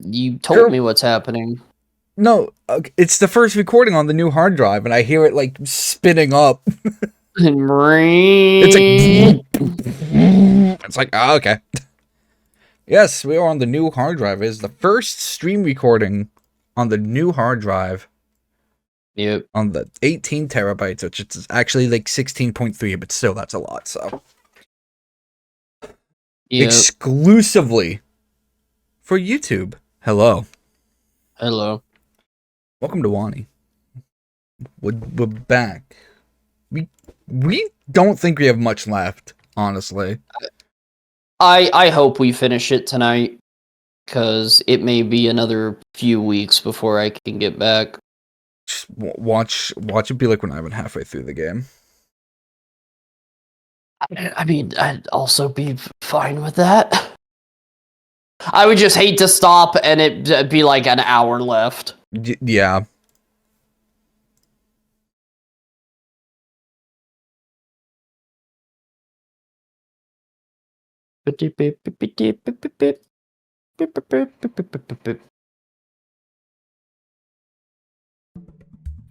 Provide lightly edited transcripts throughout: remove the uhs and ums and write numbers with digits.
You told me what's happening. No, it's the first recording on the new hard drive, and I hear it like spinning up. It's like, oh, okay. Yes, we are on the new hard drive. It's the first stream recording on the new hard drive. Yep. On the 18 terabytes, which is actually like 16.3, but still, that's a lot, so. Yep. Exclusively for YouTube. Hello. Hello. Welcome to Wani. We're back. We don't think we have much left, honestly. I hope we finish it tonight, because it may be another few weeks before I can get back. Just watch it be like when I'm halfway through the game. I mean, I'd also be fine with that. I would just hate to stop and it'd be like an hour left. Yeah.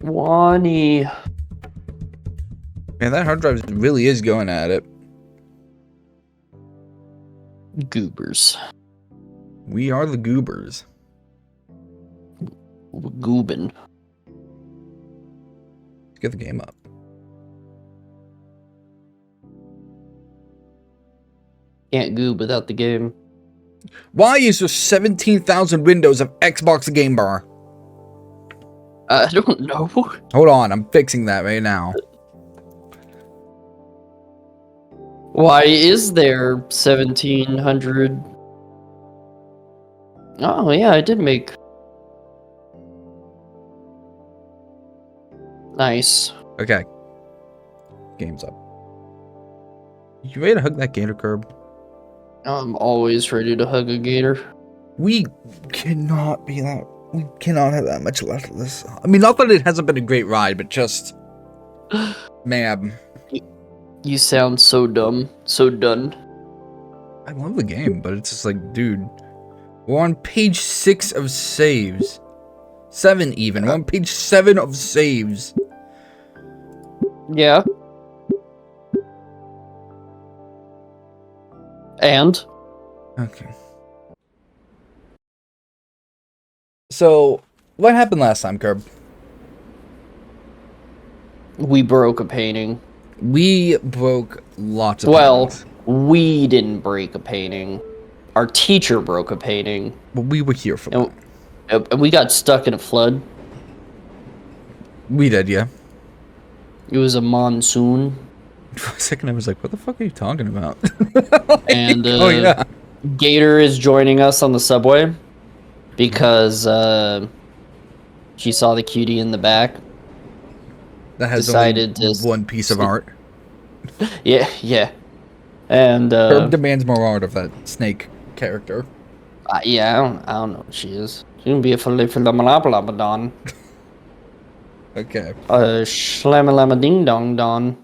Wani. Man, that hard drive really is going at it. Goobers. We are the goobers. Goobin. Let's get the game up. Can't goob without the game. Why is there 17,000 windows of Xbox Game Bar? I don't know. Hold on, I'm fixing that right now. Why is there 1,700? Oh, yeah, I did make... Nice. Okay. Game's up. You ready to hug that gator, Curb? I'm always ready to hug a gator. We cannot be that... We cannot have that much left of this. I mean, not that it hasn't been a great ride, but just... Man. You sound so dumb. So done. I love the game, but it's just like, dude... We're on page 6 of saves. 7 even. We're on page 7 of saves. Yeah. And? Okay. So, what happened last time, Curb? We broke a painting. We broke lots of paintings. We didn't break a painting. Our teacher broke a painting. But we were here for that. And we got stuck in a flood. We did, yeah. It was a monsoon. For a second, I was like, what the fuck are you talking about? And oh, yeah. Gator is joining us on the subway because she saw the cutie in the back. That has decided only one piece of art. Yeah, yeah. And Herb demands more art of that snake character. Yeah, I don't know what she is. She can be a Philippilamalapalabadon. Okay. Shlamalama ding dong don.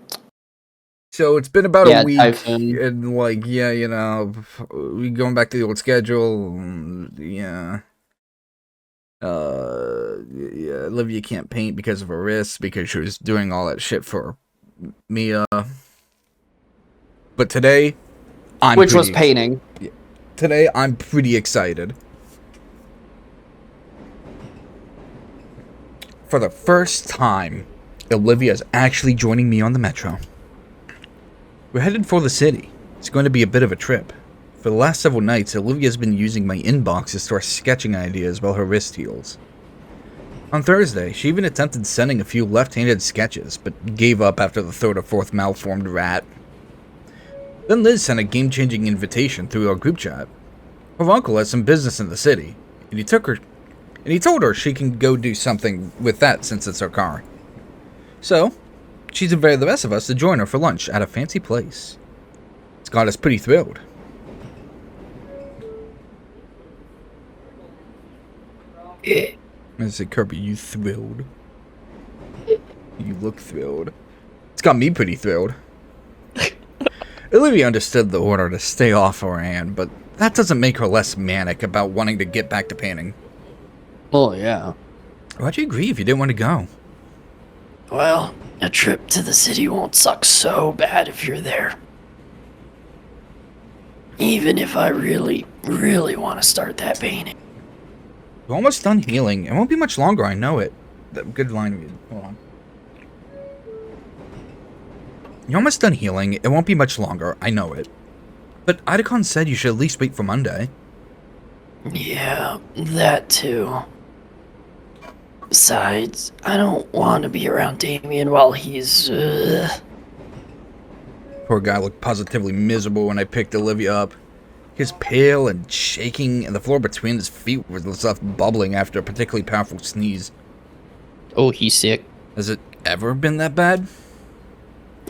So it's been about a week, Typhoon. And like, yeah, you know, we going back to the old schedule. Yeah. Yeah, Olivia can't paint because of her wrists because she was doing all that shit for Mia. But today, Which was painting. Today, I'm pretty excited. For the first time, Olivia's actually joining me on the metro. We're headed for the city. It's going to be a bit of a trip. For the last several nights, Olivia's been using my inbox to store sketching ideas while her wrist heals. On Thursday, she even attempted sending a few left-handed sketches, but gave up after the third or fourth malformed rat. Then Liz sent a game-changing invitation through our group chat. Her uncle has some business in the city, and he told her she can go do something with that since it's her car. So, she's invited the rest of us to join her for lunch at a fancy place. It's got us pretty thrilled. I said, Kirby, you thrilled? You look thrilled. It's got me pretty thrilled. Olivia understood the order to stay off her hand, but that doesn't make her less manic about wanting to get back to painting. Well, yeah. Why'd you agree if you didn't want to go? Well, a trip to the city won't suck so bad if you're there. Even if I really, really want to start that painting. You're almost done healing. It won't be much longer, I know it. Good line. Hold on. You're almost done healing. It won't be much longer, I know it. But Idacon said you should at least wait for Monday. Yeah, that too. Besides, I don't want to be around Damien while he's, Poor guy looked positively miserable when I picked Olivia up. He was pale and shaking, and the floor between his feet was left bubbling after a particularly powerful sneeze. Oh, he's sick. Has it ever been that bad?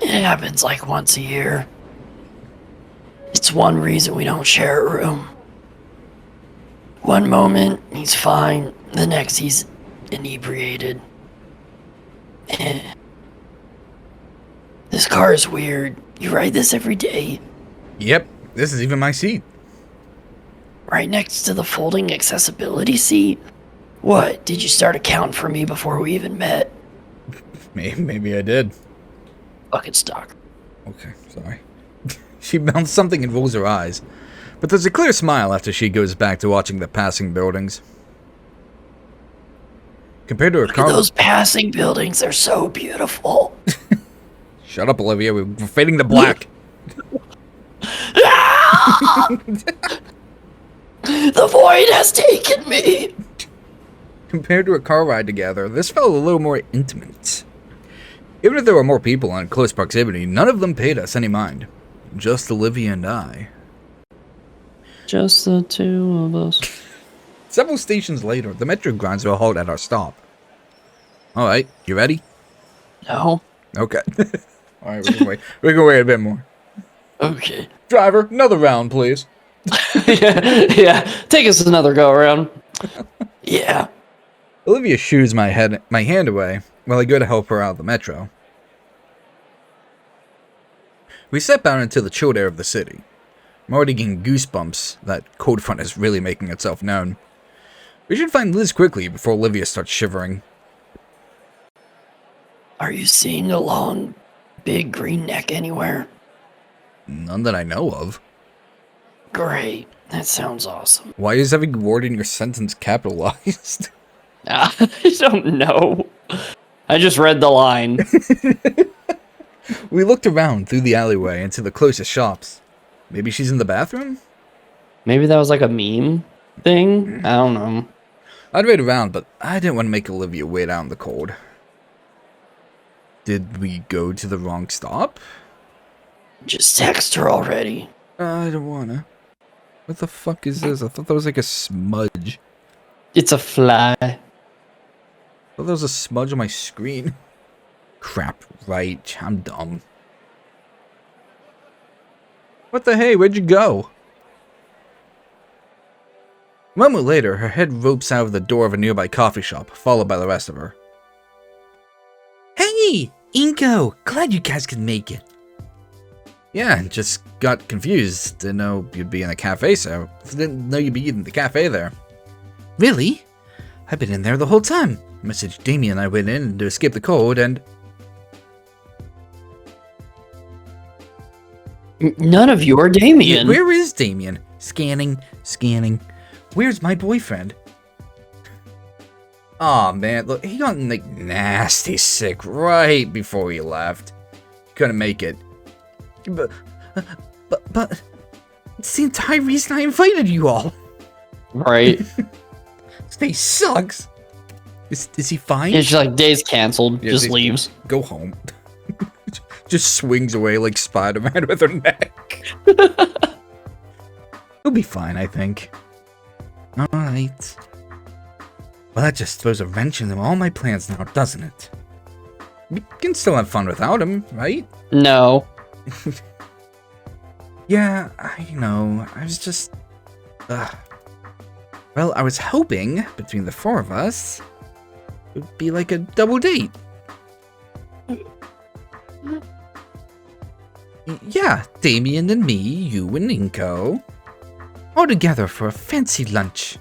It happens like once a year. It's one reason we don't share a room. One moment, he's fine. The next, he's inebriated. This car is weird. You ride this every day? Yep, this is even my seat. Right next to the folding accessibility seat? What, did you start accounting for me before we even met? Maybe I did. Fucking stock. Okay, sorry. She mounts something and rolls her eyes. But there's a clear smile after she goes back to watching the passing buildings. Compared to her car... Those passing buildings, they're so beautiful. Shut up, Olivia. We're fading to black. The void has taken me. Compared to a car ride together, this felt a little more intimate. Even if there were more people in close proximity, none of them paid us any mind. Just Olivia and I. Just the two of us. Several stations later, the metro grinds to a halt at our stop. Alright, you ready? No. Okay. Alright, we can wait. We can wait a bit more. Okay. Driver, another round, please. yeah. Take us another go around. Yeah. Olivia shoos my hand away while I go to help her out of the metro. We step out into the chilled air of the city. I'm already getting goosebumps that cold front is really making itself known. We should find Liz quickly before Olivia starts shivering. Are you seeing a long, big green neck anywhere? None that I know of. Great. That sounds awesome. Why is every word in your sentence capitalized? I don't know. I just read the line. We looked around through the alleyway into the closest shops. Maybe she's in the bathroom? Maybe that was like a meme thing? I don't know. I'd wait around, but I didn't want to make Olivia wait out in the cold. Did we go to the wrong stop? Just text her already. I don't wanna. What the fuck is this? I thought that was like a smudge. It's a fly. I thought there was a smudge on my screen. Crap, right. I'm dumb. What the hey? Where'd you go? A moment later, her head ropes out of the door of a nearby coffee shop, followed by the rest of her. Hey! Inko! Glad you guys could make it. Yeah, just got confused. Didn't know you'd be in the cafe, so didn't know you'd be in the cafe there. Really? I've been in there the whole time. Messaged Damien and I went in to escape the cold and... None of you are Damien. Where is Damien? Scanning. Where's my boyfriend? Aw, man, look, he got like nasty sick right before he left. Couldn't make it. But it's the entire reason I invited you all. Right. This day sucks. Is he fine? It's just like day's canceled. Yeah, just leaves. Go home. Just swings away like Spider-Man with her neck. He'll be fine, I think. Alright. Well, that just throws a wrench into all my plans now, doesn't it? We can still have fun without him, right? No. Yeah, I know. I was just... Well, I was hoping, between the four of us, it would be like a double date. Yeah, Damien and me, you and Inko. all together for a fancy lunch.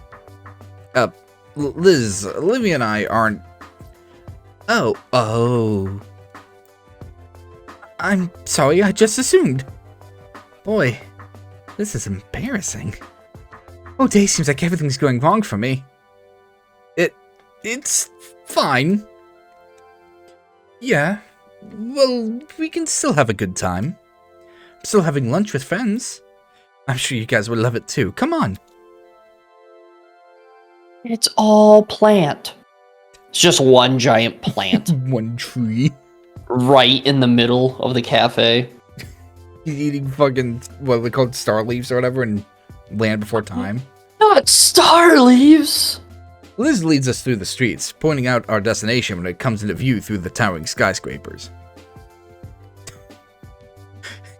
Liz, Olivia and I aren't... Oh. I'm sorry, I just assumed. Boy, this is embarrassing. All day seems like everything's going wrong for me. It's fine. Yeah, well, we can still have a good time. I'm still having lunch with friends. I'm sure you guys would love it too. Come on. It's all plant. It's just one giant plant. One tree. Right in the middle of the cafe. He's eating fucking, what are they called, star leaves or whatever, in Land Before Time. Not star leaves! Liz leads us through the streets, pointing out our destination when it comes into view through the towering skyscrapers.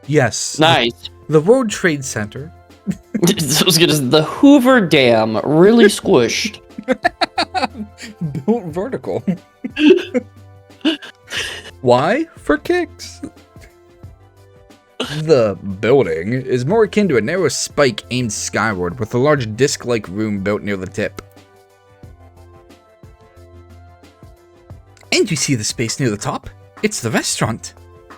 Yes. Nice. The World Trade Center. The Hoover Dam really squished. Built vertical. Why? For kicks. The building is more akin to a narrow spike aimed skyward with a large disc-like room built near the tip. And you see the space near the top? It's the restaurant.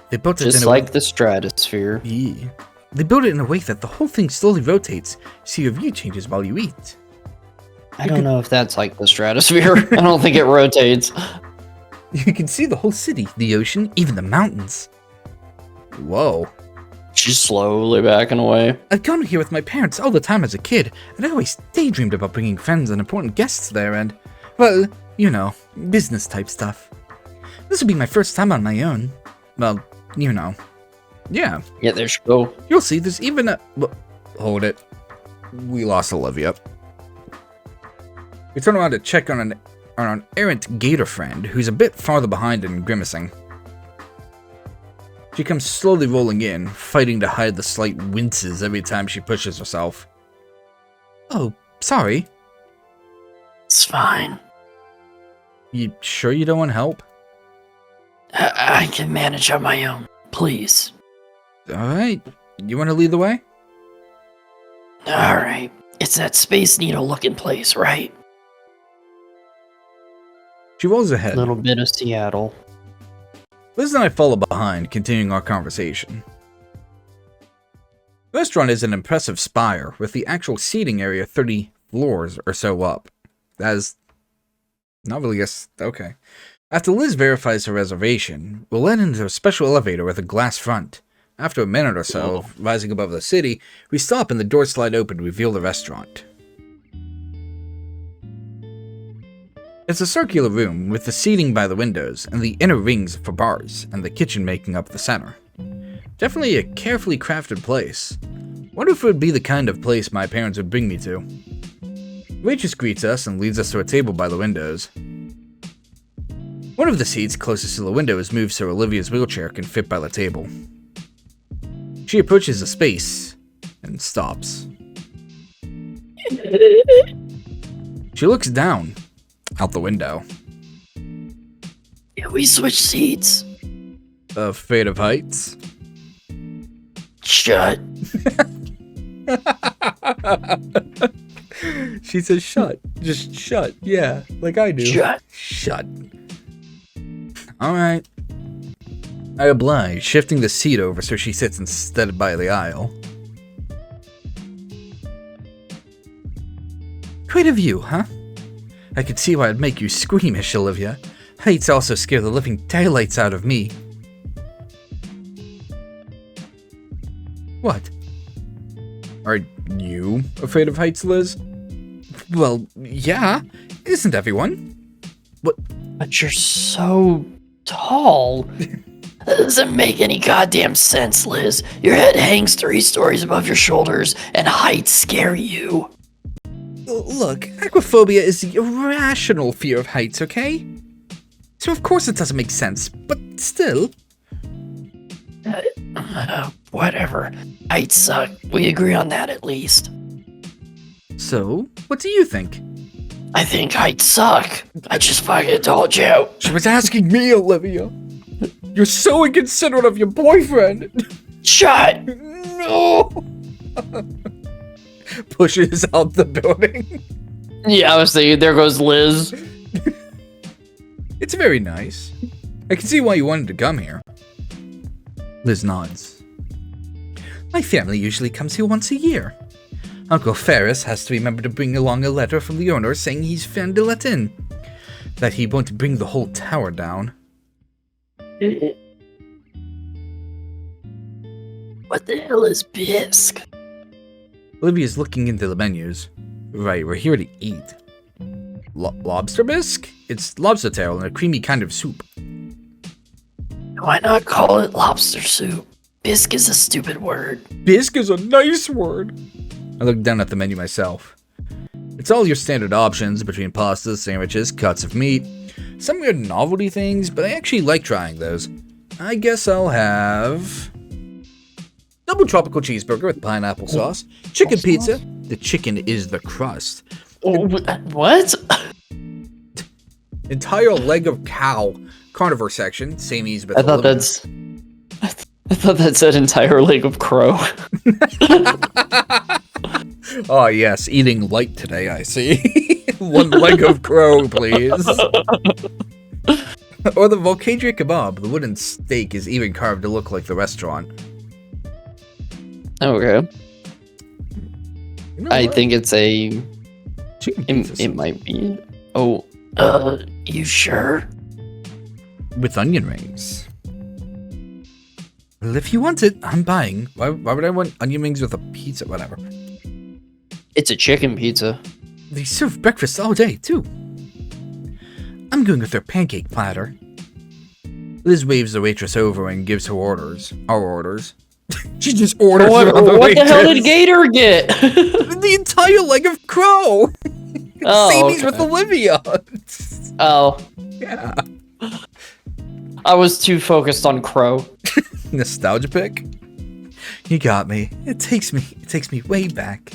They built it just in a like way... the stratosphere. Yeah. They built it in a way that the whole thing slowly rotates, so your view changes while you eat. I don't know if that's like the stratosphere. I don't think it rotates. You can see the whole city, the ocean, even the mountains. Whoa. She's slowly backing away. I'd gone here with my parents all the time as a kid, and I always daydreamed about bringing friends and important guests there and, well, you know, business type stuff. This would be my first time on my own. Well, you know. Yeah. Yeah, there she go. You'll see, there's even a... Hold it. We lost Olivia. We turn around to check on an errant Gator friend who's a bit farther behind and grimacing. She comes slowly rolling in, fighting to hide the slight winces every time she pushes herself. Oh, sorry. It's fine. You sure you don't want help? I can manage on my own. Please. Alright. You want to lead the way? Alright. It's that Space Needle looking place, right? She rolls ahead. A little bit of Seattle. Liz and I follow behind, continuing our conversation. The restaurant is an impressive spire, with the actual seating area 30 floors or so up. That is... not really okay. After Liz verifies her reservation, we're led into a special elevator with a glass front. After a minute or so of rising above the city, we stop and the doors slide open to reveal the restaurant. It's a circular room with the seating by the windows and the inner rings for bars and the kitchen making up the center. Definitely a carefully crafted place. Wonder if it would be the kind of place my parents would bring me to. The waitress greets us and leads us to a table by the windows. One of the seats closest to the window is moved so Olivia's wheelchair can fit by the table. She approaches the space and stops. She looks down out the window. Can we switch seats? Afraid of heights? Shut. She says shut. Just shut. Yeah, like I do. Shut. Shut. Alright. I oblige, shifting the seat over so she sits instead by the aisle. Quite a view, huh? I could see why it'd make you squeamish, Olivia. Heights also scare the living daylights out of me. What? Are you afraid of heights, Liz? Well, yeah. Isn't everyone? What? But you're so tall. That doesn't make any goddamn sense, Liz. Your head hangs 3 stories above your shoulders, and heights scare you. Look, aquaphobia is the irrational fear of heights, okay? So of course it doesn't make sense, but still. Whatever. Heights suck. We agree on that at least. So, what do you think? I think heights suck. I just fucking told you. She was asking me, Olivia. You're so inconsiderate of your boyfriend. Shut. No. pushes out the building. Yeah, I was thinking, there goes Liz. It's very nice. I can see why you wanted to come here. Liz nods. My family usually comes here once a year. Uncle Ferris has to remember to bring along a letter from the owner saying he's found to let in. That he won't bring the whole tower down. What the hell is bisque? Olivia's looking into the menus. Right, we're here to eat. Lobster bisque? It's lobster tail in a creamy kind of soup. Why not call it lobster soup? Bisque is a stupid word. Bisque is a nice word. I looked down at the menu myself. It's all your standard options between pastas, sandwiches, cuts of meat, some weird novelty things, but I actually like trying those. I guess I'll have double tropical cheeseburger with pineapple sauce, chicken pizza. The chicken is the crust. What? Entire leg of cow, carnivore section, same ease but I thought that said entire leg of crow. Oh yes, eating light today, I see. One leg of crow, please. Or the Volcadria kebab. The wooden steak is even carved to look like the restaurant. Okay. You know I what? think it's a... Chicken pizza It might be... Oh. You sure? with onion rings. Well, if you want it, I'm buying. Why would I want onion rings with a pizza? Whatever. It's a chicken pizza. They serve breakfast all day, too. I'm going with their pancake platter. Liz waves the waitress over and gives her orders. Our orders. She just orders What the the hell waitress. did Gator get? The entire leg of crow. Oh, Same as okay. with Olivia. Oh, Yeah. I was too focused on crow. Nostalgia pick. You got me. It takes me way back.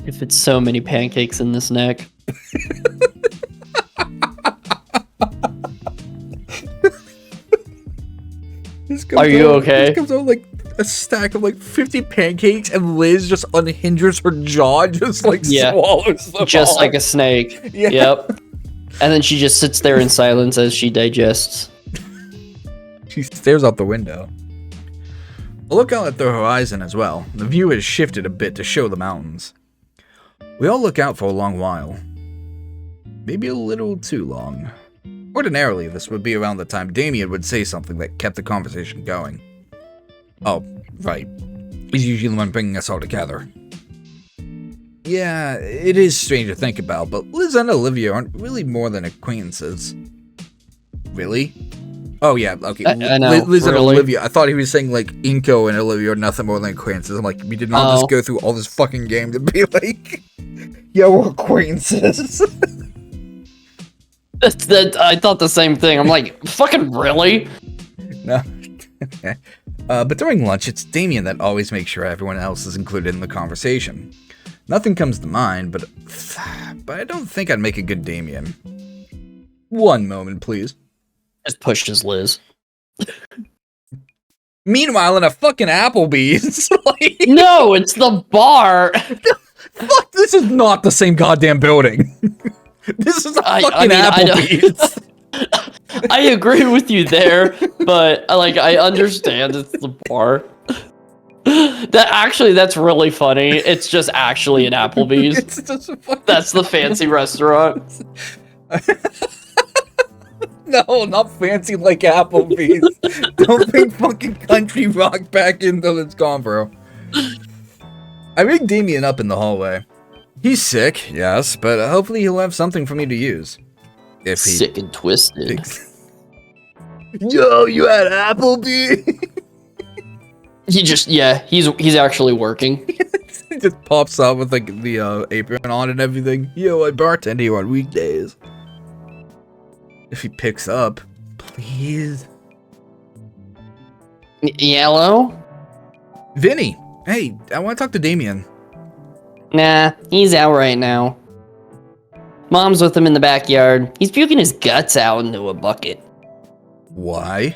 If it's so many pancakes in this neck. Are you okay? This comes out like a stack of like 50 pancakes, and Liz just unhinges her jaw, just like swallows them Just all. like a snake. Yeah. Yep. And then she just sits there in silence as she digests. She stares out the window. I look out at the horizon as well. The view has shifted a bit to show the mountains. We all look out for a long while. Maybe a little too long. Ordinarily, this would be around the time Damien would say something that kept the conversation going. Oh, right. He's usually the one bringing us all together. Yeah, it is strange to think about, but Liz and Olivia aren't really more than acquaintances. Really? Oh yeah, okay. I know, Liz and really? Olivia. I thought he was saying like Inko and Olivia are nothing more than acquaintances. I'm like, we did not just go through all this fucking game to be like, yeah, we're acquaintances. I thought the same thing. I'm like, fucking really? No. But during lunch, it's Damien that always makes sure everyone else is included in the conversation. Nothing comes to mind, but I don't think I'd make a good Damien. One moment, please. Just pushes Liz. Meanwhile, in a fucking Applebee's, like, No, it's the bar. fuck, this is not the same goddamn building. This is a fucking mean, Applebee's. I agree with you there, but I understand it's the bar. That's really funny. It's just actually an Applebee's. It's just a fucking... That's the fancy restaurant. No, not fancy like Applebee's. Don't bring fucking country rock back into this convo. I rig Damien up in the hallway. He's sick, yes, but hopefully he'll have something for me to use. If he Sick and twisted. Yo, you had Applebee? He's actually working. He just pops up with like the apron on and everything. Yo, I bartend here on weekdays. If he picks up, please. Yellow? Vinny, hey, I want to talk to Damien. Nah, he's out right now. Mom's with him in the backyard. He's puking his guts out into a bucket. Why?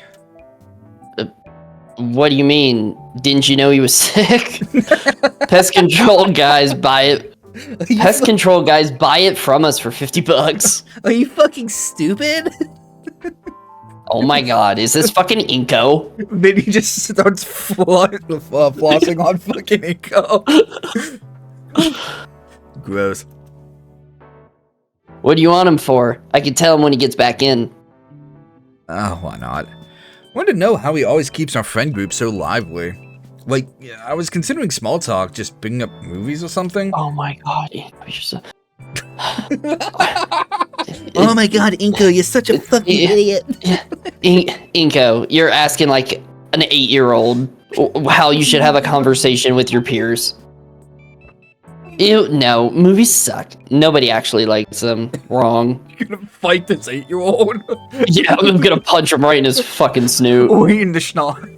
What do you mean? Didn't you know he was sick? Pest control guys buy it. Pest control guys buy it from us for $50. Are you fucking stupid? Oh my god, is this fucking Inko? Then he just starts flossing on fucking Inko. Gross. What do you want him for? I can tell him when he gets back in. Oh, why not? Wanted to know how he always keeps our friend group so lively. Like, yeah, I was considering small talk, just picking up movies or something. Oh my god, Inko, you're so... Oh my god, Inko, you're such a fucking idiot. Inko, you're asking like an 8-year-old how you should have a conversation with your peers. Ew, no, movies suck. Nobody actually likes them. Wrong. You're gonna fight this 8-year-old? Yeah, I'm gonna punch him right in his fucking snoot. Oi in the schnock.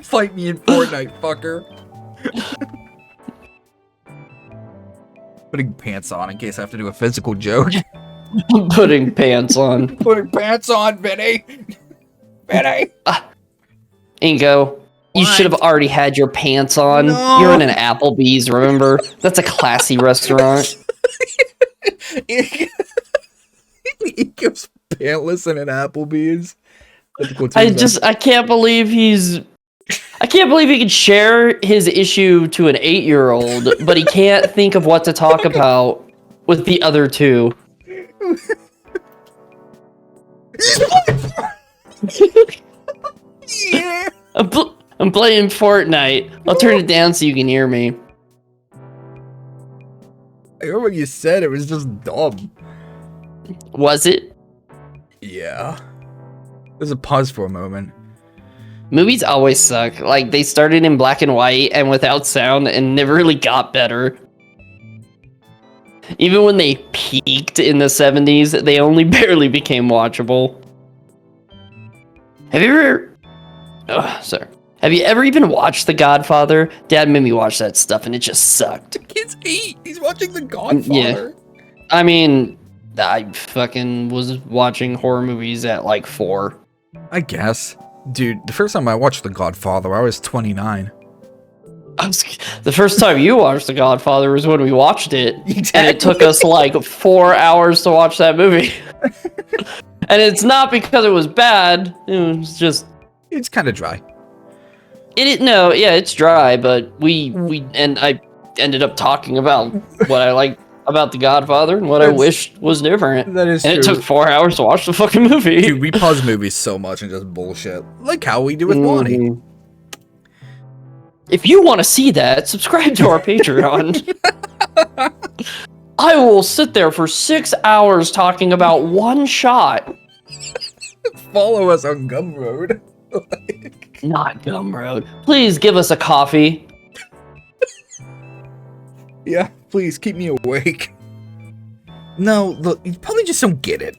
Fight me in Fortnite, fucker. Putting pants on in case I have to do a physical joke. Putting pants on. Putting pants on, Vinny. Vinny. Inko, you should have already had your pants on. No. You're in an Applebee's, remember? That's a classy restaurant. Inko's pantless in an Applebee's. I can't believe I can't believe he can share his issue to an 8-year-old, but he can't think of what to talk about with the other two. Yeah. I'm playing Fortnite. I'll turn it down so you can hear me. I heard what you said, it was just dumb. Was it? Yeah. There's a pause for a moment. Movies always suck. Like, they started in black and white and without sound and never really got better. Even when they peaked in the 70s, they only barely became watchable. Have you ever even watched The Godfather? Dad made me watch that stuff and it just sucked. The kid's 8. He's watching The Godfather. Yeah. I mean, I fucking was watching horror movies at like 4. I guess. Dude, the first time I watched The Godfather, I was 29. The first time you watched The Godfather was when we watched it. Exactly. And it took us like 4 hours to watch that movie. And it's not because it was bad. It was just... It's kind of dry. It's dry, but I ended up talking about what I like about The Godfather and what I wished was different. That is and true. It took 4 hours to watch the fucking movie. Dude, we pause movies so much and just bullshit. Like how we do with Wani. If you want to see that, subscribe to our Patreon. I will sit there for 6 hours talking about one shot. Follow us on Gumroad. Not Gumroad. Please give us a coffee. Yeah, please keep me awake. No, look, you probably just don't get it.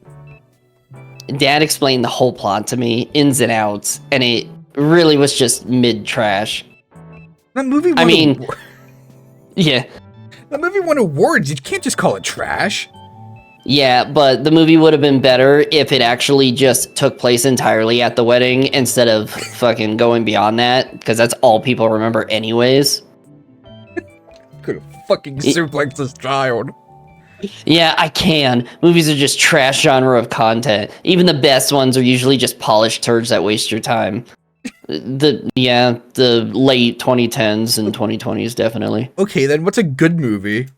Dad explained the whole plot to me, ins and outs, and it really was just mid-trash. That movie won Yeah. That movie won awards. You can't just call it trash. Yeah, but the movie would have been better if it actually just took place entirely at the wedding instead of fucking going beyond that, because that's all people remember anyways. Could have fucking suplexed this child. Yeah, I can. Movies are just trash genre of content. Even the best ones are usually just polished turds that waste your time. The late 2010s and 2020s, definitely. Okay, then what's a good movie?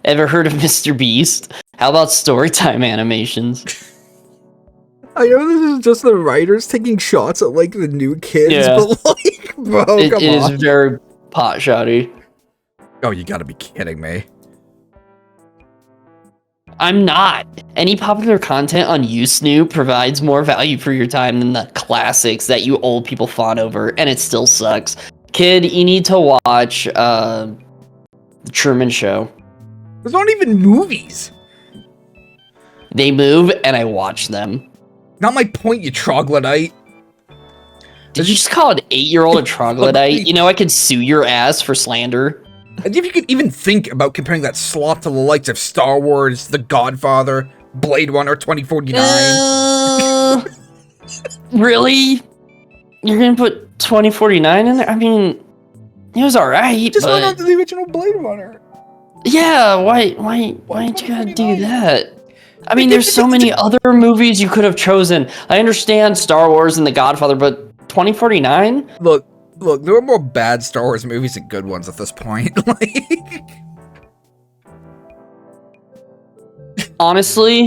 Ever heard of Mr. Beast? How about Storytime animations? I know this is just the writers taking shots at, like, the new kids, but, like, bro, come on. It is very pot-shotty. Oh, you gotta be kidding me. I'm not. Any popular content on Snoop provides more value for your time than the classics that you old people fawn over, and it still sucks. Kid, you need to watch, The Truman Show. There's not even movies. They move, and I watch them. Not my point, you troglodyte. Did you just call an 8-year-old a troglodyte? You know I could sue your ass for slander. And if you could even think about comparing that slop to the likes of Star Wars, The Godfather, Blade Runner 2049. Really? You're gonna put 2049 in there? I mean, it was alright, Just went on but to the original Blade Runner. yeah, why did you gotta do that? I mean, there's so many other movies you could have chosen. I understand Star Wars and The Godfather, but 2049? Look, there are more bad Star Wars movies than good ones at this point. Like, Honestly,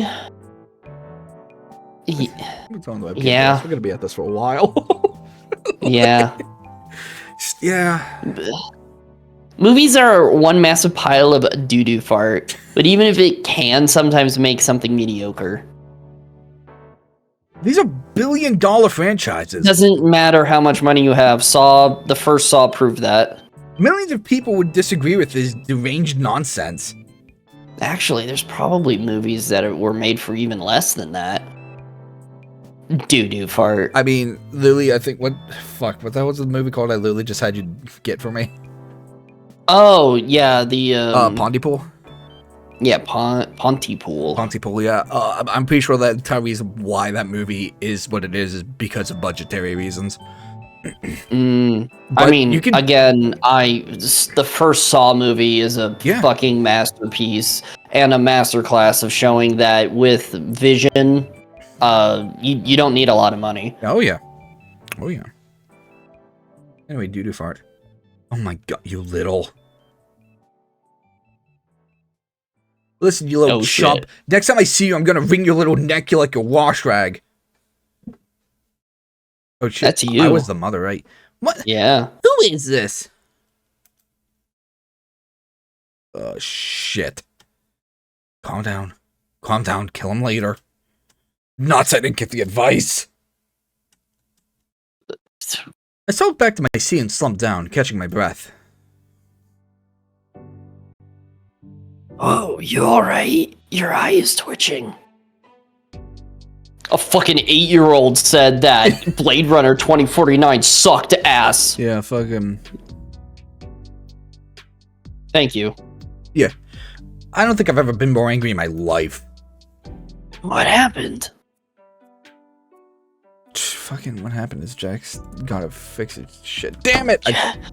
yeah. We're gonna be at this for a while. yeah. Yeah. Movies are one massive pile of doo-doo fart, but even if it can sometimes make something mediocre. These are billion-dollar franchises. Doesn't matter how much money you have. The first Saw proved that. Millions of people would disagree with this deranged nonsense. Actually, there's probably movies that were made for even less than that. Doo-doo fart. I mean, literally, I think what that was the movie called I literally just had you get for me. Oh, yeah, the Pontypool? Yeah, Pontypool. Pontypool, yeah. I'm pretty sure that the entire reason why that movie is what it is because of budgetary reasons. I mean, again, the first Saw movie is a fucking masterpiece and a masterclass of showing that with vision, you don't need a lot of money. Oh yeah. Anyway, doo-doo fart. Oh my god, you little. Listen, you little chump. Shit. Next time I see you, I'm gonna wring your little neck like a wash rag. Oh shit. That's you. I was the mother, right? What? Yeah. Who is this? Oh shit. Calm down. Kill him later. Nuts, I didn't get the advice. I settled back to my seat and slumped down, catching my breath. Oh, you alright? Your eye is twitching. A fucking 8-year-old said that Blade Runner 2049 sucked ass. Yeah, fuck him. Thank you. Yeah. I don't think I've ever been more angry in my life. What happened? Fucking what happened is Jack's gotta fix it. Shit. Damn it! I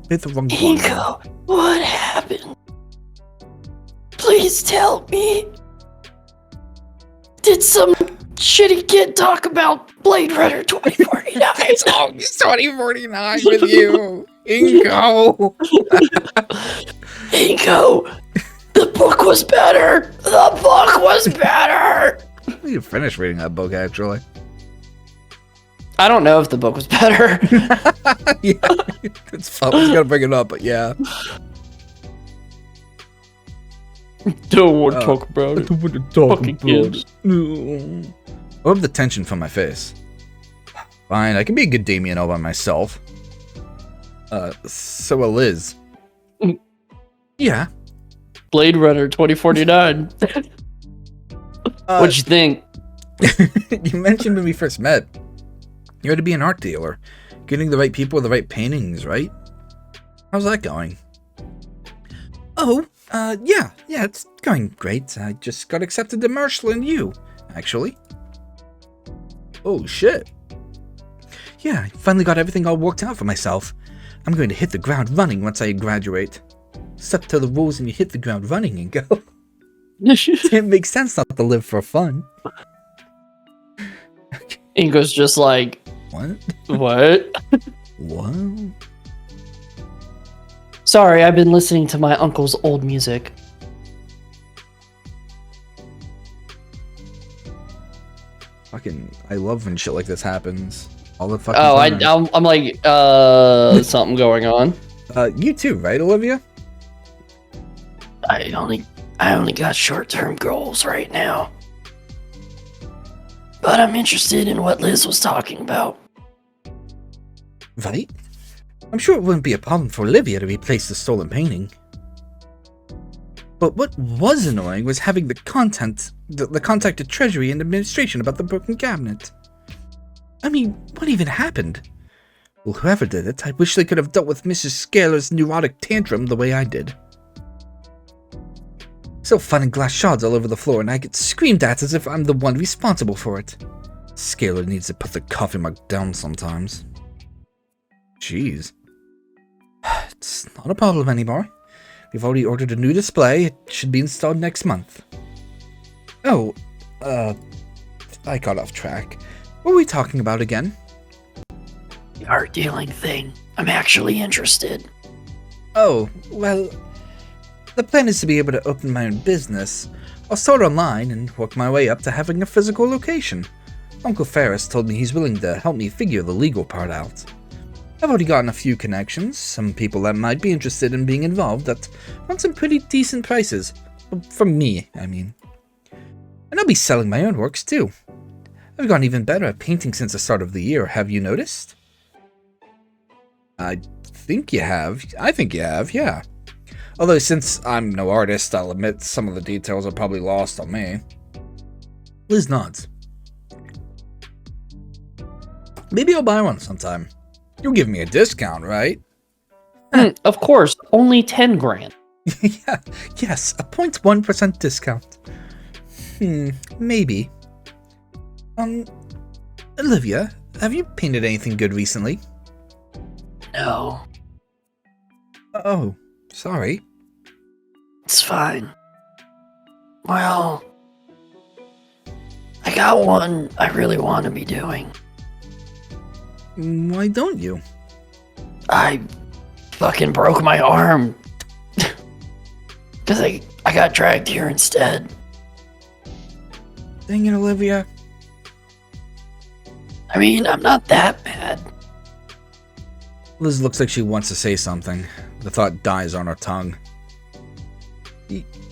hit the wrong button. Nico, what happened? Please tell me. Did some shitty kid talk about Blade Runner 2049? It's 2049 with you, Ingo. Ingo, the book was better. The book was better. I need to finish reading that book, actually. I don't know if the book was better. Yeah, it's fun. I was gonna bring it up, but yeah. Don't want to talk about it. I don't want to talk Fucking about kids. it. Remove the tension from my face. Fine, I can be a good Damien all by myself. So will Liz. Yeah. Blade Runner 2049. What'd you think? You mentioned when we first met. You had to be an art dealer. Getting the right people with the right paintings, right? How's that going? Oh, yeah, it's going great. I just got accepted to Marshland U, actually. Oh, shit. Yeah, I finally got everything all worked out for myself. I'm going to hit the ground running once I graduate. Step to the rules and you hit the ground running and go. It makes sense not to live for fun. Ingo's just like, What? What? Sorry, I've been listening to my uncle's old music. Fucking, I love when shit like this happens. All the fucking time. I'm like, something going on. You too, right, Olivia? I only got short-term goals right now. But I'm interested in what Liz was talking about. Right? I'm sure it wouldn't be a problem for Olivia to replace the stolen painting. But what was annoying was having the contact to Treasury and Administration about the broken cabinet. I mean, what even happened? Well, whoever did it, I wish they could have dealt with Mrs. Scalar's neurotic tantrum the way I did. Still finding glass shards all over the floor, and I get screamed at as if I'm the one responsible for it. Scalar needs to put the coffee mug down sometimes. Jeez. It's not a problem anymore. We've already ordered a new display. It should be installed next month. Oh, I got off track. What were we talking about again? The art dealing thing. I'm actually interested. Oh, well, the plan is to be able to open my own business. I'll start online and work my way up to having a physical location. Uncle Ferris told me he's willing to help me figure the legal part out. I've already gotten a few connections, some people that might be interested in being involved that want some pretty decent prices. From me, I mean. And I'll be selling my own works too. I've gotten even better at painting since the start of the year, have you noticed? I think you have, yeah. Although since I'm no artist, I'll admit some of the details are probably lost on me. Liz nods. Maybe I'll buy one sometime. You'll give me a discount, right? Of course, only 10 grand. Yeah, yes, a 0.1% discount. Maybe. Olivia, have you painted anything good recently? No, Oh, sorry. it's fine. Well, I got one I really want to be doing. Why don't you? I fucking broke my arm. Because I got dragged here instead. Dang it, Olivia. I mean, I'm not that bad. Liz looks like she wants to say something. The thought dies on her tongue.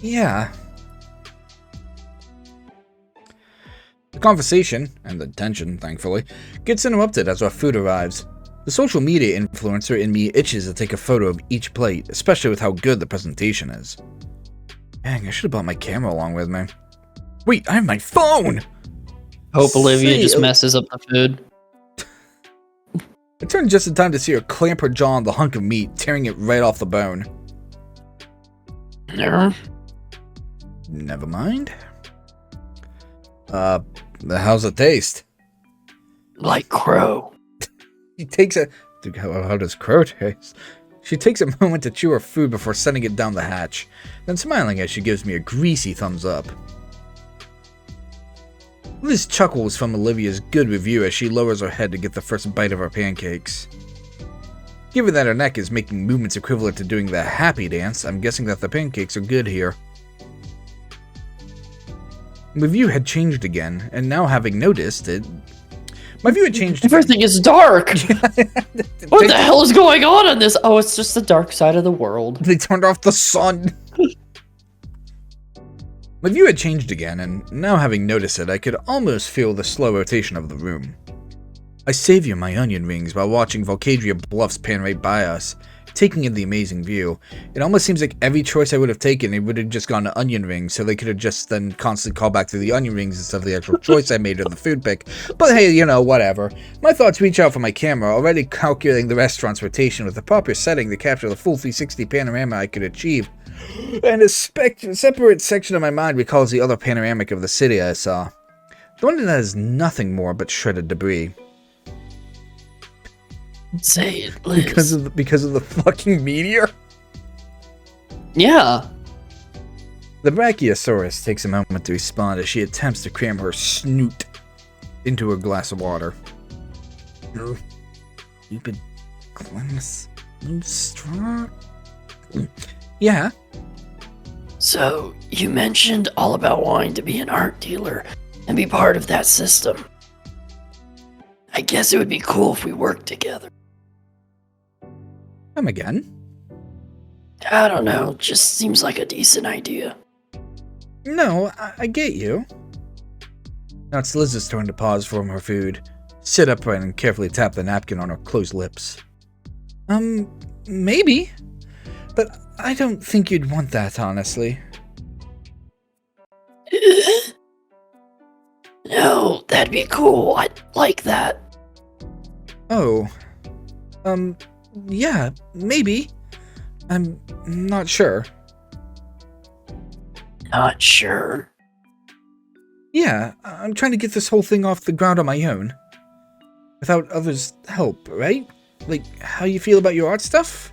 Yeah. The conversation, and the tension, thankfully, gets interrupted as our food arrives. The social media influencer in me itches to take a photo of each plate, especially with how good the presentation is. Dang, I should have brought my camera along with me. Wait, I have my phone! Hope Olivia Say, just messes up the food. I turned just in time to see her clamp her jaw on the hunk of meat, tearing it right off the bone. Never. Never mind. How's it taste? Like crow. She takes a... How does crow taste? She takes a moment to chew her food before sending it down the hatch, then smiling as she gives me a greasy thumbs up. Liz chuckles from Olivia's good review as she lowers her head to get the first bite of her pancakes. Given that her neck is making movements equivalent to doing the happy dance, I'm guessing that the pancakes are good here. My view had changed again, and now having noticed it... My view had changed again. Everything is dark! What the hell is going on in this? Oh, it's just the dark side of the world. They turned off the sun! My view had changed again, and now having noticed it, I could almost feel the slow rotation of the room. I savor my onion rings while watching Volcadria Bluffs pan right by us, taking in the amazing view. It almost seems like every choice I would have taken, it would have just gone to onion rings, so they could have just then constantly called back to the onion rings instead of the actual choice I made of the food pick. But hey, you know, whatever. My thoughts reach out for my camera, already calculating the restaurant's rotation with the proper setting to capture the full 360 panorama I could achieve. And a separate section of my mind recalls the other panoramic of the city I saw. The one that has nothing more but shredded debris. Say it, Liz. Because of the fucking meteor? Yeah. The Brachiosaurus takes a moment to respond as she attempts to cram her snoot into her glass of water. Oh, stupid glass. Straw. Yeah. So, you mentioned all about wanting to be an art dealer and be part of that system. I guess it would be cool if we worked together. Come again? I don't know, just seems like a decent idea. No, I get you. Now it's Liz's turn to pause from her food, sit upright and carefully tap the napkin on her closed lips. Maybe. But I don't think you'd want that, honestly. No, that'd be cool. I'd like that. Oh. Yeah, maybe. I'm not sure. Not sure. Yeah, I'm trying to get this whole thing off the ground on my own. Without others' help, right? Like, how you feel about your art stuff?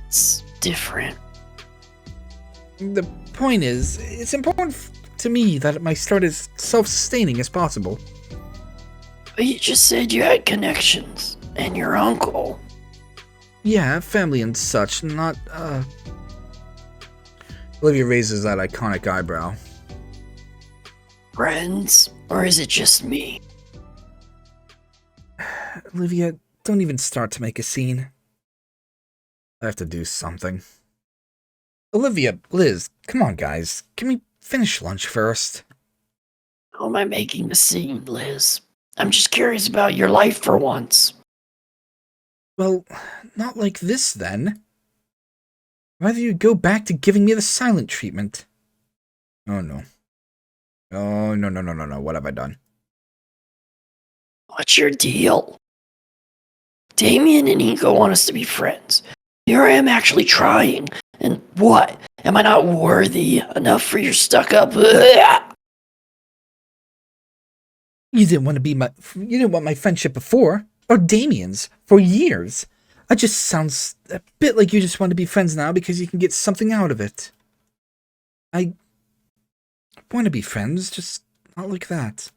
It's different. The point is, it's important to me that my start is self-sustaining as possible. But you just said you had connections, and your uncle. Yeah, family and such, not, Olivia raises that iconic eyebrow. Friends? Or is it just me? Olivia, don't even start to make a scene. I have to do something. Olivia, Liz, come on guys, can we finish lunch first? How am I making a scene, Liz? I'm just curious about your life for once. Well, not like this then. Rather you go back to giving me the silent treatment. Oh no. Oh no, what have I done? What's your deal? Damien and Nico want us to be friends. Here I am actually trying. And what? Am I not worthy enough for your stuck-up? You didn't want my friendship before, or Damien's, for years. It just sounds a bit like you just want to be friends now because you can get something out of it. I want to be friends, just not like that.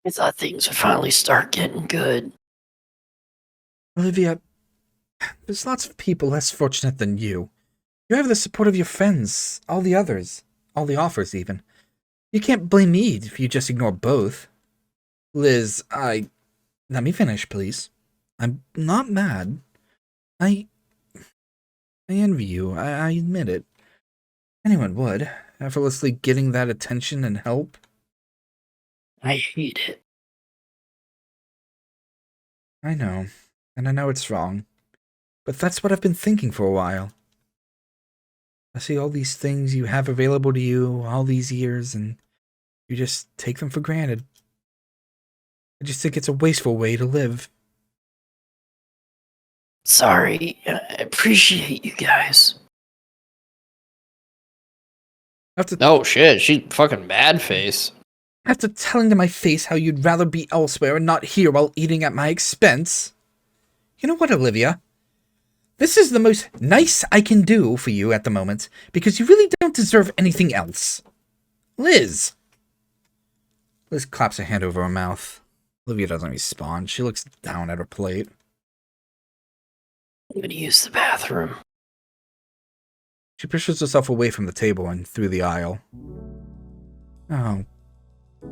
I thought things would finally start getting good. Olivia, there's lots of people less fortunate than you. You have the support of your friends, all the others, all the offers even. You can't blame me if you just ignore both. Liz, let me finish, please. I'm not mad. I envy you, I admit it. Anyone would, effortlessly getting that attention and help. I hate it. I know, and I know it's wrong. But that's what I've been thinking for a while. I see all these things you have available to you all these years, and you just take them for granted. I just think it's a wasteful way to live. Sorry, I appreciate you guys. Oh shit, she fucking mad face. After telling to my face how you'd rather be elsewhere and not here while eating at my expense. You know what, Olivia? This is the most nice I can do for you at the moment, because you really don't deserve anything else. Liz! Liz claps her hand over her mouth. Olivia doesn't respond. She looks down at her plate. I'm gonna use the bathroom. She pushes herself away from the table and through the aisle. Oh.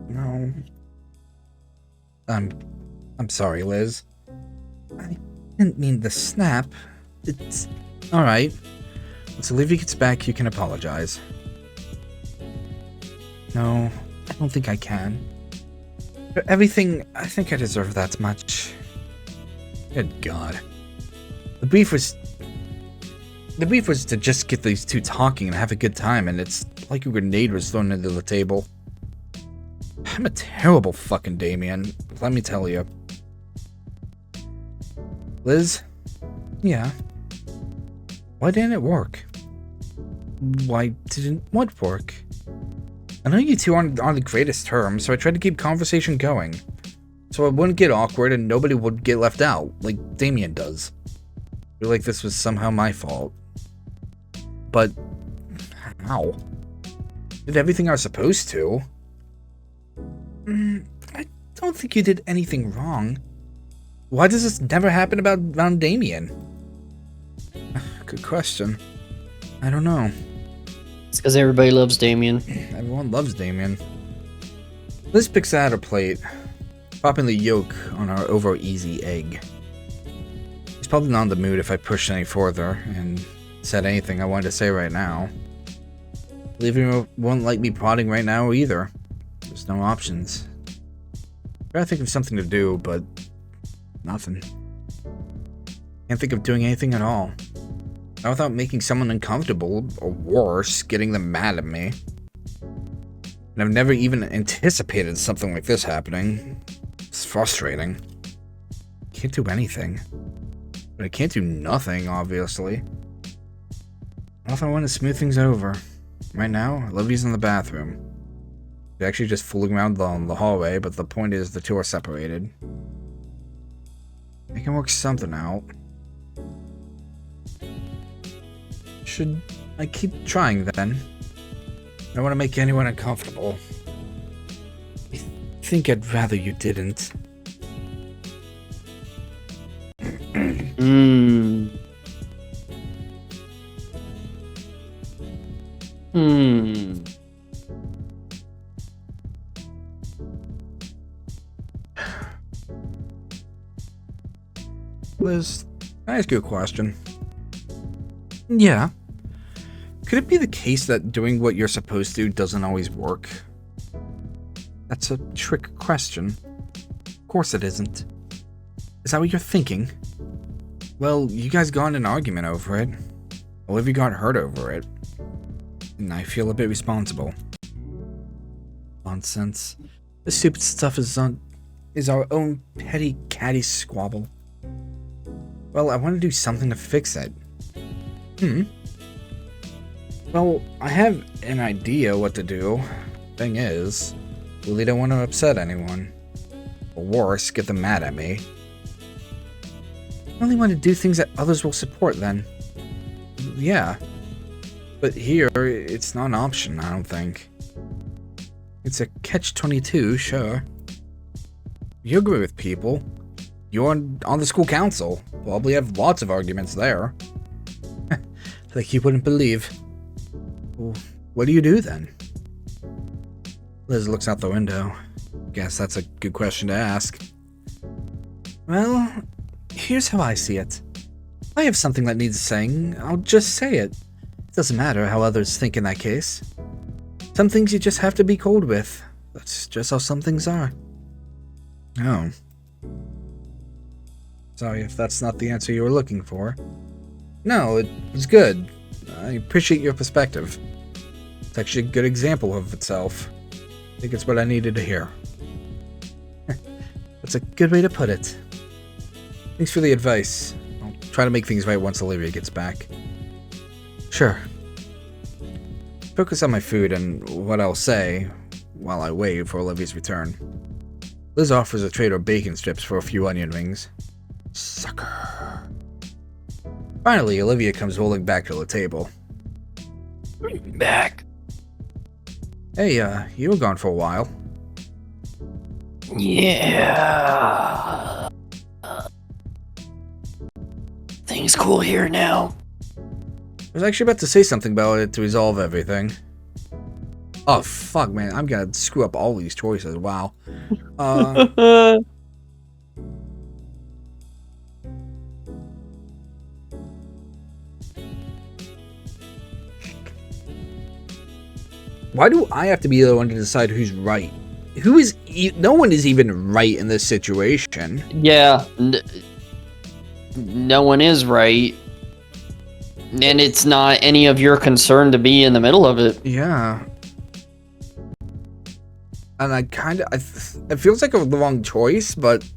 No. I'm sorry, Liz. I didn't mean to snap. It's alright. Once Olivia gets back, you can apologize. No, I don't think I can. For everything, I think I deserve that much. Good God. The brief was to just get these two talking and have a good time, and it's like a grenade was thrown into the table. I'm a terrible fucking Damien, let me tell you. Liz? Yeah. Why didn't it work? Why didn't what work? I know you two aren't on the greatest terms, so I tried to keep conversation going. So it wouldn't get awkward and nobody would get left out, like Damien does. I feel like this was somehow my fault. But how? Did everything I was supposed to? I don't think you did anything wrong. Why does this never happen around Damien? Good question. I don't know. It's because everybody loves Damien. Everyone loves Damien. Liz picks out her plate, popping the yolk on our over-easy egg. He's probably not in the mood if I pushed any further and said anything I wanted to say right now. Olivia won't like me prodding right now either. There's no options. Try to think of something to do, but nothing. Can't think of doing anything at all. Not without making someone uncomfortable, or worse, getting them mad at me. And I've never even anticipated something like this happening. It's frustrating. Can't do anything. But I can't do nothing, obviously. Well, if I want to smooth things over. Right now, Olivia's in the bathroom. She's actually just fooling around on the hallway, but the point is the two are separated. I can work something out. Should I keep trying then? I don't want to make anyone uncomfortable. I think I'd rather you didn't. Liz, can I ask you a question? Yeah. Could it be the case that doing what you're supposed to doesn't always work? That's a trick question. Of course it isn't. Is that what you're thinking? Well, you guys got in an argument over it. Olivia got hurt over it. And I feel a bit responsible. Nonsense. This stupid stuff is our own petty catty squabble. Well, I want to do something to fix it. Well, I have an idea what to do. Thing is, really don't want to upset anyone. Or worse, get them mad at me. I only want to do things that others will support then. Yeah. But here, it's not an option, I don't think. It's a catch-22, sure. You agree with people. You're on the school council. Probably have lots of arguments there. Like you wouldn't believe. Well, what do you do then? Liz looks out the window. Guess that's a good question to ask. Well, here's how I see it. If I have something that needs saying, I'll just say it. It doesn't matter how others think in that case. Some things you just have to be cold with. That's just how some things are. Oh. Sorry if that's not the answer you were looking for. No, it was good. I appreciate your perspective. It's actually a good example of itself. I think it's what I needed to hear. That's a good way to put it. Thanks for the advice. I'll try to make things right once Olivia gets back. Sure. Focus on my food and what I'll say while I wait for Olivia's return. Liz offers a trade of bacon strips for a few onion rings. Sucker. Finally, Olivia comes rolling back to the table. Back. Hey, you were gone for a while. Yeah. Things cool here now. I was actually about to say something about it to resolve everything. Oh, fuck, man. I'm gonna screw up all these choices. Wow. Why do I have to be the one to decide who's right? Who is... No one is even right in this situation. Yeah. No one is right. And it's not any of your concern to be in the middle of it. Yeah. And I kind of... It feels like the wrong choice, but...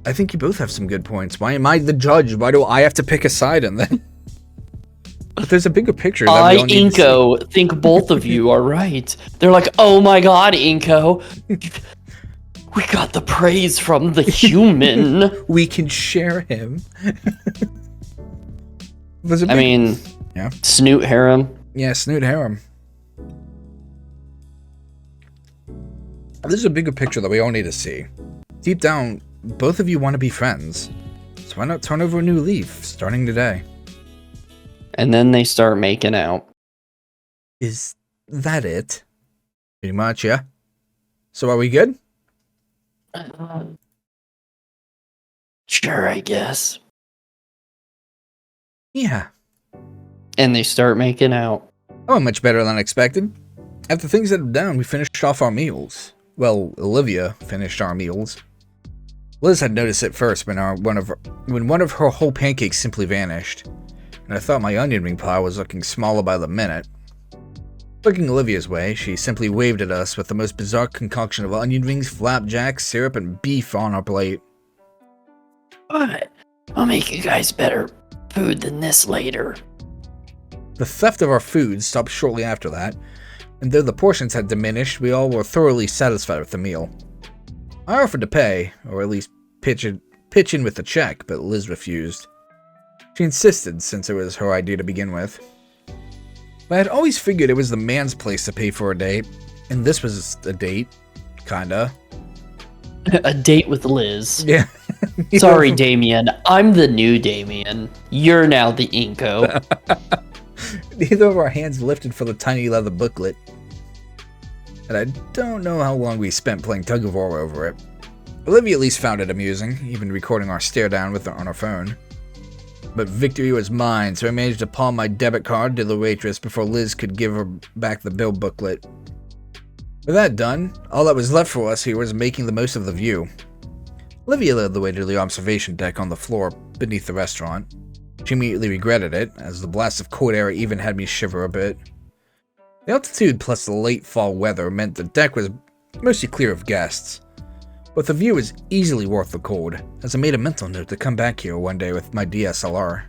I think you both have some good points. Why am I the judge? Why do I have to pick a side in this? But there's a bigger picture. I, Inko, think both of you are right. They're like, oh my god, Inko. We got the praise from the human. We can share him. Yeah. Snoot harem. Yeah, Snoot harem. This is a bigger picture that we all need to see. Deep down, both of you want to be friends. So why not turn over a new leaf, starting today? And then they start making out. Is that it? Pretty much, yeah. So are we good? Sure, I guess. Yeah. And they start making out. Oh, much better than expected. After things settled down, we finished off our meals. Well, Olivia finished our meals. Liz had noticed it first when one of her whole pancakes simply vanished, and I thought my onion ring pile was looking smaller by the minute. Looking Olivia's way, she simply waved at us with the most bizarre concoction of onion rings, flapjacks, syrup, and beef on our plate. What? I'll make you guys better food than this later. The theft of our food stopped shortly after that, and though the portions had diminished, we all were thoroughly satisfied with the meal. I offered to pay, or at least pitch in with a check, but Liz refused. She insisted, since it was her idea to begin with. But I had always figured it was the man's place to pay for a date, and this was a date, kinda. A date with Liz. Yeah. Sorry, Damien. I'm the new Damien. You're now the Inko. Neither of our hands lifted for the tiny leather booklet. And I don't know how long we spent playing tug-of-war over it. Olivia at least found it amusing, even recording our stare-down with her on her phone. But victory was mine, so I managed to palm my debit card to the waitress before Liz could give her back the bill booklet. With that done, all that was left for us here was making the most of the view. Olivia led the way to the observation deck on the floor beneath the restaurant. She immediately regretted it, as the blast of cold air even had me shiver a bit. The altitude plus the late fall weather meant the deck was mostly clear of guests, but the view was easily worth the cold, as I made a mental note to come back here one day with my DSLR.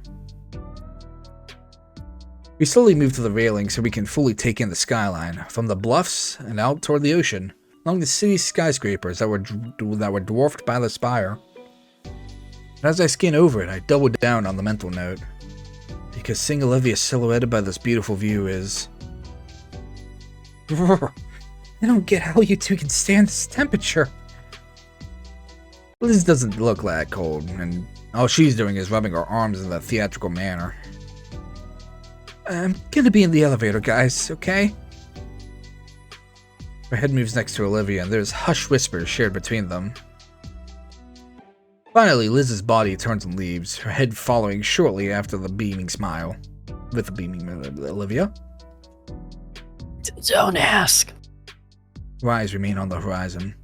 We slowly moved to the railing so we can fully take in the skyline, from the bluffs and out toward the ocean, along the city's skyscrapers that were dwarfed by the spire. And as I scanned over it, I doubled down on the mental note, because seeing Olivia silhouetted by this beautiful view is... I don't get how you two can stand this temperature. Liz doesn't look that cold, and all she's doing is rubbing her arms in a theatrical manner. I'm gonna be in the elevator, guys, okay? Her head moves next to Olivia, and there's hushed whispers shared between them. Finally, Liz's body turns and leaves, her head following shortly after the beaming smile. With the beaming Olivia. Don't ask. Her eyes remain on the horizon.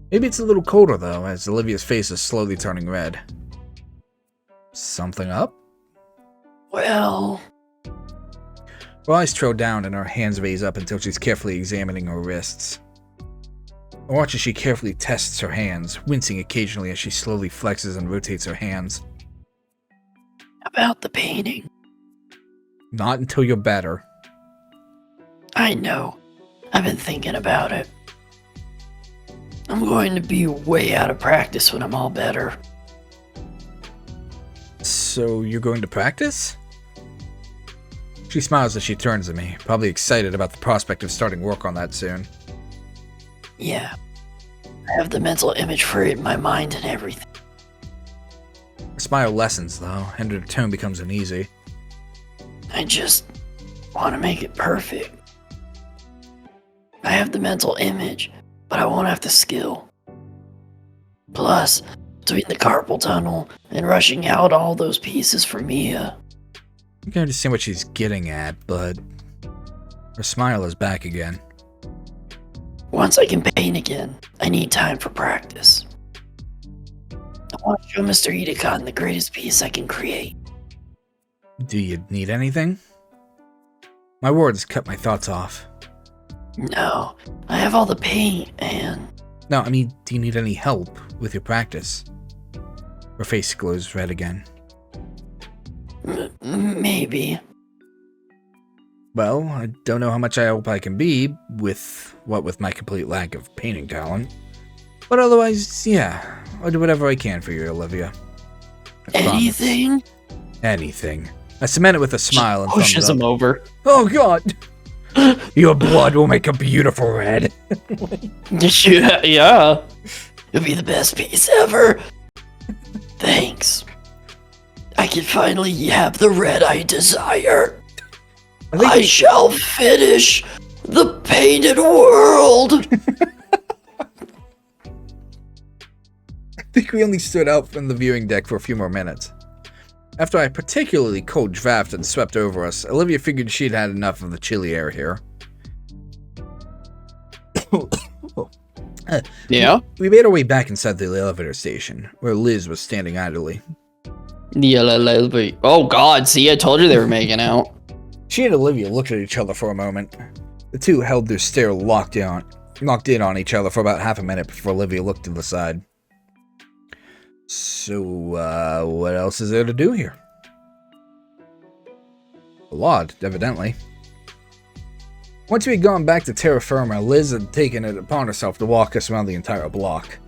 Maybe it's a little colder, though, as Olivia's face is slowly turning red. Something up? Well... Her eyes trail down and her hands raise up until she's carefully examining her wrists. I watch as she carefully tests her hands, wincing occasionally as she slowly flexes and rotates her hands. About the painting. Not until you're better. I know. I've been thinking about it. I'm going to be way out of practice when I'm all better. So you're going to practice? She smiles as she turns to me, probably excited about the prospect of starting work on that soon. Yeah. I have the mental image for it in my mind and everything. Her smile lessens, though, and her tone becomes uneasy. I just want to make it perfect. I have the mental image, but I won't have the skill. Plus, between the carpal tunnel and rushing out all those pieces for Mia. I can understand what she's getting at, but her smile is back again. Once I can paint again, I need time for practice. I want to show Mr. Edicon the greatest piece I can create. Do you need anything? My words cut my thoughts off. No, I have all the paint and... No, I mean, do you need any help with your practice? Her face glows red again. Maybe. Well, I don't know how much I hope I can be, with my complete lack of painting talent. But otherwise, yeah, I'll do whatever I can for you, Olivia. I promise. Anything? Anything. I cement it with a smile and Pushes thumbs him up. over. Oh god! Your blood will make a beautiful red. Yeah. It'll be the best piece ever. Thanks. I can finally have the red I desire. I shall finish the painted world. I think we only stood out from the viewing deck for a few more minutes. After a particularly cold draft had swept over us, Olivia figured she'd had enough of the chilly air here. Yeah? We made our way back inside the elevator station, where Liz was standing idly. Oh god, see, I told you they were making out. She and Olivia looked at each other for a moment. The two held their stare locked in on each other for about half a minute before Olivia looked to the side. So, what else is there to do here? A lot, evidently. Once we had gone back to terra firma, Liz had taken it upon herself to walk us around the entire block.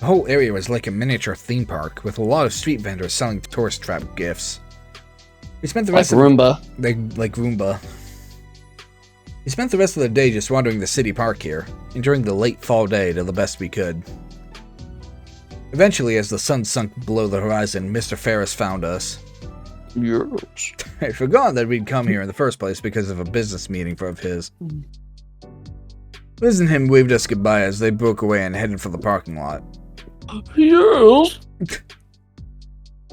The whole area was like a miniature theme park, with a lot of street vendors selling tourist trap gifts. We spent the rest of Roomba. like Roomba. We spent the rest of the day just wandering the city park here, enjoying the late fall day to the best we could. Eventually, as the sun sunk below the horizon, Mr. Ferris found us. Yes. I forgot that we'd come here in the first place because of a business meeting of his. Liz and him waved us goodbye as they broke away and headed for the parking lot. Yes.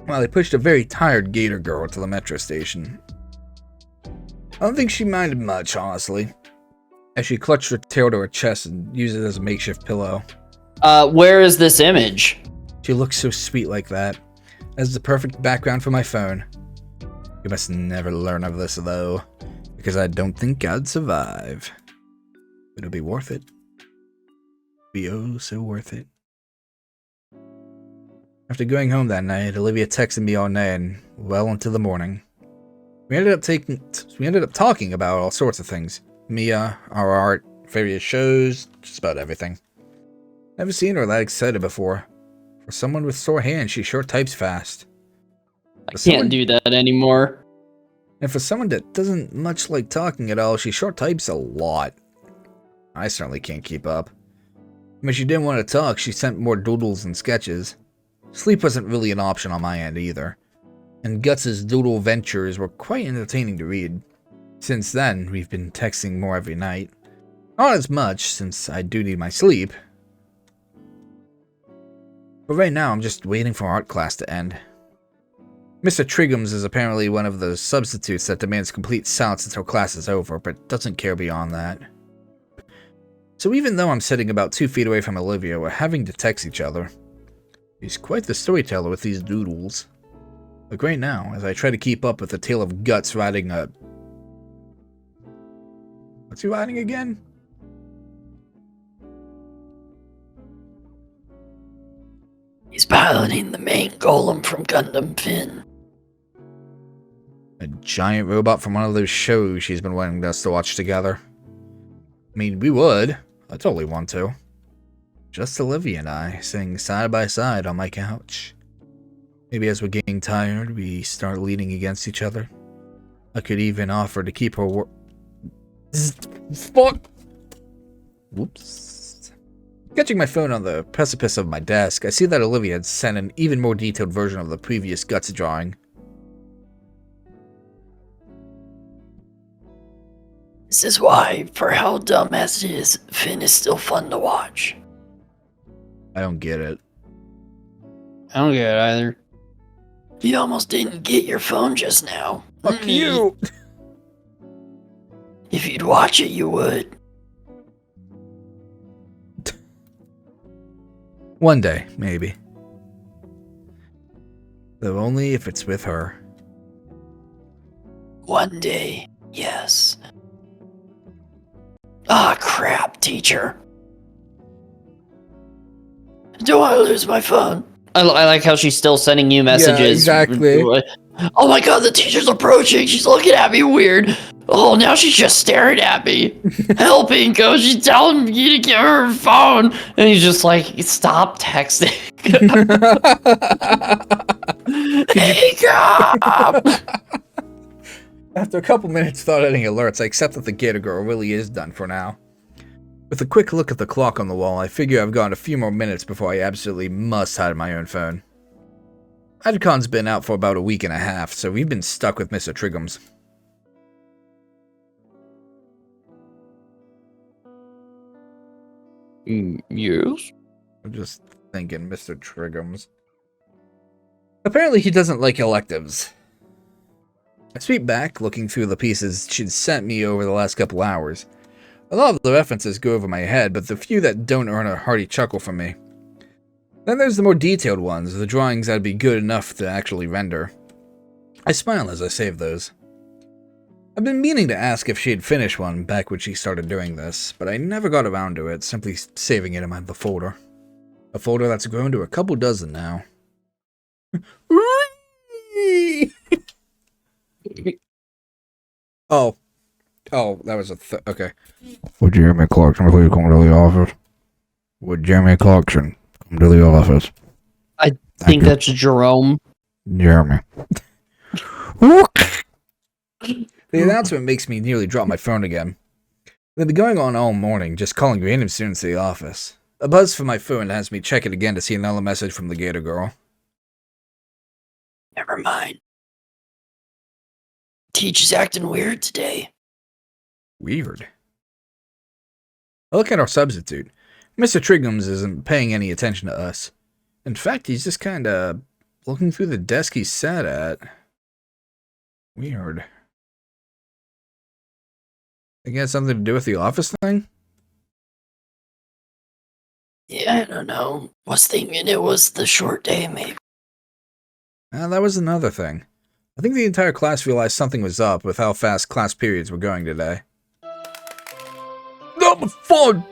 While they pushed a very tired Gator girl to the metro station. I don't think she minded much, honestly, as she clutched her tail to her chest and used it as a makeshift pillow. Where is this image? She looks so sweet like that, as the perfect background for my phone. You must never learn of this, though, because I don't think I'd survive. It'll be worth it. Be oh so worth it. After going home that night, Olivia texted me all night and well into the morning. We ended up talking about all sorts of things. Mia, our art, various shows, just about everything. Never seen her that excited before. For someone with sore hands, she sure types fast. I can't do that anymore. And for someone that doesn't much like talking at all, she sure types a lot. I certainly can't keep up. When she didn't want to talk, she sent more doodles and sketches. Sleep wasn't really an option on my end either, and Guts' doodle ventures were quite entertaining to read. Since then, we've been texting more every night. Not as much, since I do need my sleep. But right now, I'm just waiting for art class to end. Mr. Triggums is apparently one of those substitutes that demands complete silence until class is over, but doesn't care beyond that. So even though I'm sitting about 2 feet away from Olivia, we're having to text each other. He's quite the storyteller with these doodles. Like right now, as I try to keep up with the tale of Guts riding a... What's he riding again? He's piloting the main golem from Gundam Finn. A giant robot from one of those shows she's been wanting us to watch together. I mean, we would. I totally want to. Just Olivia and I, sitting side by side on my couch. Maybe as we're getting tired, we start leaning against each other. I could even offer to keep her Fuck! Whoops. Catching my phone on the precipice of my desk, I see that Olivia had sent an even more detailed version of the previous Guts drawing. This is why, for how dumb as it is, Finn is still fun to watch. I don't get it. I don't get it either. You almost didn't get your phone just now. Fuck you! If you'd watch it, you would. One day, maybe. Though only if it's with her. One day, yes. Ah, crap, teacher. Do I lose my phone? I like how she's still sending you messages. Yeah, exactly. Oh my god, the teacher's approaching. She's looking at me weird. Oh, now she's just staring at me. Help, Inko. She's telling me to give her her phone. And he's just like, stop texting. Inko! After a couple minutes without any alerts, I accept that the Gator Girl really is done for now. With a quick look at the clock on the wall, I figure I've got a few more minutes before I absolutely must hide my own phone. Idcon's been out for about a week and a half, so we've been stuck with Mr. Triggums. Yes? I'm just thinking, Mr. Triggums. Apparently he doesn't like electives. I sweep back, looking through the pieces she'd sent me over the last couple hours. A lot of the references go over my head, but the few that don't earn a hearty chuckle from me. Then there's the more detailed ones, the drawings that'd be good enough to actually render. I smile as I save those. I've been meaning to ask if she'd finished one back when she started doing this, but I never got around to it, simply saving it in the folder. A folder that's grown to a couple dozen now. Oh, that was okay. Would Jeremy Clarkson please come to the office? Would Jeremy Clarkson come to the office? I think that's Jerome. Jeremy. The announcement makes me nearly drop my phone again. They've been going on all morning, just calling random students to the office. A buzz from my phone has me check it again to see another message from the Gator girl. Never mind. Teacher's acting weird today. Weird. I look at our substitute. Mr. Triggums isn't paying any attention to us. In fact, he's just kinda looking through the desk he sat at. Weird. Think it has something to do with the office thing? Yeah, I don't know. Was thinking it was the short day, maybe. That was another thing. I think the entire class realized something was up with how fast class periods were going today. Not my phone!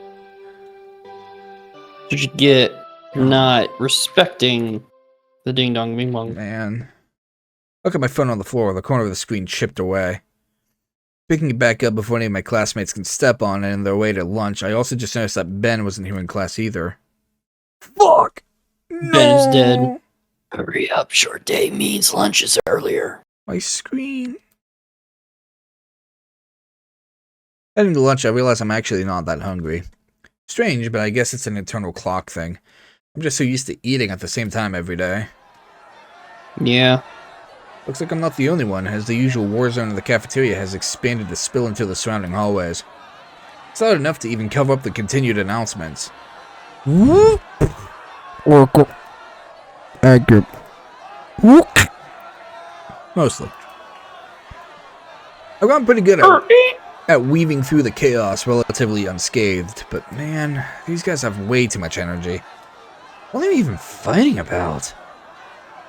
Did you get not respecting the ding dong bing bong? Man. Look at my phone on the floor, the corner of the screen chipped away. Picking it back up before any of my classmates can step on it on their way to lunch, I also just noticed that Ben wasn't here in class either. Fuck! Ben is dead. Hurry up, short day means lunch is earlier. My screen. Heading to lunch, I realize I'm actually not that hungry. Strange, but I guess it's an internal clock thing. I'm just so used to eating at the same time every day. Yeah. Looks like I'm not the only one, as the usual war zone in the cafeteria has expanded to spill into the surrounding hallways. It's not enough to even cover up the continued announcements. Whoop! Oracle. Accurate. Whoop! Mostly. I've gotten pretty good at weaving through the chaos relatively unscathed, but man, these guys have way too much energy. What are they even fighting about?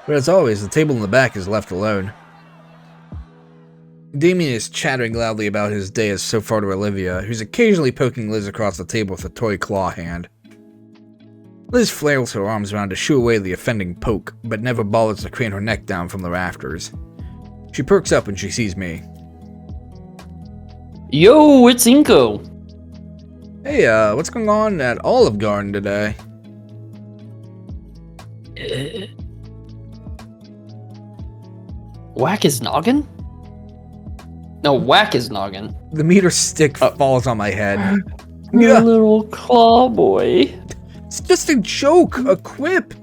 But as always, the table in the back is left alone. Damien is chattering loudly about his day as so far to Olivia, who's occasionally poking Liz across the table with a toy claw hand. Liz flails her arms around to shoo away the offending poke, but never bothers to crane her neck down from the rafters. She perks up when she sees me. Yo, it's Inko. Hey, what's going on at Olive Garden today? Whack his noggin? No, whack his noggin. The meter stick falls on my head. Your little claw boy. It's just a joke, a quip.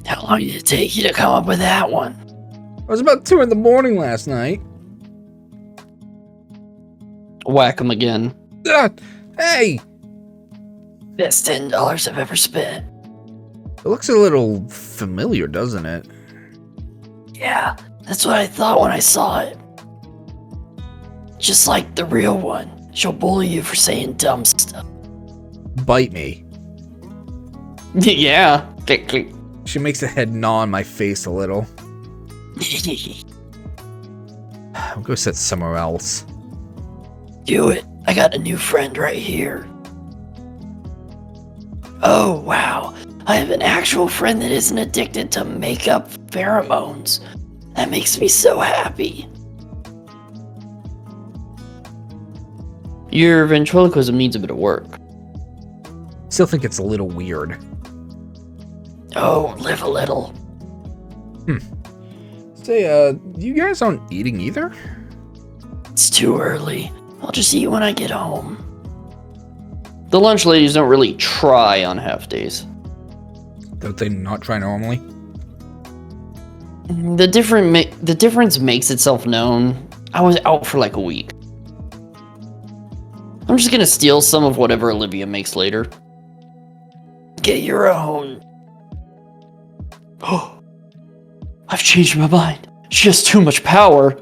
How long did it take you to come up with that one? It was about 2 in the morning last night. Whack him again. Hey! Best $10 I've ever spent. It looks a little familiar, doesn't it? Yeah, that's what I thought when I saw it. Just like the real one. She'll bully you for saying dumb stuff. Bite me. Yeah. Click, click. She makes the head gnaw on my face a little. I'll go sit somewhere else. Do it. I got a new friend right here. Oh, wow. I have an actual friend that isn't addicted to makeup pheromones. That makes me so happy. Your ventriloquism needs a bit of work. Still think it's a little weird. Oh, live a little. Say, you guys aren't eating either? It's too early. I'll just eat when I get home. The lunch ladies don't really try on half days. Don't they not try normally? The difference makes itself known. I was out for like a week. I'm just gonna steal some of whatever Olivia makes later. Get your own. Oh, I've changed my mind. She has too much power.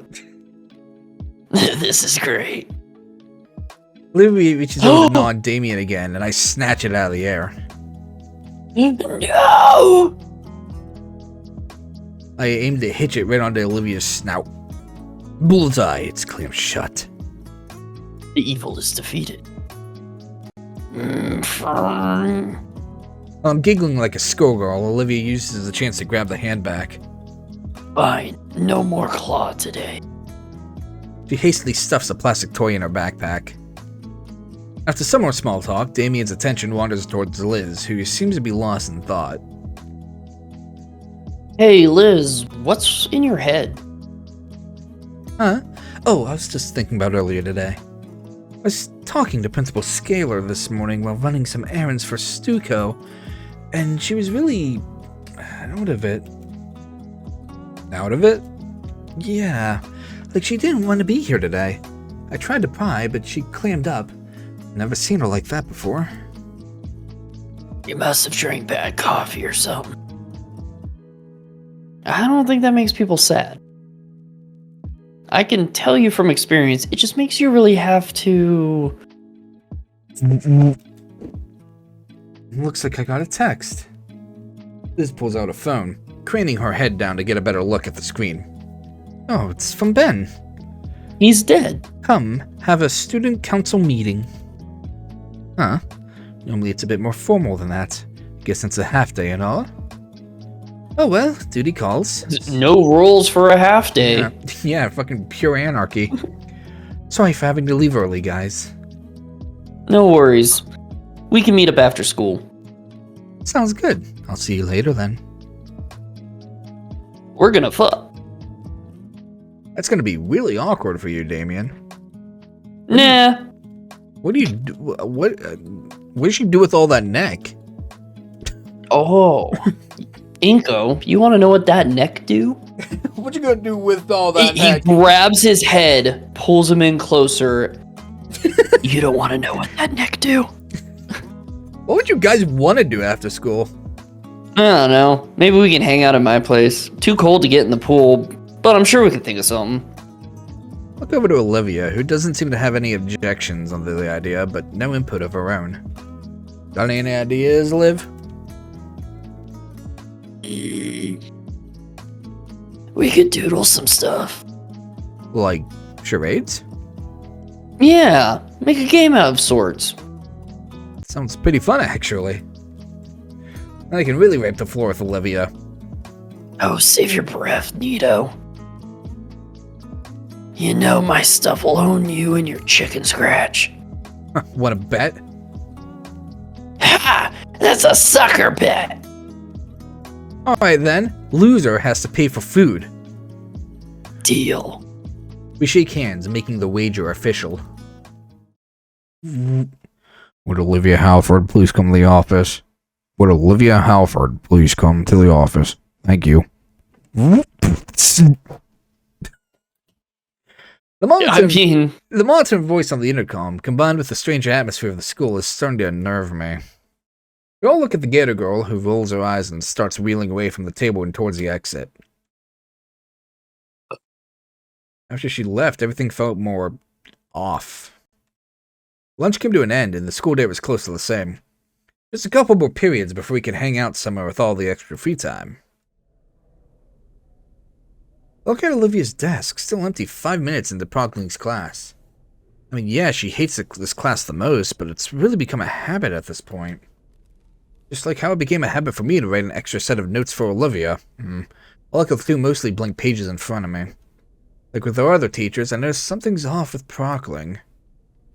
This is great. Olivia reaches over to gnaw on Damien again, and I snatch it out of the air. No! I aim to hitch it right onto Olivia's snout. Bullseye, it's clamped shut. The evil is defeated. While I'm giggling like a schoolgirl, Olivia uses the chance to grab the hand back. Fine, no more claw today. She hastily stuffs a plastic toy in her backpack. After some more small talk, Damien's attention wanders towards Liz, who seems to be lost in thought. Hey, Liz, what's in your head? Huh? Oh, I was just thinking about earlier today. I was talking to Principal Scalar this morning while running some errands for Stuco, and she was really out of it. Out of it? Yeah, like she didn't want to be here today. I tried to pry, but she clammed up. Never seen her like that before. You must have drank bad coffee or something. I don't think that makes people sad. I can tell you from experience, it just makes you really have to... Looks like I got a text. Liz pulls out a phone, craning her head down to get a better look at the screen. Oh, it's from Ben. He's dead. Come, have a student council meeting. Huh. Normally it's a bit more formal than that. Guess it's a half day and all. Oh well, duty calls. No rules for a half day. Yeah, fucking pure anarchy. Sorry for having to leave early, guys. No worries. We can meet up after school. Sounds good. I'll see you later then. We're gonna fuck. That's gonna be really awkward for you, Damien. Nah. What do you do? What does she do with all that neck? Oh. Inko, you want to know what that neck do? What you gonna do with all that He neck? grabs his head, pulls him in closer. You don't want to know what that neck do? What would you guys want to do after school? I don't know. Maybe we can hang out at my place. Too cold to get in the pool, but I'm sure we can think of something. Look over to Olivia, who doesn't seem to have any objections on the idea, but no input of her own. Got any ideas, Liv? We could doodle some stuff. Like charades? Yeah, make a game out of sorts. Sounds pretty fun, actually. I can really wipe the floor with Olivia. Oh, save your breath, Nito. You know my stuff will own you and your chicken scratch. Wanna bet? Ha! That's a sucker bet! Alright then, loser has to pay for food. Deal. We shake hands, making the wager official. Would Olivia Halford please come to the office? Would Olivia Halford please come to the office? Thank you. The monotone voice on the intercom, combined with the strange atmosphere of the school, is starting to unnerve me. We all look at the Gator girl, who rolls her eyes and starts wheeling away from the table and towards the exit. After she left, everything felt more off. Lunch came to an end, and the school day was close to the same. Just a couple more periods before we could hang out somewhere with all the extra free time. Look at Olivia's desk, still empty 5 minutes into Progling's class. I mean, yeah, she hates this class the most, but it's really become a habit at this point. Just like how it became a habit for me to write an extra set of notes for Olivia. I'll look through mostly blank pages in front of me. Like with our other teachers, I noticed something's off with Progling.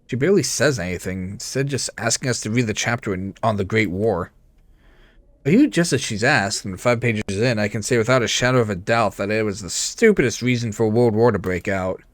She barely says anything, instead just asking us to read the chapter on the Great War. I do just as she's asked, and 5 pages in, I can say without a shadow of a doubt that it was the stupidest reason for a world war to break out. A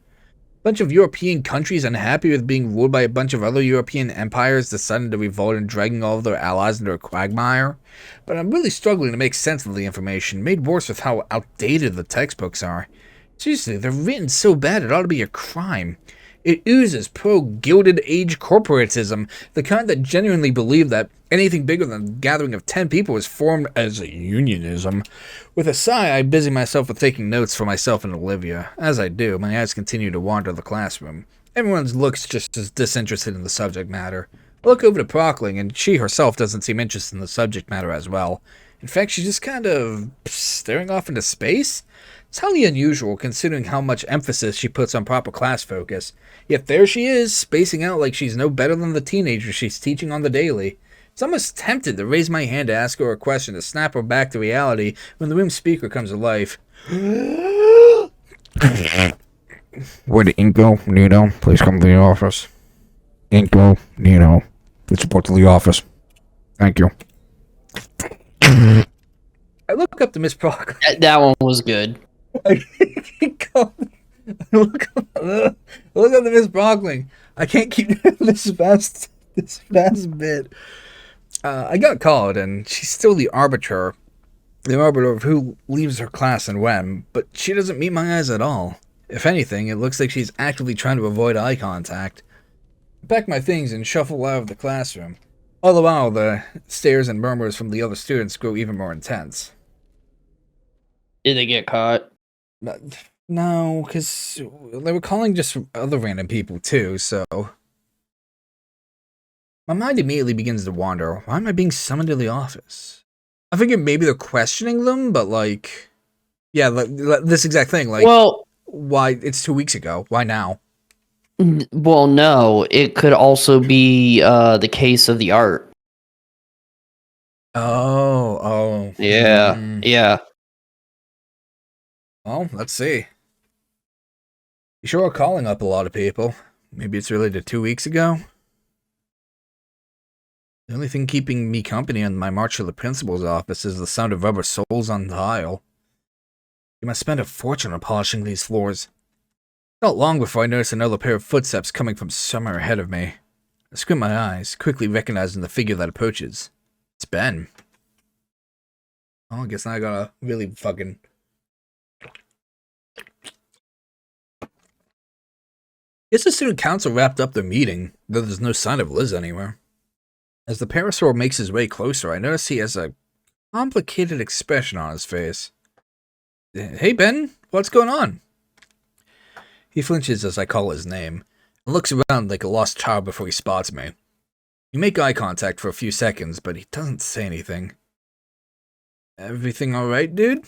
bunch of European countries unhappy with being ruled by a bunch of other European empires decided to revolt and dragging all of their allies into a quagmire. But I'm really struggling to make sense of the information, made worse with how outdated the textbooks are. Seriously, they're written so bad it ought to be a crime. It oozes pro-Gilded Age corporatism, the kind that genuinely believe that anything bigger than a gathering of 10 people is formed as a unionism. With a sigh, I busy myself with taking notes for myself and Olivia. As I do, my eyes continue to wander the classroom. Everyone looks just as disinterested in the subject matter. I look over to Prockling, and she herself doesn't seem interested in the subject matter as well. In fact, she's just kind of staring off into space. It's highly unusual considering how much emphasis she puts on proper class focus. Yet there she is, spacing out like she's no better than the teenagers she's teaching on the daily. It's almost tempted to raise my hand to ask her a question to snap her back to reality when the room's speaker comes to life. Where the Inko, Nino, please come to the office. Inko, Nino, please report to the office. Thank you. I look up to Miss Brock. That one was good. I look up to Miss Brockling. I can't keep doing this fast bit. I got called, and she's still the arbiter of who leaves her class and when, but she doesn't meet my eyes at all. If anything, it looks like she's actively trying to avoid eye contact. I pack my things and shuffle out of the classroom. All the while, the stares and murmurs from the other students grow even more intense. Did they get caught? No, because they were calling just other random people, too, so... My mind immediately begins to wander. Why am I being summoned to the office? I figured maybe they're questioning them, but, like... Yeah, this exact thing, like... Well... Why? It's 2 weeks ago. Why now? Well, no. It could also be the case of the art. Oh. Yeah, yeah. Well, let's see. You sure are calling up a lot of people. Maybe it's related to 2 weeks ago? The only thing keeping me company on my march to the principal's office is the sound of rubber soles on tile. You must spend a fortune on polishing these floors. Not long before I notice another pair of footsteps coming from somewhere ahead of me. I squint my eyes, quickly recognizing the figure that approaches. It's Ben. Oh, I guess now I gotta really fucking... Guess the student council wrapped up their meeting, though there's no sign of Liz anywhere. As the parasaur makes his way closer, I notice he has a complicated expression on his face. Hey, Ben, what's going on? He flinches as I call his name, and looks around like a lost child before he spots me. We make eye contact for a few seconds, but he doesn't say anything. Everything alright, dude?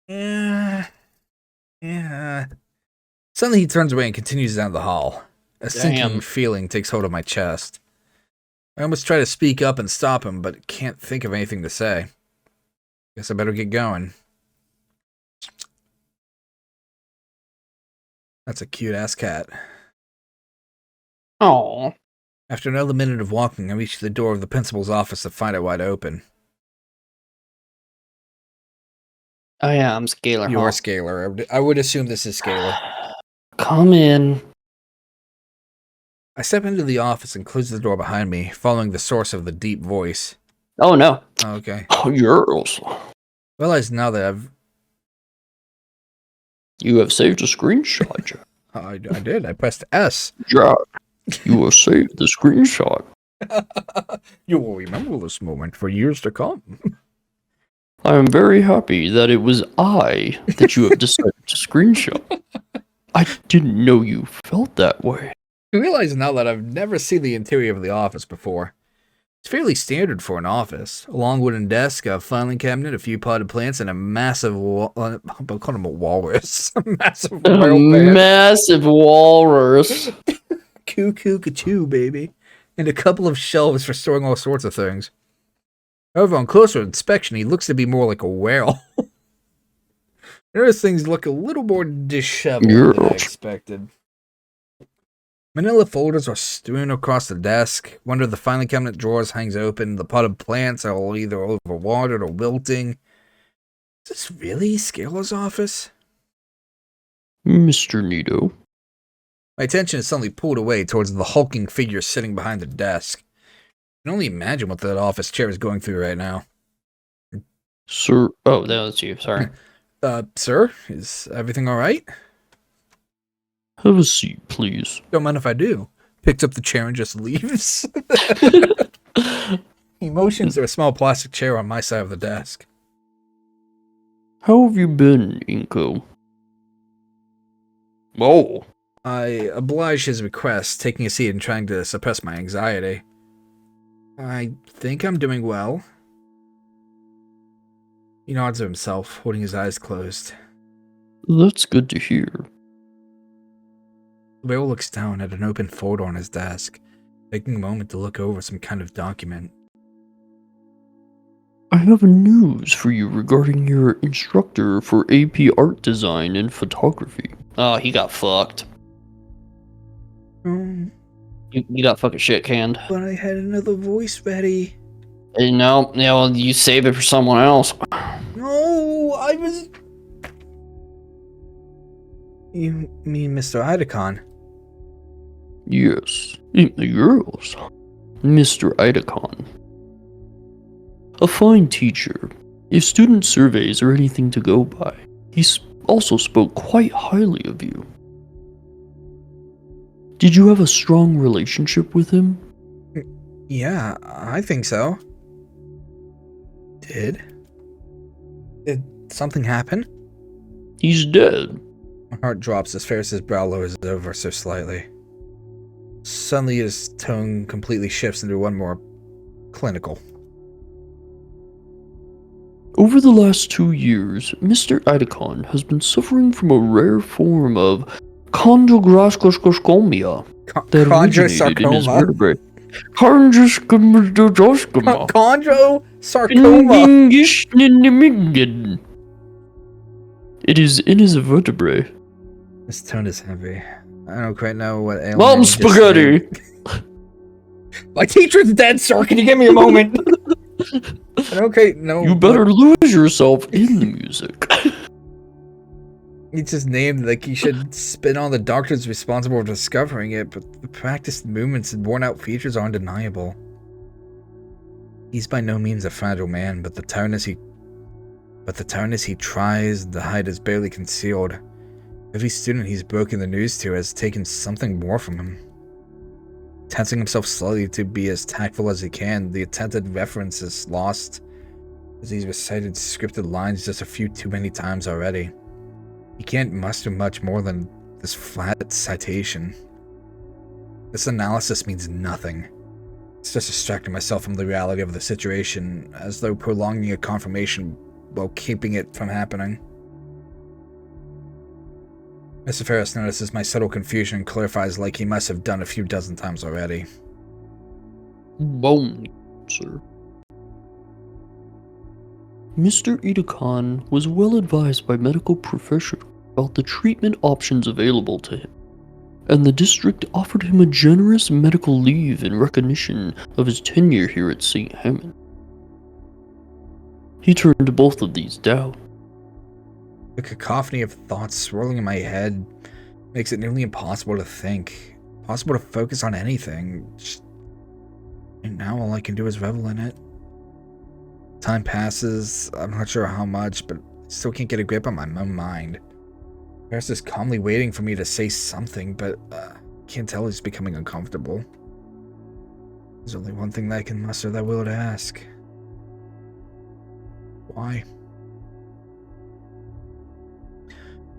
Yeah. Suddenly he turns away and continues down the hall. A sinking feeling takes hold of my chest. I almost try to speak up and stop him, but can't think of anything to say. Guess I better get going. That's a cute-ass cat. Oh. After another minute of walking, I reach the door of the principal's office to find it wide open. Oh yeah, I'm Scalar. You are Scalar. I would assume this is Scalar. Come in. I step into the office and close the door behind me, following the source of the deep voice. Oh no. Oh, okay. Oh, yes. Realize now that You have saved a screenshot, Jack. I did. I pressed S. Jack, you have saved the screenshot. You will remember this moment for years to come. I am very happy that it was I that you have decided to screenshot. I didn't know you felt that way. I realize now that I've never seen the interior of the office before. It's fairly standard for an office. A long wooden desk, a filing cabinet, a few potted plants, and a massive I'll call him a walrus. A massive Massive walrus. Coo-coo-ca-choo, baby. And a couple of shelves for storing all sorts of things. However, on closer inspection, he looks to be more like a whale. I notice things look a little more disheveled than I expected. Manila folders are strewn across the desk. One of the filing cabinet drawers hangs open. The potted plants are either overwatered or wilting. Is this really Scalar's office? Mr. Nito. My attention is suddenly pulled away towards the hulking figure sitting behind the desk. I can only imagine what that office chair is going through right now. Sir. Oh, that was you. Sorry. Sir? Is everything alright? Have a seat, please. Don't mind if I do. Picks up the chair and just leaves. He motions to a small plastic chair on my side of the desk. How have you been, Inko? Oh. I oblige his request, taking a seat and trying to suppress my anxiety. I think I'm doing well. He nods to himself, holding his eyes closed. That's good to hear. The whale looks down at an open folder on his desk. taking a moment to look over some kind of document. I have news for you regarding your instructor for AP Art Design and Photography. Oh, he got fucked. Um, You got fucking shit canned. but I had another voice ready. No, yeah, well, you save it for someone else. No, I was... You mean Mr. Idacon? Yes, yes, Mr. Idacon. A fine teacher. If student surveys are anything to go by, he also spoke quite highly of you. Did you have a strong relationship with him? Yeah, I think so. Did something happen? He's dead. My heart drops as Ferris's brow lowers over so slightly. Suddenly his tone completely shifts into one more clinical. Over the last 2 years, Mr. Idacon has been suffering from a rare form of chondrosarcoma that originated in his vertebrae. Chondrosarcoma. Chondrosarcoma! It is in his vertebrae. This tone is heavy. I don't quite know what ailment. Mom spaghetti! My teacher's dead, sir. Can you give me a moment? Okay, no. You better lose yourself in the music. He's just named like he should spin on the doctors responsible for discovering it, but the practiced movements and worn out features are undeniable. He's by no means a fragile man, but the tiredness he tries to hide is barely concealed. Every student he's broken the news to has taken something more from him. Tensing himself slightly to be as tactful as he can, the attempted reference is lost as he's recited scripted lines just a few too many times already. He can't muster much more than this flat citation. This analysis means nothing. It's just distracting myself from the reality of the situation, as though prolonging a confirmation while keeping it from happening. Mr. Ferris notices my subtle confusion and clarifies like he must have done a few dozen times already. Bone, sir. Mr. Idacon was well advised by medical professionals about the treatment options available to him, and the district offered him a generous medical leave in recognition of his tenure here at St. Hammond. He turned both of these down. The cacophony of thoughts swirling in my head makes it nearly impossible to think, impossible to focus on anything. And now all I can do is revel in it. Time passes, I'm not sure how much, but I still can't get a grip on my own mind. Ferris is calmly waiting for me to say something, but I can't tell he's becoming uncomfortable. There's only one thing that I can muster that will to ask. Why?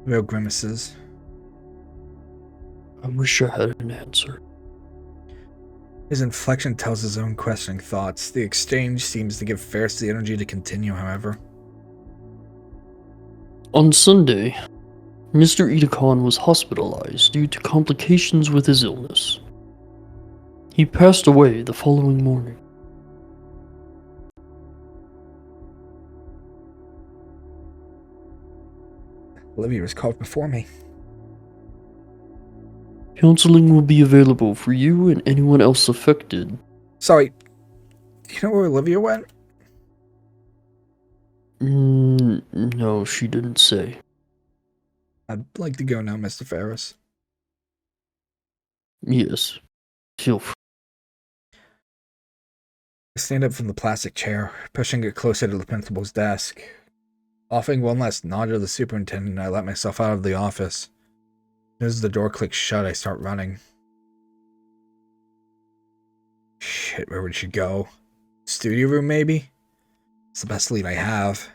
Real grimaces. I wish I had an answer. His inflection tells his own questioning thoughts. The exchange seems to give Ferris the energy to continue, however. On Sunday, Mr. Idacon was hospitalized due to complications with his illness. He passed away the following morning. Olivia was called before me. Counseling will be available for you and anyone else affected. Sorry, do you know where Olivia went? No, she didn't say. I'd like to go now, Mr. Ferris. Yes, feel free. I stand up from the plastic chair, pushing it closer to the principal's desk. Offering one last nod to the superintendent, I let myself out of the office. As the door clicks shut, I start running. Shit, where would she go? Studio room, maybe? It's the best lead I have.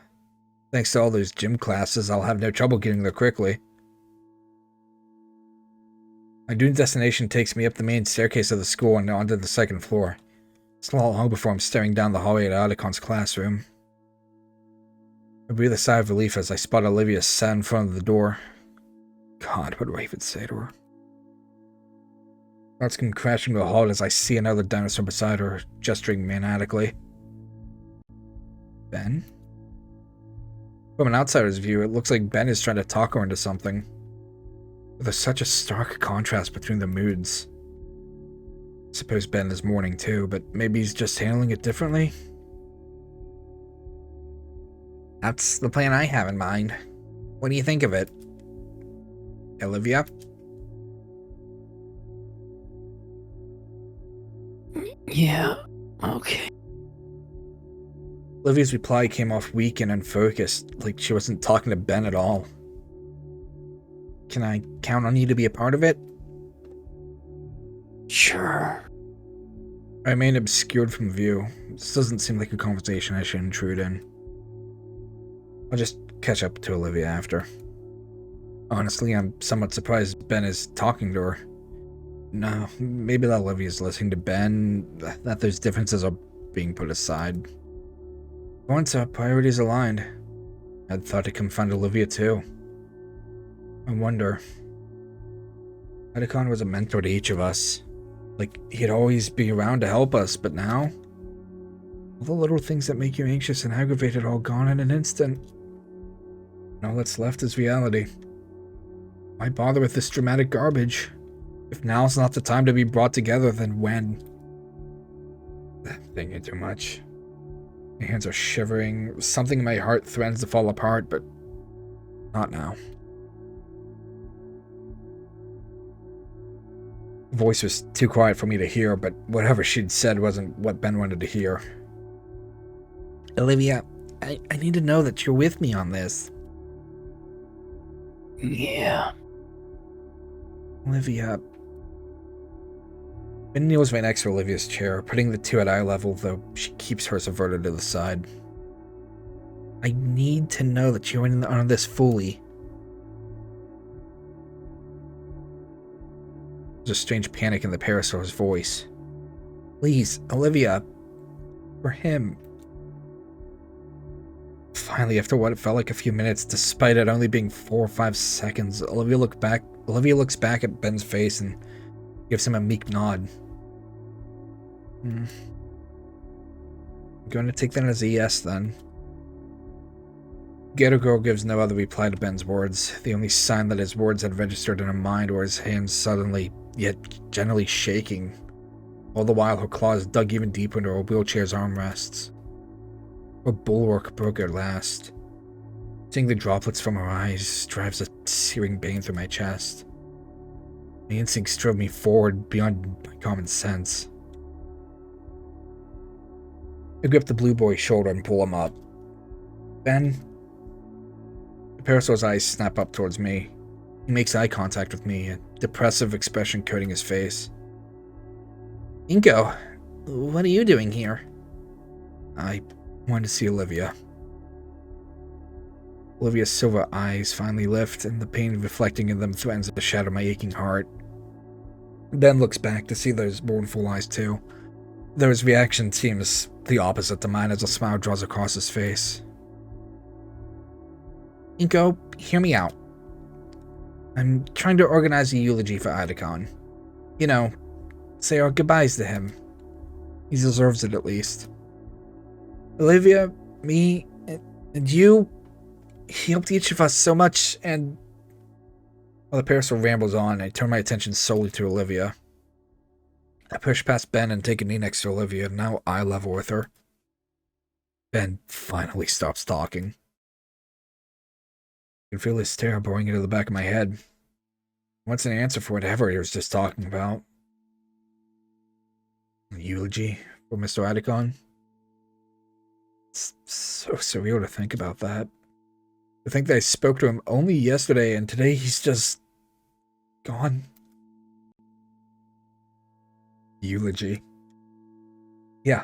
Thanks to all those gym classes, I'll have no trouble getting there quickly. My new destination takes me up the main staircase of the school and onto the second floor. It's not long before I'm staring down the hallway at Idacon's classroom. I breathe a sigh of relief as I spot Olivia sat in front of the door. God, what do I even say to her? Thoughts come crashing to a halt as I see another dinosaur beside her, gesturing maniacally. Ben? From an outsider's view, it looks like Ben is trying to talk her into something. But there's such a stark contrast between the moods. I suppose Ben is mourning too, but maybe he's just handling it differently? That's the plan I have in mind. What do you think of it? Olivia? Yeah, okay. Olivia's reply came off weak and unfocused, like she wasn't talking to Ben at all. Can I count on you to be a part of it? Sure. I remain obscured from view. This doesn't seem like a conversation I should intrude in. I'll just catch up to Olivia after. Honestly, I'm somewhat surprised Ben is talking to her. No, maybe that Olivia's listening to Ben, that those differences are being put aside. Once our priorities aligned, I'd thought to confront Olivia too. I wonder. Adicon was a mentor to each of us. Like, he'd always be around to help us, but now? All the little things that make you anxious and aggravated are all gone in an instant. And all that's left is reality. Why bother with this dramatic garbage? If now's not the time to be brought together, then when? Thinking too much. My hands are shivering. Something in my heart threatens to fall apart, but not now. The voice was too quiet for me to hear, but whatever she'd said wasn't what Ben wanted to hear. Olivia, I need to know that you're with me on this. Yeah. Olivia. Ben kneels right next to Olivia's chair, putting the two at eye level, though she keeps hers averted to the side. I need to know that you're in on this fully. There's a strange panic in the Parasaur's voice. Please, Olivia. For him. Finally, after what felt like a few minutes, despite it only being 4 or 5 seconds, Olivia looks back at Ben's face and gives him a meek nod. I'm going to take that as a yes, then. Gator Girl gives no other reply to Ben's words. The only sign that his words had registered in her mind were his hands suddenly, yet gently shaking, all the while her claws dug even deeper into her wheelchair's armrests. Her bulwark broke at last. Seeing the droplets from her eyes drives a searing pain through my chest. My instincts drove me forward beyond my common sense. I grip the blue boy's shoulder and pull him up. Ben? The Parasaur's eyes snap up towards me. He makes eye contact with me, a depressive expression coating his face. Inko, what are you doing here? I wanted to see Olivia. Olivia's silver eyes finally lift, and the pain reflecting in them threatens to shatter my aching heart. Ben looks back to see those mournful eyes too, though his reaction seems the opposite to mine as a smile draws across his face. Inko, hear me out. I'm trying to organize a eulogy for Adicon. You know, say our goodbyes to him. He deserves it at least. Olivia, me, and you, he helped each of us so much, and... While the Parasaur rambles on, I turn my attention solely to Olivia. I push past Ben and take a knee next to Olivia, now eye level with her. Ben finally stops talking. I can feel his stare boring into the back of my head. He wants an answer for whatever he was just talking about. A eulogy for Mr. Adicon? It's so surreal to think about that. To think that I spoke to him only yesterday, and today he's just... gone. Eulogy. Yeah.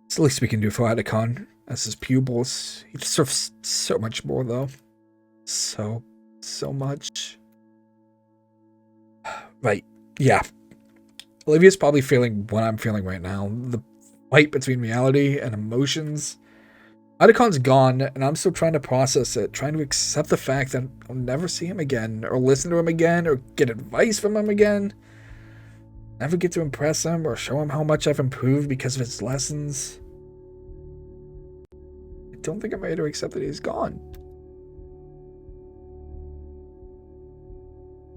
It's the least we can do for Adicon. As his pupils. He deserves so much more, though. So much. Right. Yeah. Olivia's probably feeling what I'm feeling right now. The fight between reality and emotions. Adicon's gone, and I'm still trying to process it, trying to accept the fact that I'll never see him again, or listen to him again, or get advice from him again. never get to impress him or show him how much I've improved because of his lessons. I don't think I'm ready to accept that he's gone.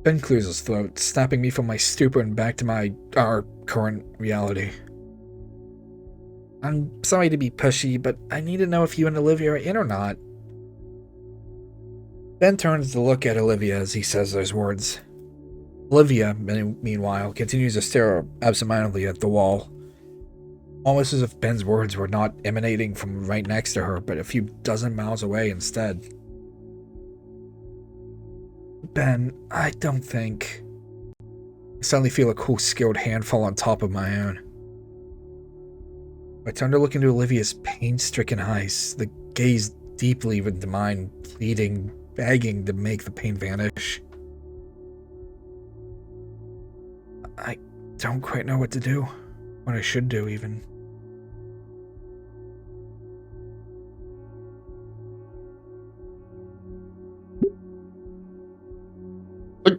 Ben clears his throat, snapping me from my stupor and back to our current reality. I'm sorry to be pushy, but I need to know if you and Olivia are in or not. Ben turns to look at Olivia as he says those words. Olivia, meanwhile, continues to stare absentmindedly at the wall, almost as if Ben's words were not emanating from right next to her, but a few dozen miles away instead. Ben, I don't think... I suddenly feel a cool, skilled hand fall on top of my own. I turn to look into Olivia's pain-stricken eyes, the gaze deeply into mine, pleading, begging to make the pain vanish. I don't quite know what to do. What I should do, even.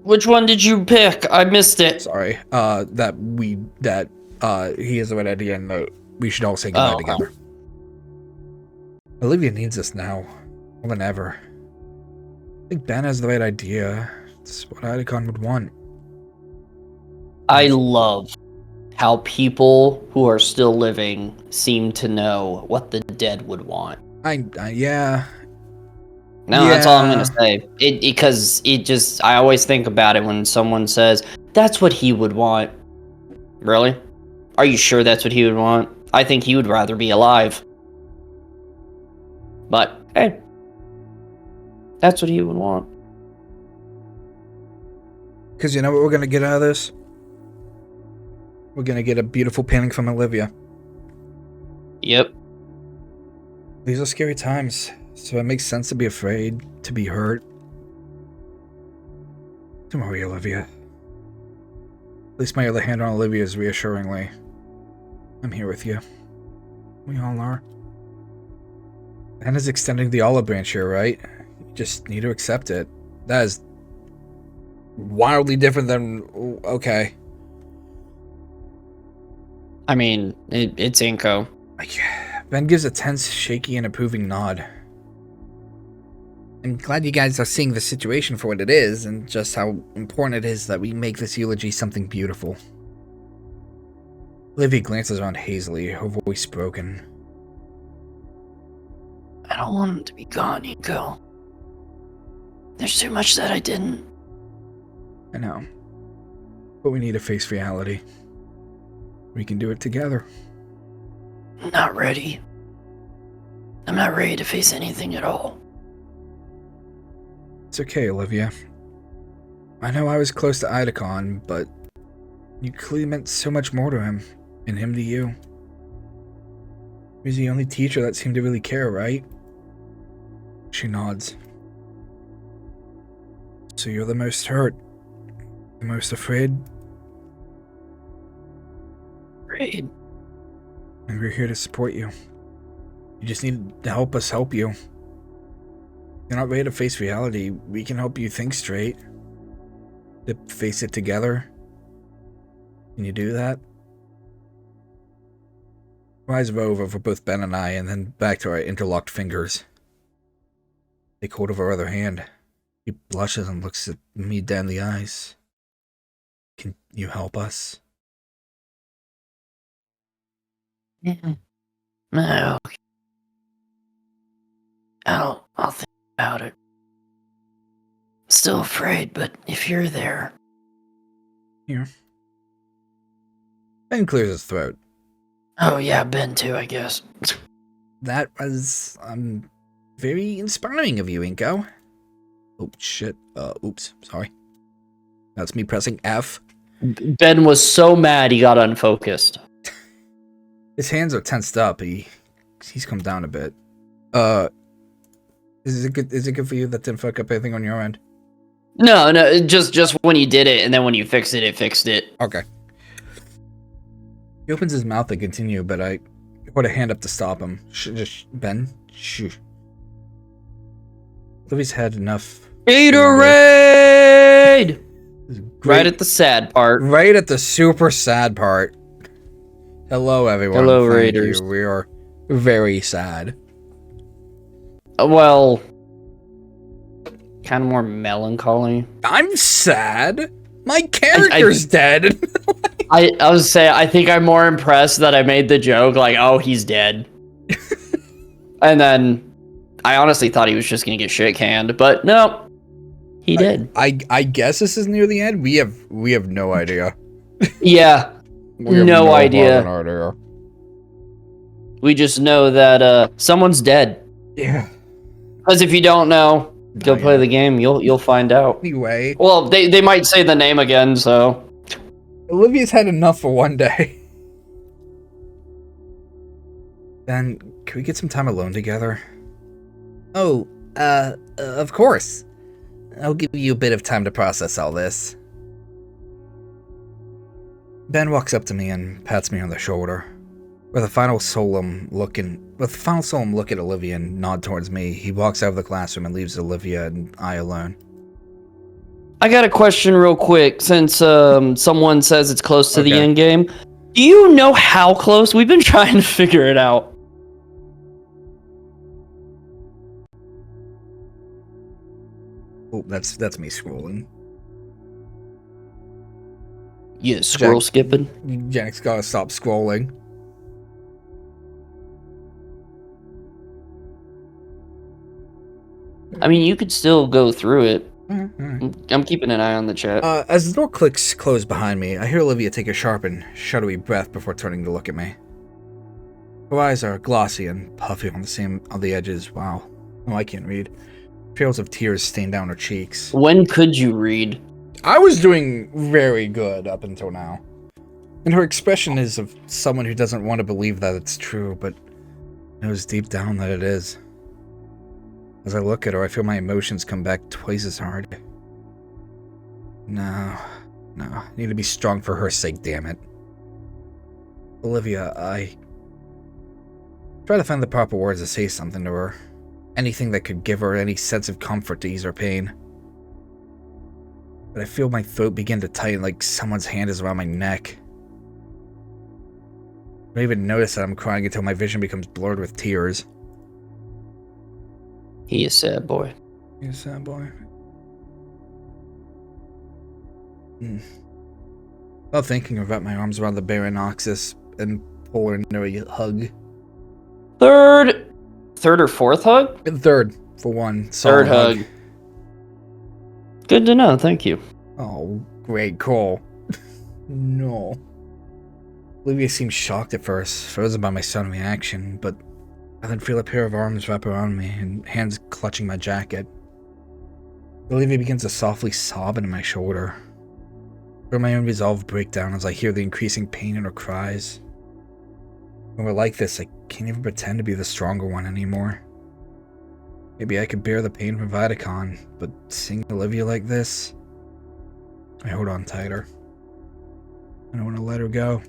Which one did you pick? I missed it. Sorry. He has the right idea and that we should all say goodbye together. Olivia needs us now, more than ever. I think Ben has the right idea. It's what Idacon would want. I love how people who are still living seem to know what the dead would want. Yeah. No, that's all I'm gonna say. I always think about it when someone says, that's what he would want. Really? Are you sure that's what he would want? I think he would rather be alive. But, hey. That's what he would want. Because you know what we're gonna get out of this? We're gonna get a beautiful painting from Olivia. Yep. These are scary times, so it makes sense to be afraid, to be hurt. Don't worry, Olivia. Place my other hand on Olivia's reassuringly. I'm here with you. We all are. Ben is extending the olive branch here, right? You just need to accept it. That is wildly different than... Okay. I mean, it's Inko. Ben gives a tense, shaky, and approving nod. I'm glad you guys are seeing the situation for what it is, and just how important it is that we make this eulogy something beautiful. Olivia glances around hazily, her voice broken. I don't want him to be gone, Inko. There's too much that I didn't. I know. But we need to face reality. We can do it together. I'm not ready. I'm not ready to face anything at all. It's okay, Olivia. I know I was close to Idacon, but you clearly meant so much more to him, and him to you. He was the only teacher that seemed to really care, right? She nods. So you're the most hurt, the most afraid, Great. and we're here to support you. You just need to help us help you. You're not ready to face reality. We can help you think straight. To face it together. Can you do that? Her eyes rove over both Ben and I, and then back to our interlocked fingers. Take hold of her other hand. She blushes and looks at me down the eyes. Can you help us? No. I'll think about it. Still afraid, but if you're there. Here. Ben clears his throat. Oh yeah, Ben too, I guess. That was, very inspiring of you, Inko. Oh, shit. Oops, sorry. That's me pressing F. Ben was so mad he got unfocused. His hands are tensed up. He's come down a bit. Is it good for you that didn't fuck up anything on your end? No, just when you did it, and then when you fixed it, it fixed it. Okay. He opens his mouth to continue, but I put a hand up to stop him. Ben, shh. Livy's had enough. Gatorade! Right at the sad part. Right at the super sad part. Hello, everyone. Hello, Thank Raiders. you. We are very sad. Well, kind of more melancholy. I'm sad. My character's dead. I was say I think I'm more impressed that I made the joke like, oh, he's dead. And then I honestly thought he was just gonna get shit canned, but no, he did. I guess this is near the end. We have no idea. Yeah, We have no idea. fucking idea. We just know that someone's dead. Yeah. Because if you don't know, go play the game. You'll find out. Anyway, Well, they might say the name again, so. Olivia's had enough for one day. Ben, can we get some time alone together? Oh, of course. I'll give you a bit of time to process all this. Ben walks up to me and pats me on the shoulder. With a final solemn look at Olivia and nod towards me, he walks out of the classroom and leaves Olivia and I alone. I got a question real quick, since someone says it's close to the Okay. end game. Do you know how close? We've been trying to figure it out. Oh, that's me scrolling. Yeah, scroll skipping. Jack's gotta stop scrolling. I mean, you could still go through it. Alright. I'm keeping an eye on the chat. As the door clicks closed behind me, I hear Olivia take a sharp and shadowy breath before turning to look at me. Her eyes are glossy and puffy on the edges. Wow. Oh, I can't read. Trails of tears stain down her cheeks. When could you read? I was doing very good up until now. And her expression is of someone who doesn't want to believe that it's true, but knows deep down that it is. As I look at her, I feel my emotions come back twice as hard. No. I need to be strong for her sake, damn it. Olivia, I try to find the proper words to say something to her. Anything that could give her any sense of comfort to ease her pain. But I feel my throat begin to tighten like someone's hand is around my neck. I don't even notice that I'm crying until my vision becomes blurred with tears. He is sad boy. You sad boy. Without thinking, I wrap my arms around the barren Oxus and pull her into a hug. Third or fourth hug? Third, for one. Third solid hug. Good to know, thank you. Oh, great call. No. Olivia seemed shocked at first, frozen by my sudden reaction, but I then feel a pair of arms wrap around me and hands clutching my jacket. Olivia begins to softly sob into my shoulder. I feel my own resolve break down as I hear the increasing pain in her cries. When we're like this, I can't even pretend to be the stronger one anymore. Maybe I could bear the pain from Vidacon, but seeing Olivia like this, I hold on tighter. I don't want to let her go.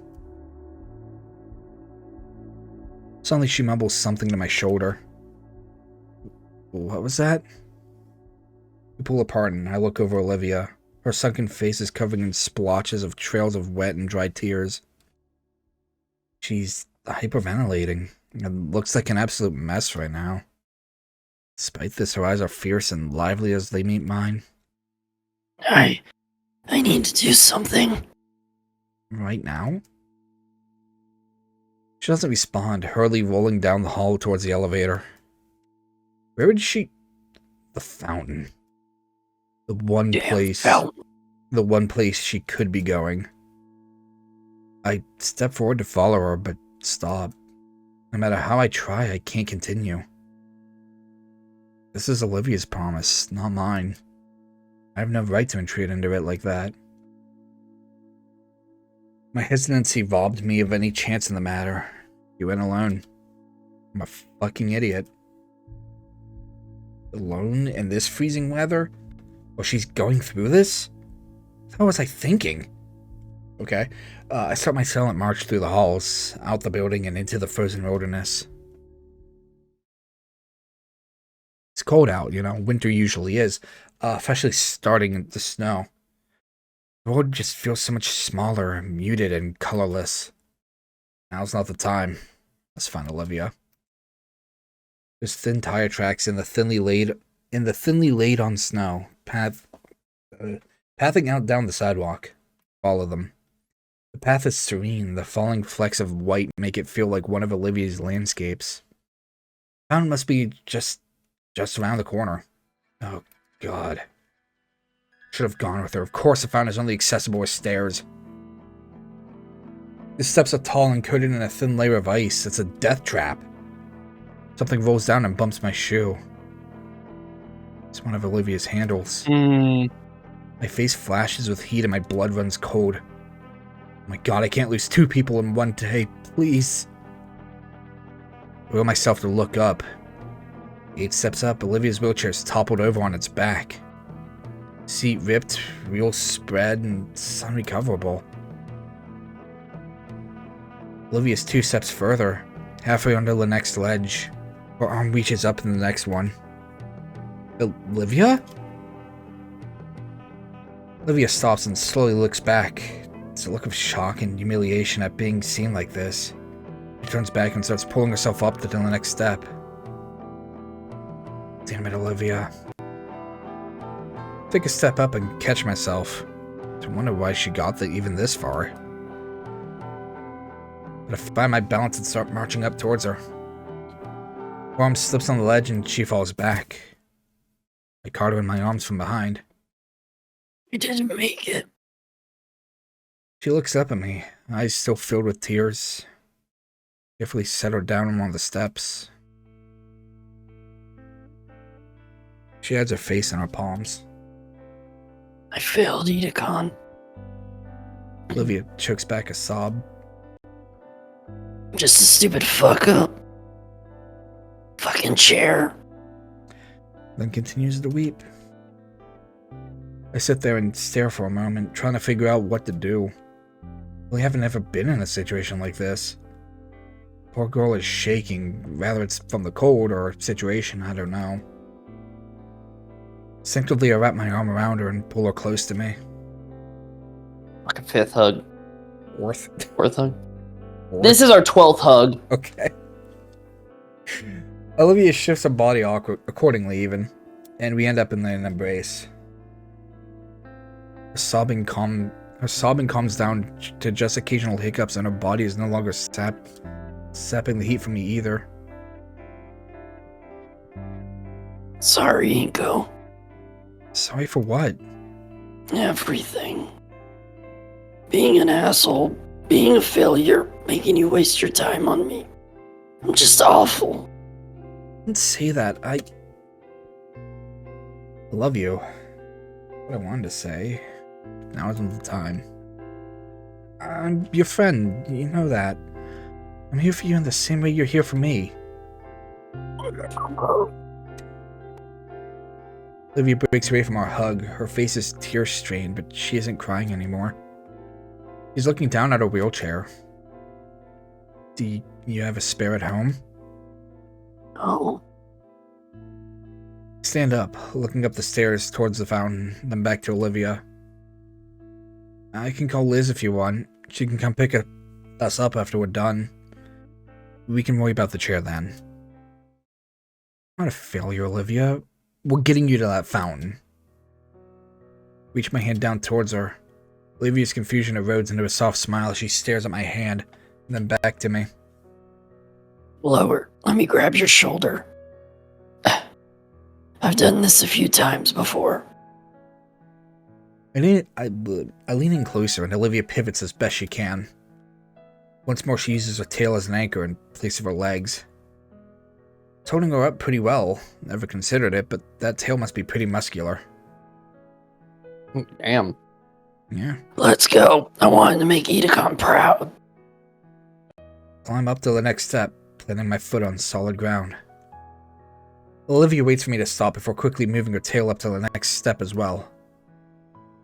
Suddenly she mumbles something to my shoulder. What was that? We pull apart and I look over Olivia. Her sunken face is covered in splotches of trails of wet and dry tears. She's hyperventilating. It looks like an absolute mess right now. Despite this, her eyes are fierce and lively as they meet mine. I need to do something. Right now? She doesn't respond, hurriedly rolling down the hall towards the elevator. Where would she... The fountain. The one place she could be going. I step forward to follow her, but stop. No matter how I try, I can't continue. This is Olivia's promise, not mine. I have no right to intrude into it like that. My hesitancy robbed me of any chance in the matter. You went alone. I'm a fucking idiot. Alone in this freezing weather? While she's going through this? What was I thinking? Okay. I start my silent march through the halls, out the building, and into the frozen wilderness. It's cold out, you know. Winter usually is. Especially starting to snow. The world just feels so much smaller, muted, and colorless. Now's not the time. Let's find Olivia. There's thin tire tracks in the thinly laid on snow, pathing out down the sidewalk. Follow them. The path is serene. The falling flecks of white make it feel like one of Olivia's landscapes. The fountain must be just around the corner. Oh, God. Should have gone with her. Of course, the fountain is only accessible with stairs. The steps are tall and coated in a thin layer of ice. It's a death trap. Something rolls down and bumps my shoe. It's one of Olivia's handles. My face flashes with heat and my blood runs cold. Oh my God, I can't lose 2 people in one day. Please. I will myself to look up. 8 steps up, Olivia's wheelchair is toppled over on its back. Seat ripped, wheels spread, and it's unrecoverable. Olivia's 2 steps further, halfway under the next ledge. Her arm reaches up in the next one. Olivia? Olivia stops and slowly looks back. It's a look of shock and humiliation at being seen like this. She turns back and starts pulling herself up to the next step. Damn it, Olivia. Take a step up and catch myself. I wonder why she got even this far. But I find my balance and start marching up towards her. Her arm slips on the ledge and she falls back. I caught her in my arms from behind. You didn't make it. She looks up at me, eyes still filled with tears. Carefully set her down on one of the steps. She hides her face in her palms. I failed, Edicon. Olivia chokes back a sob. I'm just a stupid fuck up. Fucking chair. Then continues to weep. I sit there and stare for a moment, trying to figure out what to do. We haven't ever been in a situation like this. Poor girl is shaking, whether it's from the cold or situation, I don't know. Instinctively, I wrap my arm around her and pull her close to me. Like a 5th hug. 4th hug. This is our 12th hug. Okay. Olivia shifts her body accordingly even, and we end up in an embrace. Her sobbing calms down to just occasional hiccups, and her body is no longer sapping the heat from me either. Sorry, Inko. Sorry for what? Everything. Being an asshole, being a failure, making you waste your time on me. I'm just awful. I didn't say that. I love you. What I wanted to say. Now isn't the time. I'm your friend, you know that. I'm here for you in the same way you're here for me. Olivia breaks away from our hug. Her face is tear-strained, but she isn't crying anymore. She's looking down at her wheelchair. Do you have a spare at home? No. Stand up, looking up the stairs towards the fountain, then back to Olivia. I can call Liz if you want. She can come pick us up after we're done. We can worry about the chair then. Not a failure, Olivia. We're getting you to that fountain. Reach my hand down towards her. Olivia's confusion erodes into a soft smile as she stares at my hand, and then back to me. Lower. Let me grab your shoulder. I've done this a few times before. I lean in closer, and Olivia pivots as best she can. Once more, she uses her tail as an anchor in place of her legs. It's holding her up pretty well. Never considered it, but that tail must be pretty muscular. Damn. Yeah. Let's go. I wanted to make Edicon proud. Climb up to the next step, planting my foot on solid ground. Olivia waits for me to stop before quickly moving her tail up to the next step as well.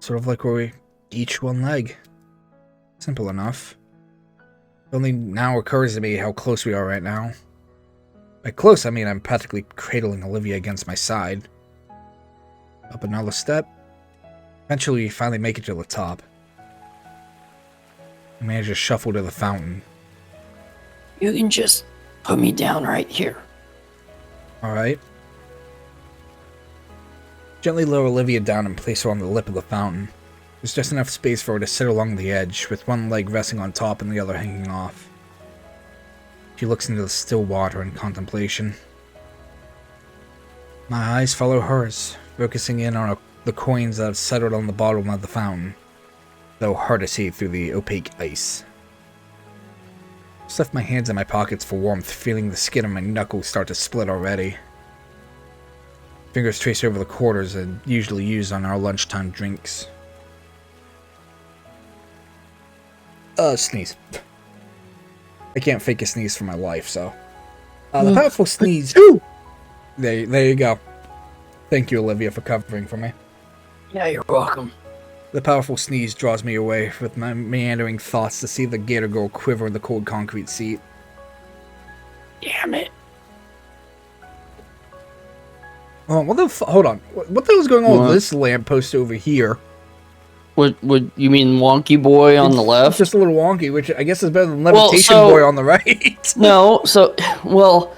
Sort of like where we each one leg. Simple enough. It only now occurs to me how close we are right now. By close, I mean I'm practically cradling Olivia against my side. Up another step. Eventually, we finally make it to the top. I manage to shuffle to the fountain. You can just put me down right here. Alright. Gently lower Olivia down and place her on the lip of the fountain. There's just enough space for her to sit along the edge, with one leg resting on top and the other hanging off. She looks into the still water in contemplation. My eyes follow hers, focusing in on the coins that have settled on the bottom of the fountain, though hard to see through the opaque ice. I stuff my hands in my pockets for warmth, feeling the skin of my knuckles start to split already. Fingers trace over the quarters I usually use on our lunchtime drinks. Sneeze. I can't fake a sneeze for my life, so. The powerful sneeze. Ooh! There you go. Thank you, Olivia, for covering for me. Yeah, you're welcome. The powerful sneeze draws me away with my meandering thoughts to see the Gator girl quiver in the cold concrete seat. Damn it. Oh, what the hold on. What the hell is going on with this lamppost over here? What you mean, wonky boy on the left? It's just a little wonky, which I guess is better than levitation boy on the right. No, well,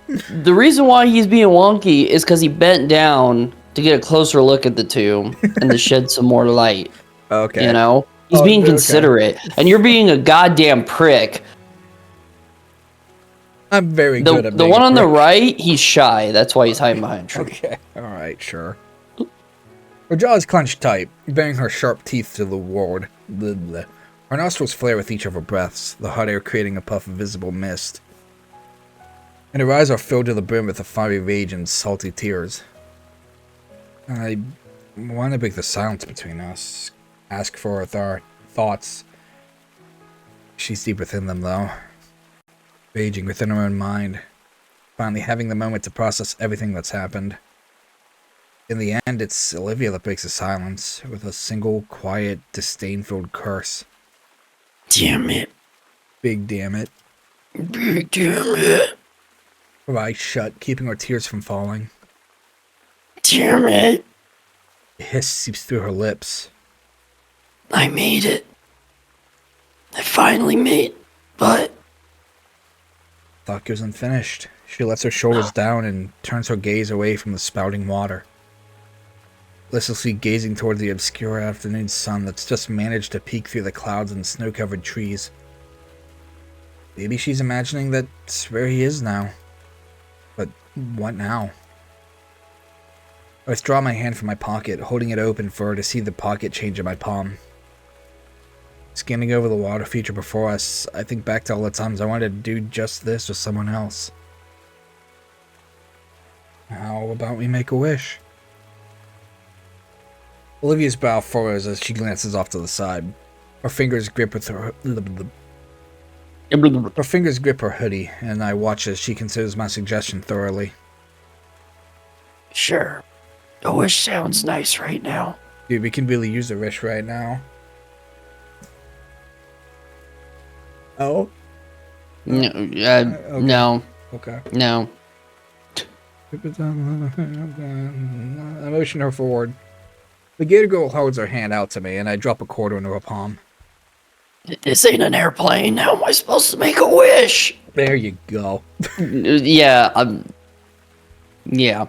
the reason why he's being wonky is because he bent down to get a closer look at the two and to shed some more light. Okay. You know? He's being considerate. And you're being a goddamn prick. I'm very good at the being one a on the prick. right, he's shy. That's why he's hiding behind a tree. Okay. Alright, sure. Her jaw is clenched tight, baring her sharp teeth to the ward. Blah, blah. Her nostrils flare with each of her breaths, the hot air creating a puff of visible mist. And her eyes are filled to the brim with a fiery rage and salty tears. I want to break the silence between us, ask for her thoughts. She's deep within them, though. Raging within her own mind, finally having the moment to process everything that's happened. In the end, it's Olivia that breaks the silence, with a single, quiet, disdain-filled curse. Damn it. Big damn it. Big damn it. Her eyes shut, keeping her tears from falling. Damn it. A hiss seeps through her lips. I made it. I finally made it, but... Thought goes unfinished. She lets her shoulders down and turns her gaze away from the spouting water. Listlessly gazing toward the obscure afternoon sun that's just managed to peek through the clouds and snow-covered trees. Maybe she's imagining that's where he is now. But what now? I withdraw my hand from my pocket, holding it open for her to see the pocket change in my palm. Scanning over the water feature before us, I think back to all the times I wanted to do just this with someone else. How about we make a wish? Olivia's brow furrows as she glances off to the side. Her fingers grip her hoodie, and I watch as she considers my suggestion thoroughly. Sure. A wish sounds nice right now. Dude, we can really use a wish right now. Oh? No, Okay. no, Okay. no. I motion her forward. The Gator girl holds her hand out to me, and I drop a quarter into her palm. This ain't an airplane. How am I supposed to make a wish? There you go. Yeah, yeah.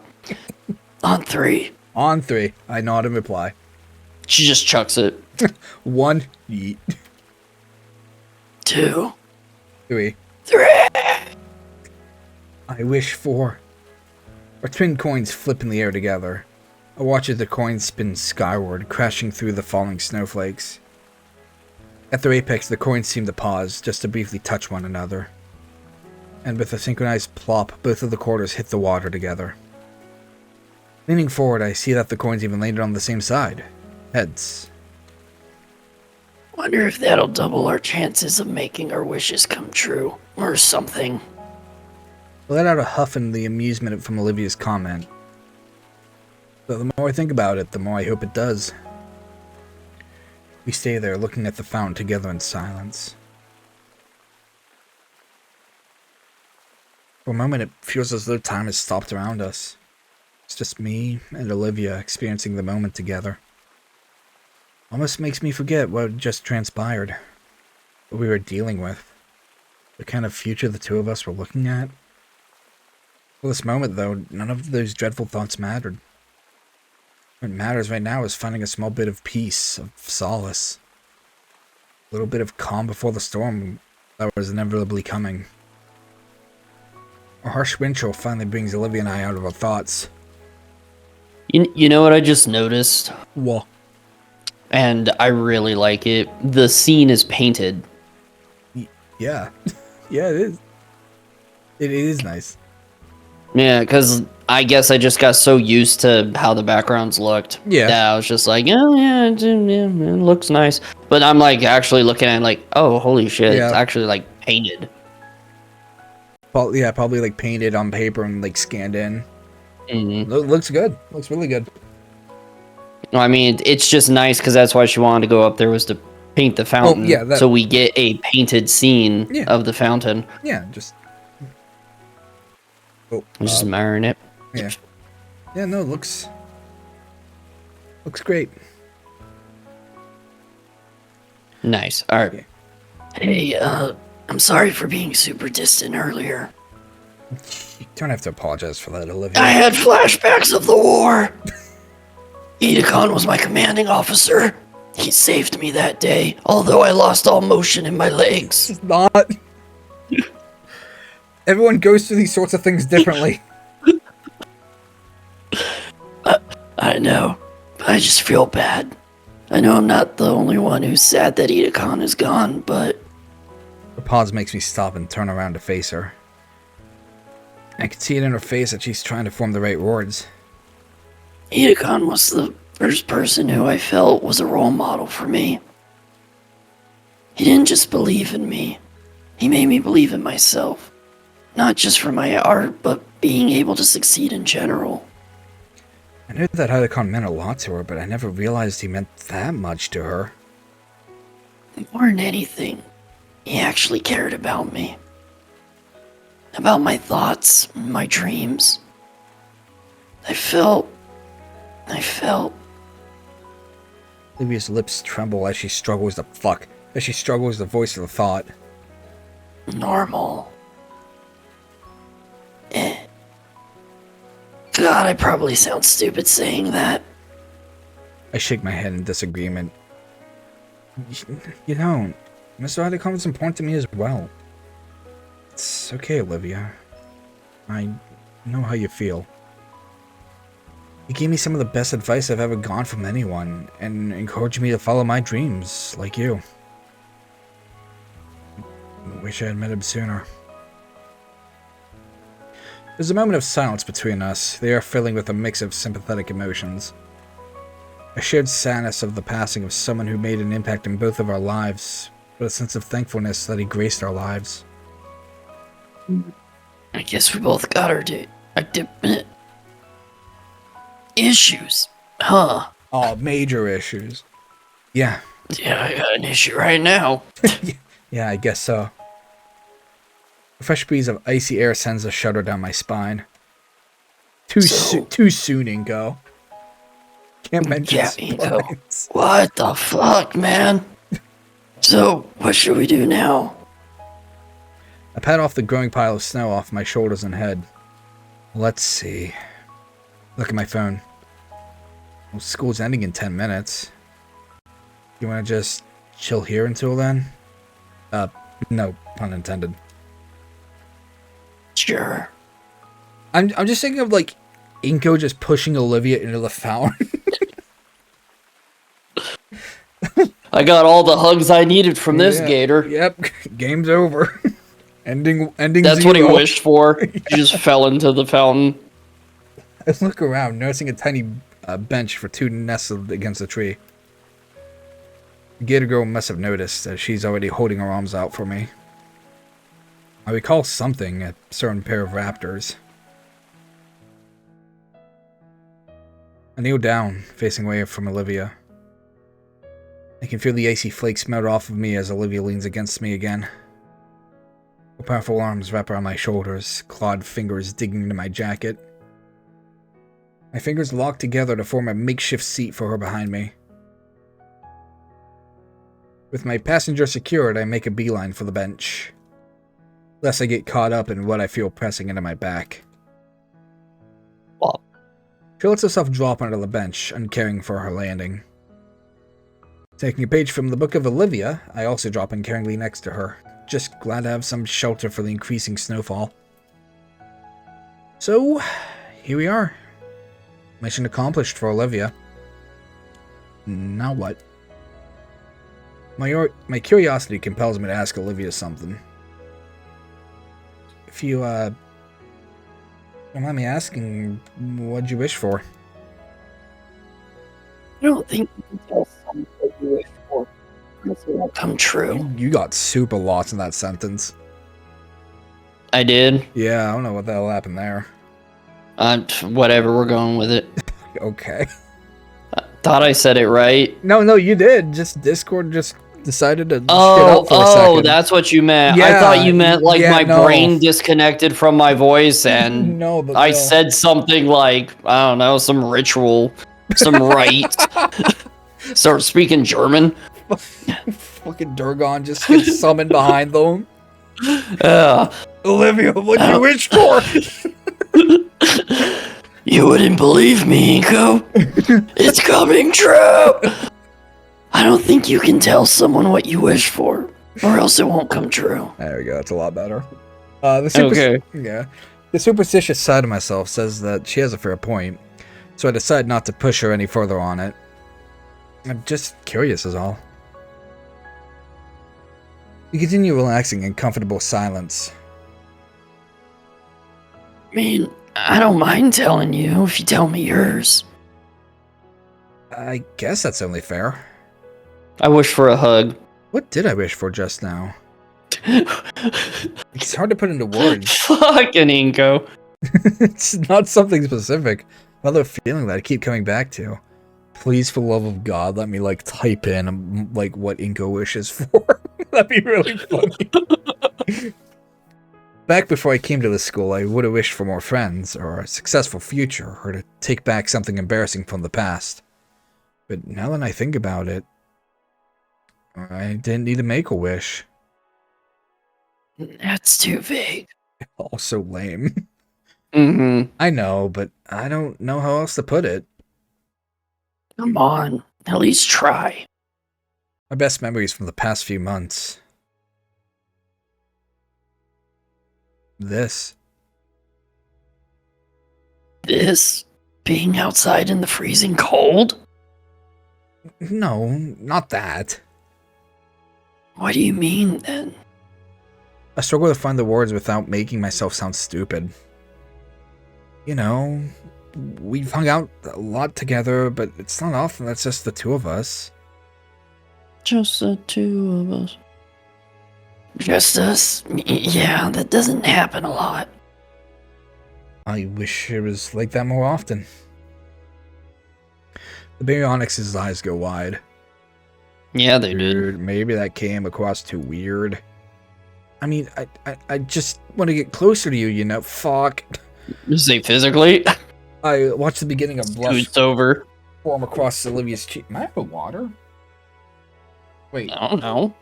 On 3. On 3, I nod in reply. She just chucks it. 1, yeet. 2. 3. 3. I wish for... Our twin coins flip in the air together. I watch as the coins spin skyward, crashing through the falling snowflakes. At their apex, the coins seem to pause, just to briefly touch one another. And with a synchronized plop, both of the quarters hit the water together. Leaning forward, I see that the coins even landed on the same side. Heads. Wonder if that'll double our chances of making our wishes come true. Or something. I let out a huff in the amusement from Olivia's comment. But the more I think about it, the more I hope it does. We stay there, looking at the fountain together in silence. For a moment, it feels as though time has stopped around us. It's just me and Olivia experiencing the moment together. Almost makes me forget what just transpired. we were dealing with, the kind of future the two of us were looking at. For this moment, though, none of those dreadful thoughts mattered. What matters right now is finding a small bit of peace, of solace. A little bit of calm before the storm that was inevitably coming. A harsh wind chill finally brings Olivia and I out of our thoughts. You know what I just noticed? Whoa. And I really like it. The scene is painted. Yeah. Yeah, it is. It is nice. Yeah, because I guess I just got so used to how the backgrounds looked. Yeah. That I was just like, oh, yeah, it looks nice. But I'm like actually looking at it like, oh, holy shit. Yeah. It's actually like painted. Yeah, probably like painted on paper and like scanned in. Mm-hmm. Looks good. Looks really good. I mean, it's just nice because that's why she wanted to go up there was to paint the fountain. Oh, yeah, so we get a painted scene of the fountain. Yeah, just... Oh, I'm just admiring it. Yeah. Yeah, no, looks great. Nice. All right. Hey, I'm sorry for being super distant earlier. You don't have to apologize for that, Olivia. I had flashbacks of the war. Edicon was my commanding officer. He saved me that day, although I lost all motion in my legs. It's not. Everyone goes through these sorts of things differently. I know, but I just feel bad. I know I'm not the only one who's sad that Edicon is gone, but... Her pause makes me stop and turn around to face her. I can see it in her face that she's trying to form the right words. Edicon was the first person who I felt was a role model for me. He didn't just believe in me. He made me believe in myself. Not just for my art, but being able to succeed in general. I knew that Edicon meant a lot to her, but I never realized he meant that much to her. More than anything, he actually cared about me. About my thoughts, my dreams. I felt... Olivia's lips tremble as she struggles to voice the thought. normal. God, I probably sound stupid saying that. I shake my head in disagreement. You don't. Mr. Edicon is important to me as well. It's okay, Olivia. I know how you feel. You gave me some of the best advice I've ever gotten from anyone, and encouraged me to follow my dreams, like you. Wish I had met him sooner. There's a moment of silence between us, the air filling with a mix of sympathetic emotions. A shared sadness of the passing of someone who made an impact in both of our lives, but a sense of thankfulness that he graced our lives. I guess we both got our issues, huh? Oh, major issues. Yeah. Yeah, I got an issue right now. Yeah, I guess so. A fresh breeze of icy air sends a shudder down my spine. Too soon, Ingo. Can't mention Ingo. spines. What the fuck, man? So, what should we do now? I pat off the growing pile of snow off my shoulders and head. Let's see. Look at my phone. Well, school's ending in 10 minutes. You want to just chill here until then? No, pun intended. Sure. I'm just thinking of, like, Inko just pushing Olivia into the fountain. I got all the hugs I needed from this Gator. Yep, game's over. ending That's 0. What he wished for. He just fell into the fountain. I look around, noticing a tiny bench for two nestled against a tree. The Gator girl must have noticed, as she's already holding her arms out for me. I recall something, a certain pair of raptors. I kneel down, facing away from Olivia. I can feel the icy flakes melt off of me as Olivia leans against me again. Her powerful arms wrap around my shoulders, clawed fingers digging into my jacket. My fingers lock together to form a makeshift seat for her behind me. With my passenger secured, I make a beeline for the bench, lest I get caught up in what I feel pressing into my back. Well, She lets herself drop onto the bench, uncaring for her landing. Taking a page from the Book of Olivia, I also drop uncaringly next to her, just glad to have some shelter for the increasing snowfall. So, here we are. Mission accomplished for Olivia. Now what? My curiosity compels me to ask Olivia something. If you, don't mind me asking, what'd you wish for? I don't think you can tell someone what you wish for, or else it won't come true. You got super lost in that sentence. I did. Yeah, I don't know what the hell happened there. Whatever, we're going with it. Okay. Thought I said it right. No, you did. Just Discord just decided to shit out for a second. That's what you meant. Yeah, I thought you meant like yeah, my no. brain disconnected from my voice and No, but I no. said something like, I don't know, some ritual, some rite. Start speaking German. Fucking Durgon just gets summoned behind them. Olivia, what'd you wish for? You wouldn't believe me, Inko. It's coming true. I don't think you can tell someone what you wish for, or else it won't come true. There we go. That's a lot better. Okay. Yeah. The superstitious side of myself says that she has a fair point, so I decide not to push her any further on it. I'm just curious is all. We continue relaxing in comfortable silence. I mean, I don't mind telling you if you tell me yours. I guess that's only fair. I wish for a hug. What did I wish for just now? It's hard to put into words. Fucking Inko. It's not something specific. Another feeling that I keep coming back to. Please, for the love of God, let me like type in like what Inko wishes for. That'd be really funny. Back before I came to this school, I would have wished for more friends, or a successful future, or to take back something embarrassing from the past. But now that I think about it, I didn't need to make a wish. That's too vague. Also lame. Mm-hmm. I know, but I don't know how else to put it. Come on, at least try. My best memories from the past few months. This. This? Being outside in the freezing cold? No, not that. What do you mean, then? I struggle to find the words without making myself sound stupid. You know, we've hung out a lot together, but it's not often that's just the two of us. Just the two of us. Just us? Yeah, that doesn't happen a lot. I wish it was like that more often. The Baryonyx's eyes go wide. Yeah, they did. Weird. Maybe that came across too weird. I mean, I just want to get closer to you, you know. Fuck. You say physically? I watched the beginning of blush It's over. form across Olivia's cheek. Am I out of water? Wait. I don't know.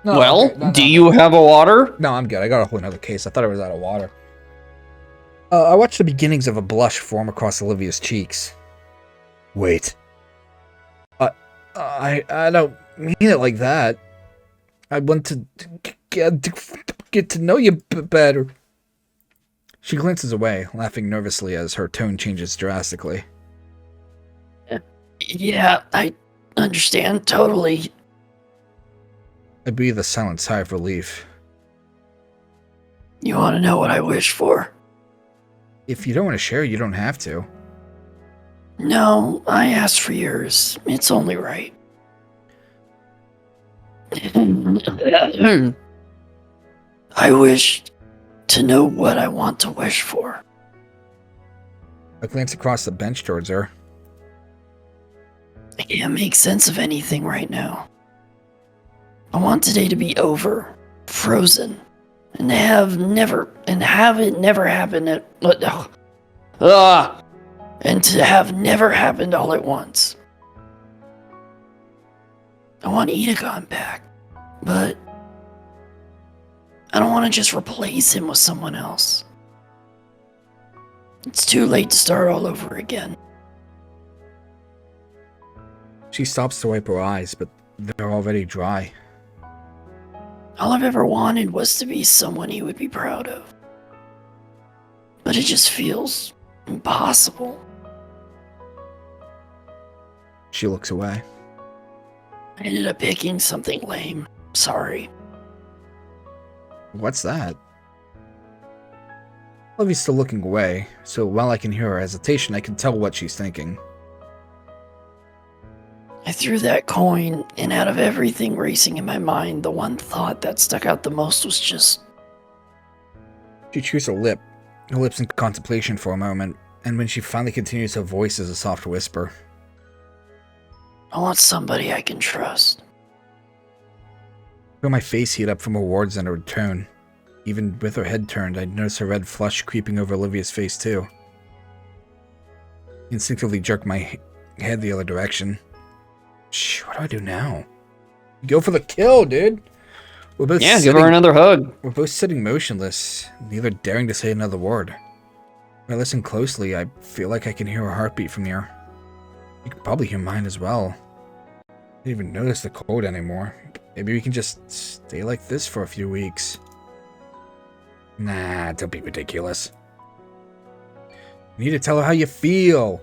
No, Well, okay, no, do you have a water? No, I'm good. I got a whole nother case. I thought I was out of water. I watched the beginnings of a blush form across Olivia's cheeks. Wait. I don't mean it like that. I want to get to know you better. She glances away, laughing nervously as her tone changes drastically. Yeah, I understand totally. I breathe a silent sigh of relief. You want to know what I wish for? If you don't want to share, you don't have to. No, I asked for yours. It's only right. I wish to know what I want to wish for. I glance across the bench towards her. I can't make sense of anything right now. I want today to be over, frozen, and have it never happen and to have never happened all at once. I want Itagon back, but I don't want to just replace him with someone else. It's too late to start all over again. She stops to wipe her eyes, but they're already dry. All I've ever wanted was to be someone he would be proud of. But it just feels impossible. She looks away. I ended up picking something lame. Sorry. What's that? Olivia's still looking away, so while I can hear her hesitation, I can tell what she's thinking. I threw that coin, and out of everything racing in my mind, the one thought that stuck out the most was just... She chews her lips in contemplation for a moment, and when she finally continues, her voice is a soft whisper. I want somebody I can trust. I feel my face heat up from her words and her tone. Even with her head turned, I notice a red flush creeping over Olivia's face too. I instinctively jerk my head the other direction. Shh, what do I do now? Go for the kill, dude! We're both Give her another hug. We're both sitting motionless, neither daring to say another word. When I listen closely, I feel like I can hear her heartbeat from here. You can probably hear mine as well. I didn't even notice the cold anymore. Maybe we can just stay like this for a few weeks. Nah, don't be ridiculous. You need to tell her how you feel.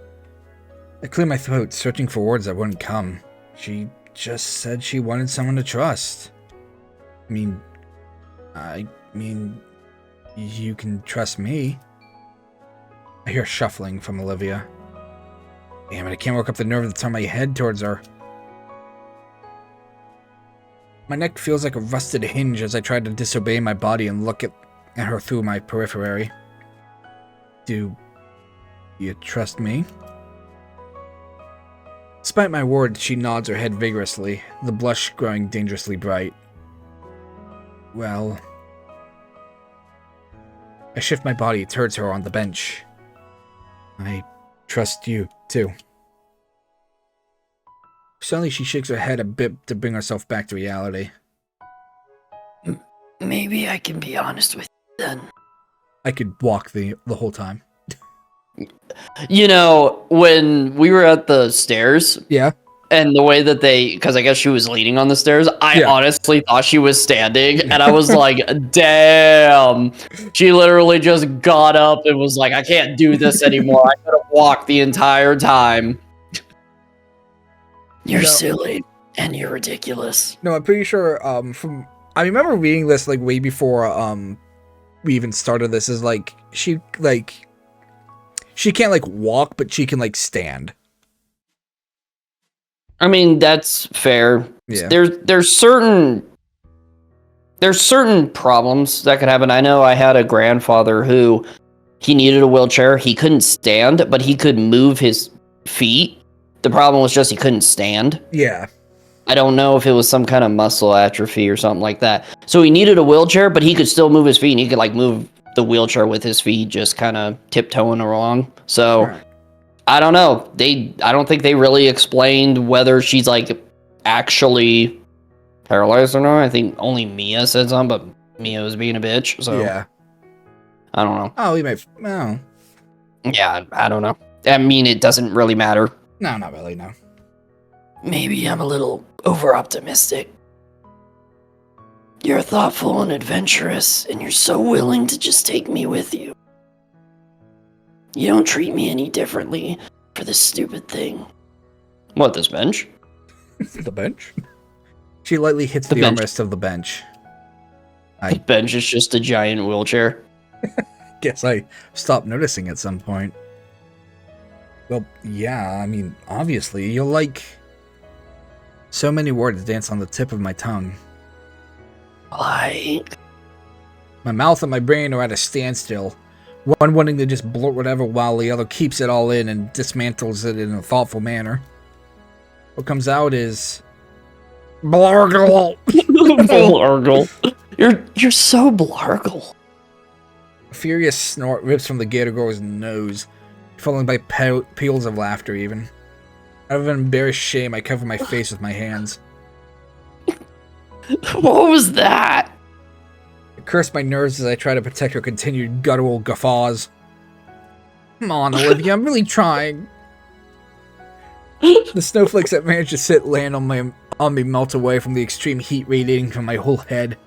I cleared my throat, searching for words that wouldn't come. She just said she wanted someone to trust. I mean, you can trust me. I hear shuffling from Olivia. Damn it, I can't work up the nerve to turn my head towards her. My neck feels like a rusted hinge as I try to disobey my body and look at her through my periphery. Do you trust me? Despite my words, she nods her head vigorously, the blush growing dangerously bright. Well... I shift my body towards her on the bench. I trust you, too. Suddenly she shakes her head a bit to bring herself back to reality. Maybe I can be honest with you then. I could walk the whole time. You know, when we were at the stairs, Yeah. and the way that because I guess she was leaning on the stairs, I honestly thought she was standing, and I was like, damn. She literally just got up and was like, I can't do this anymore. I could have walked the entire time. You're silly, and you're ridiculous. No, I'm pretty sure, I remember reading this, like, way before, we even started this, is, like, she can't, like, walk, but she can, like, stand. I mean, that's fair. Yeah. There's certain problems that could happen. I know I had a grandfather who he needed a wheelchair. He couldn't stand, but he could move his feet. The problem was just he couldn't stand. Yeah. I don't know if it was some kind of muscle atrophy or something like that. So he needed a wheelchair, but he could still move his feet, and he could, like, move the wheelchair with his feet, just kind of tiptoeing along. So... Right. I don't know. I don't think they really explained whether she's, like, actually paralyzed or not. I think only Mia said something, but Mia was being a bitch, so... Yeah. I don't know. Oh, we might... No. Yeah, I don't know. I mean, it doesn't really matter. No, not really, no. Maybe I'm a little over-optimistic. You're thoughtful and adventurous, and you're so willing to just take me with you. You don't treat me any differently for this stupid thing. What, this bench? The bench? She lightly hits the bench. armrest of the bench. The bench is just a giant wheelchair. Guess I stopped noticing at some point. Well, yeah, I mean, obviously, you're like... So many words dance on the tip of my tongue. Like... My mouth and my brain are at a standstill. One wanting to just blurt whatever while the other keeps it all in and dismantles it in a thoughtful manner. What comes out is... Blargle! Blargle. You're so blargle. A furious snort rips from the Gator girl's nose, followed by peals of laughter even. Out of embarrassed shame, I cover my face with my hands. What was that? I curse my nerves as I try to protect her continued guttural guffaws. Come on, Olivia, I'm really trying. The snowflakes that managed to land on me melt away from the extreme heat radiating from my whole head.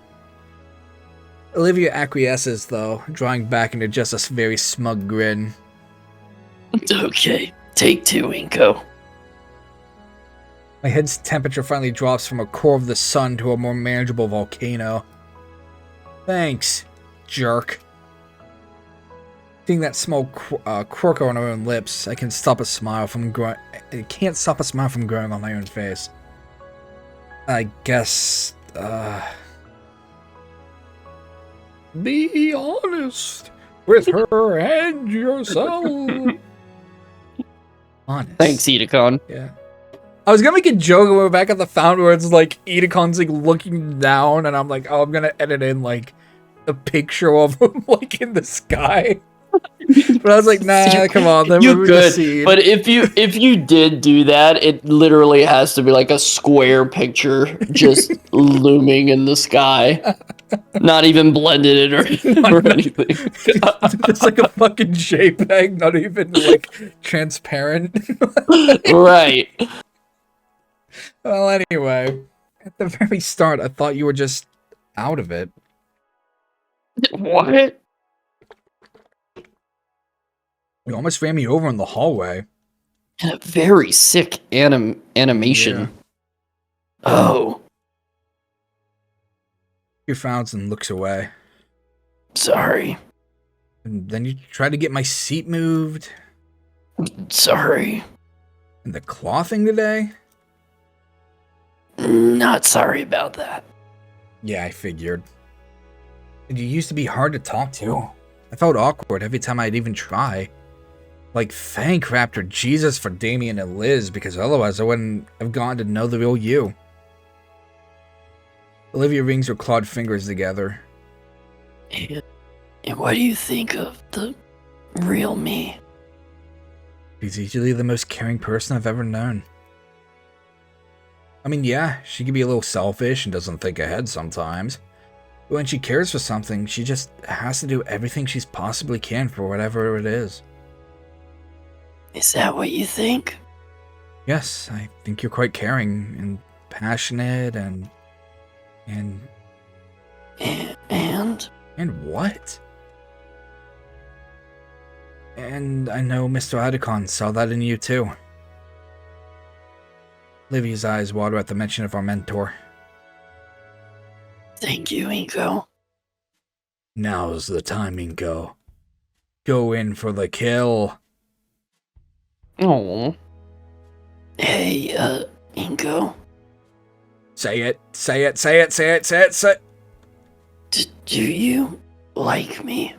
Olivia acquiesces, though, drawing back into just a very smug grin. Okay, take 2, Inko. My head's temperature finally drops from a core of the sun to a more manageable volcano. Thanks, jerk. Seeing that small quirk on her own lips, I can't stop a smile from growing on my own face. I guess, be honest with her and yourself. Honest. Thanks, Edicon. Yeah. I was gonna make a joke when we're back at the fountain where it's like Edecon's like looking down and I'm like, oh, I'm gonna edit in like a picture of him like in the sky. But I was like, nah, come on. Then You could, but if you did do that, it literally has to be like a square picture just looming in the sky. Not even blended in or anything. Just like a fucking JPEG, not even like transparent. Right. Well, anyway, at the very start, I thought you were just out of it. What? You almost ran me over in the hallway. And a very sick animation. Yeah. Oh, He frowns and looks away. sorry. And then you try to get my seat moved. Sorry. And the claw thing today? Not sorry about that. Yeah, I figured. And you used to be hard to talk to. I felt awkward every time I'd even try. Like, thank Raptor Jesus for Damien and Liz, because otherwise I wouldn't have gotten to know the real you. Olivia wrings her clawed fingers together. And what do you think of the real me? She's easily the most caring person I've ever known. I mean, yeah, she can be a little selfish and doesn't think ahead sometimes. But when she cares for something, she just has to do everything she possibly can for whatever it is. Is that what you think? Yes, I think you're quite caring and passionate and... And? And what? And I know Mr. Adicon saw that in you too. Livia's eyes water at the mention of our mentor. Thank you, Inko. Now's the time, Inko. Go in for the kill. Oh. Hey, Inko. Say it, say it, say it, say it, say it, say it. Do you like me?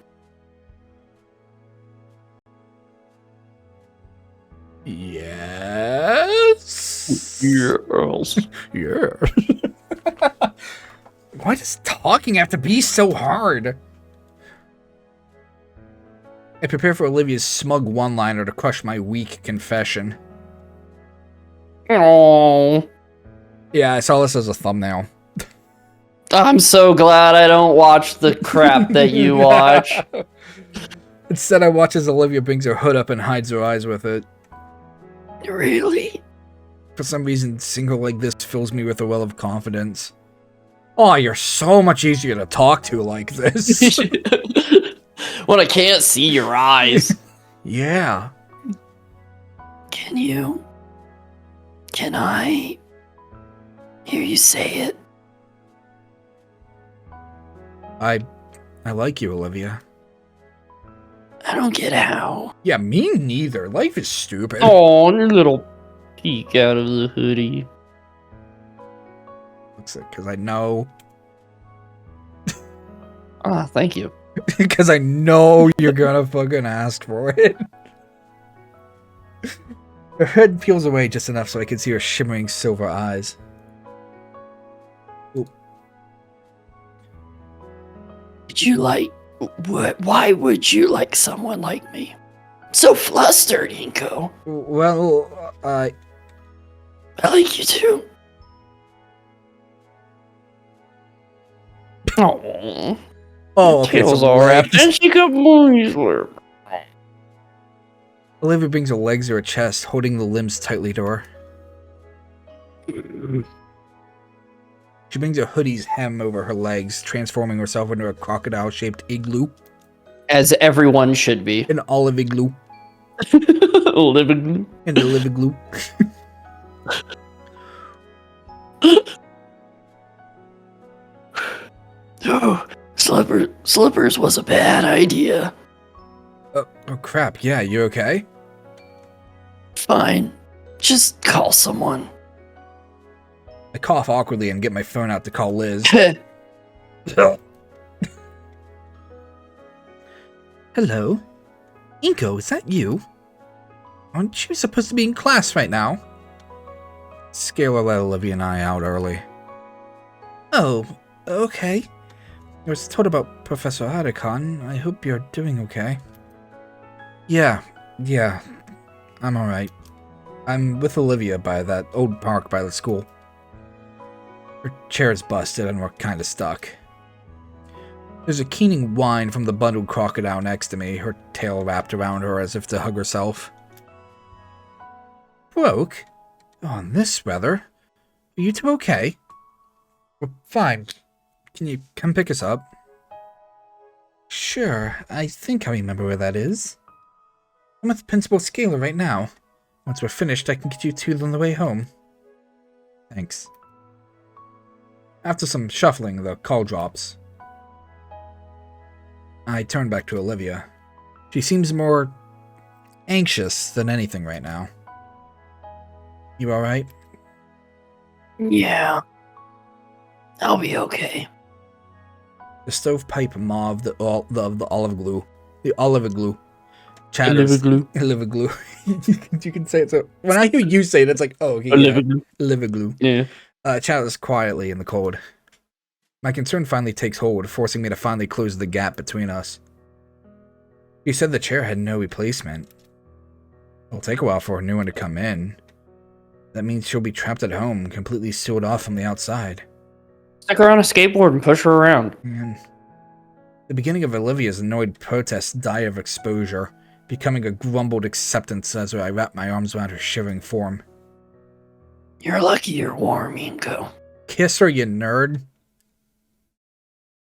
Yes. Girls. Yeah. Why does talking have to be so hard? I prepare for Olivia's smug one-liner to crush my weak confession. Oh. Yeah, I saw this as a thumbnail. I'm so glad I don't watch the crap that you watch. Instead, I watch as Olivia brings her hood up and hides her eyes with it. Really? For some reason, seeing her like this fills me with a well of confidence. Oh, you're so much easier to talk to like this. When I can't see your eyes. Yeah. Can I hear you say it? I like you, Olivia. I don't get how. Yeah, me neither. Life is stupid. Oh, your little peek out of the hoodie. Looks like, because I know. Ah, thank you. Because I know you're gonna fucking ask for it. Her head peels away just enough so I can see her shimmering silver eyes. Oop. Would you like... Why would you like someone like me? So flustered, Inko. Well, I like you too. Oh, Oh, okay. tail's So all wrapped, legs. and she got money's worth. Olivia brings her legs to her chest, holding the limbs tightly to her. She brings her hoodie's hem over her legs, transforming herself into a crocodile-shaped igloo. As everyone should be. An olive igloo. Living. An olive igloo. Oh, slippers was a bad idea. Oh crap. Yeah, you okay? Fine. Just call someone. I cough awkwardly and get my phone out to call Liz. Hello? Inko, is that you? Aren't you supposed to be in class right now? Scalar let Olivia and I out early. Oh, okay. I was told about Professor Adekon. I hope you're doing okay. Yeah, I'm alright. I'm with Olivia by that old park by the school. Her chair's busted and we're kinda stuck. There's a keening whine from the bundled crocodile next to me, her tail wrapped around her as if to hug herself. Broke? Oh, in this weather? Are you two okay? We're fine. Can you come pick us up? Sure, I think I remember where that is. I'm with Principal Scalar right now. Once we're finished, I can get you two on the way home. Thanks. After some shuffling, the call drops. I turn back to Olivia. She seems more anxious than anything right now. You alright? Yeah. I'll be okay. The stovepipe mauve of the olive glue. The olive glue. Chatters. Olive glue. You can say it so. When I hear you say it, it's like, oh, okay, olive glue. Yeah. Chatters quietly in the cold. My concern finally takes hold, forcing me to finally close the gap between us. You said the chair had no replacement. It'll take a while for a new one to come in. That means she'll be trapped at home, completely sealed off from the outside. Stick her on a skateboard and push her around. Man. The beginning of Olivia's annoyed protests die of exposure, becoming a grumbled acceptance as I wrap my arms around her shivering form. You're lucky you're warm, Inko. Kiss her, you nerd.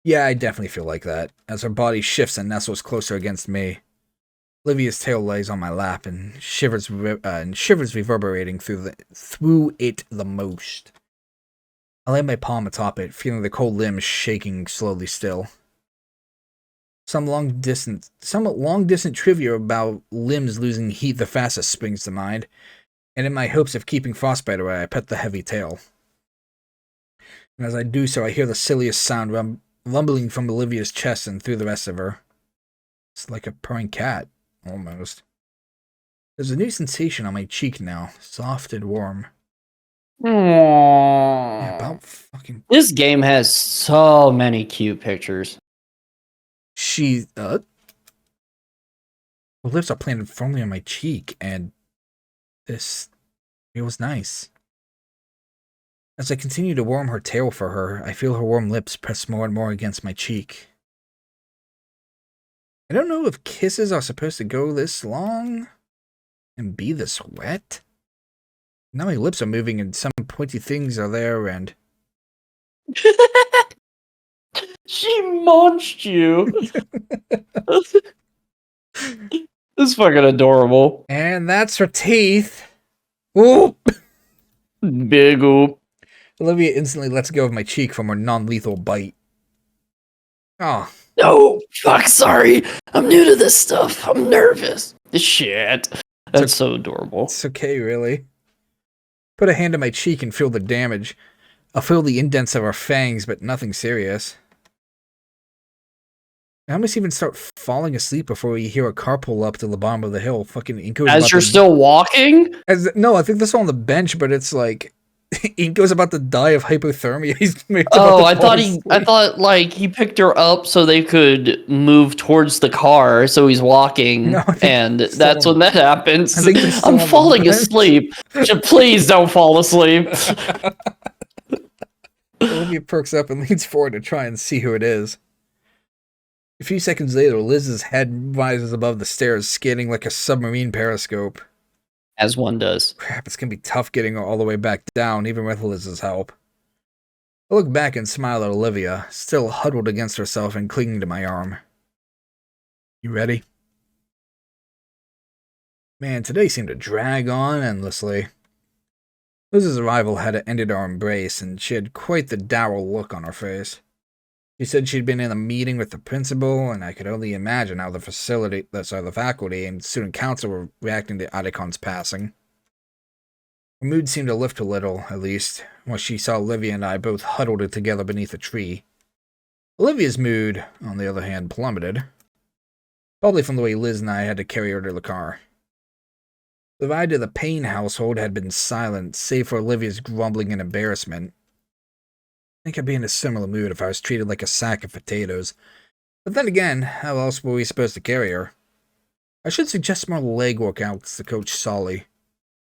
Yeah, I definitely feel like that, as her body shifts and nestles closer against me. Olivia's tail lays on my lap and shivers reverberating through it the most. I lay my palm atop it, feeling the cold limbs shaking slowly still. Some long distance trivia about limbs losing heat the fastest springs to mind, and in my hopes of keeping frostbite away, I pet the heavy tail. And as I do so, I hear the silliest sound rumbling from Olivia's chest and through the rest of her. It's like a purring cat, almost. There's a new sensation on my cheek now, soft and warm. Yeah, about fucking... This game has so many cute pictures. Her lips are planted firmly on my cheek, and this feels nice. As I continue to warm her tail for her, I feel her warm lips press more and more against my cheek. I don't know if kisses are supposed to go this long and be this wet. Now my lips are moving and some pointy things are there and... She munched you. It's fucking adorable. And that's her teeth. Oop! Big oop. Olivia instantly lets go of my cheek from her non-lethal bite. Oh. Oh, fuck, sorry. I'm new to this stuff. I'm nervous. Shit. That's so adorable. It's okay, really. Put a hand on my cheek and feel the damage. I'll feel the indents of her fangs, but nothing serious. I almost even start falling asleep before we hear a car pull up to the bottom of the hill. Fucking Inko's As you're still walking? No, I think this is on the bench, but it's like Inko's about to die of hypothermia. I thought like he picked her up so they could move towards the car, so he's walking, No, and that's when that happens. I'm on falling asleep. Please don't fall asleep. Olivia perks up and leans forward to try and see who it is. A few seconds later, Liz's head rises above the stairs, scanning like a submarine periscope. As one does. Crap, it's gonna be tough getting her all the way back down, even with Liz's help. I look back and smile at Olivia, still huddled against herself and clinging to my arm. You ready? Man, today seemed to drag on endlessly. Liz's arrival had ended our embrace, and she had quite the dour look on her face. She said she'd been in a meeting with the principal, and I could only imagine how the faculty and student council were reacting to Adekon's passing. Her mood seemed to lift a little, at least, when she saw Olivia and I both huddled together beneath a tree. Olivia's mood, on the other hand, plummeted. Probably from the way Liz and I had to carry her to the car. The ride to the Payne household had been silent, save for Olivia's grumbling and embarrassment. I think I'd be in a similar mood if I was treated like a sack of potatoes. But then again, how else were we supposed to carry her? I should suggest more leg workouts to Coach Solly.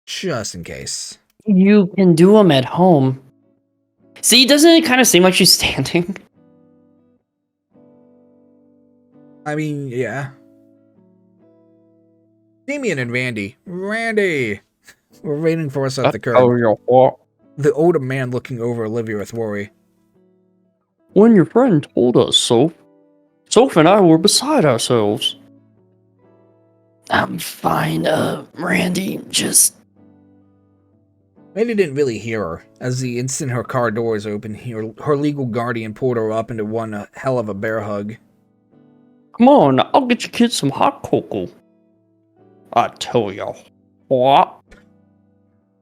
Just in case. You can do them at home. See, doesn't it kind of seem like she's standing? I mean, yeah. Damien and Randy. Randy! Were waiting for us at the curb. Oh, you're what? The older man looking over Olivia with worry. When your friend told us, Soph and I were beside ourselves. I'm fine, Randy, just... Randy didn't really hear her, as the instant her car doors opened, her legal guardian pulled her up into one hell of a bear hug. Come on, I'll get you kids some hot cocoa. I tell ya what?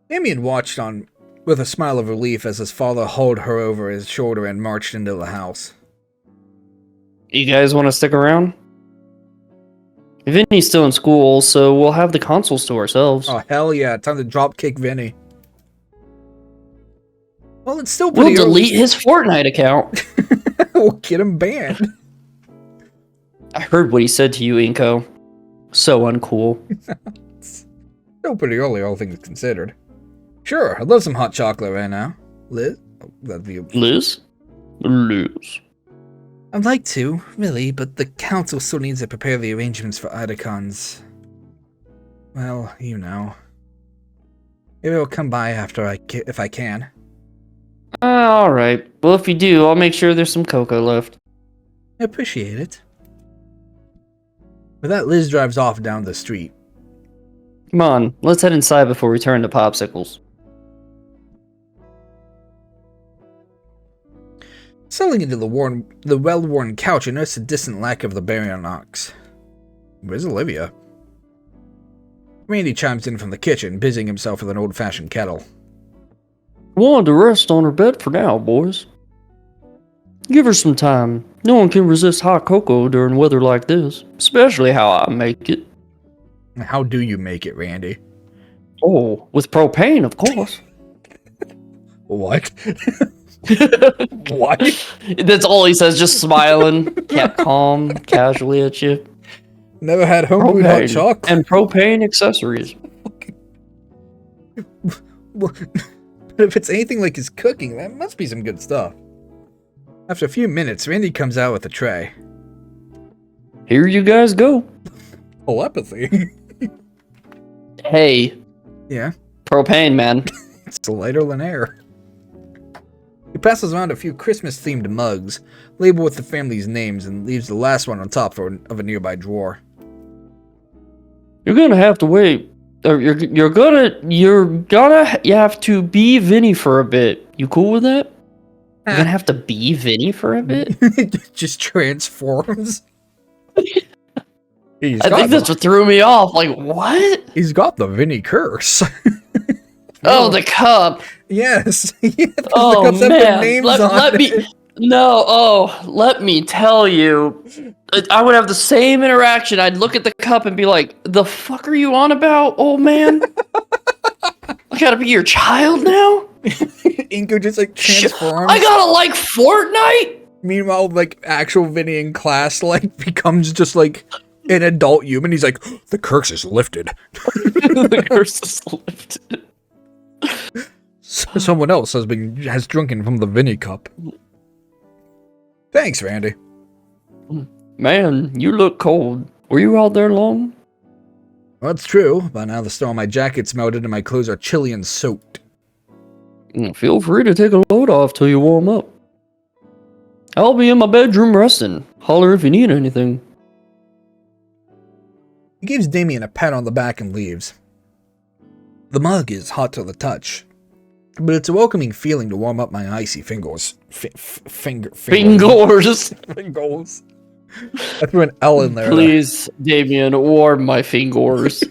Damien watched on with a smile of relief as his father hauled her over his shoulder and marched into the house. You guys want to stick around? Vinny's still in school, so we'll have the consoles to ourselves. Oh, hell yeah. Time to dropkick Vinny. Well, it's still pretty We'll early. delete his Fortnite account. We'll get him banned. I heard what he said to you, Inko. So uncool. Still pretty early, all things considered. Sure, I'd love some hot chocolate right now. Liz? Oh, that'd be... Liz? Liz. I'd like to, really, but the council still needs to prepare the arrangements for Adekon's... Well, you know. Maybe I'll come by after if I can. Alright. Well, if you do, I'll make sure there's some cocoa left. I appreciate it. With that, Liz drives off down the street. Come on, let's head inside before we turn to popsicles. Settling into the well-worn couch, I noticed a distant lack of the barrier knocks. Where's Olivia? Randy chimes in from the kitchen, busying himself with an old-fashioned kettle. Wanted to rest on her bed for now, boys. Give her some time. No one can resist hot cocoa during weather like this, especially how I make it. How do you make it, Randy? Oh, with propane, of course. What? What? That's all he says, just smiling, calm, casually at you. Never had homemade hot chocolate. And propane accessories. Well, if it's anything like his cooking, that must be some good stuff. After a few minutes, Randy comes out with a tray. Here you guys go. Telepathy? Hey. Yeah? Propane, man. It's lighter than air. He passes around a few Christmas-themed mugs, labeled with the family's names, and leaves the last one on top of a nearby drawer. You're gonna have to wait. You're gonna have to be Vinny for a bit. You cool with that? You're gonna have to be Vinny for a bit? It just transforms. I think that's what threw me off. Like, what? He's got the Vinny curse. Oh, the cup. Yes. Yeah, the Oh cups have man. their names Let on me. it. No. Oh, let me tell you. I would have the same interaction. I'd look at the cup and be like, "The fuck are you on about, old man? I gotta be your child now." Inko just like transforms. I gotta like Fortnite. Meanwhile, like actual Vinny in class, like becomes just like an adult human. He's like, "The curse is lifted." The curse is lifted. Someone else has drunken from the Vinny cup. Thanks, Randy. Man, you look cold. Were you out there long? That's true, but now the snow on my jacket's melted and my clothes are chilly and soaked. Feel free to take a load off till you warm up. I'll be in my bedroom resting. Holler if you need anything. He gives Damien a pat on the back and leaves. The mug is hot to the touch, but it's a welcoming feeling to warm up my icy fingers. Fingers. Fingers. Fingers. I threw an L in there. Please, Damien, warm my fingers.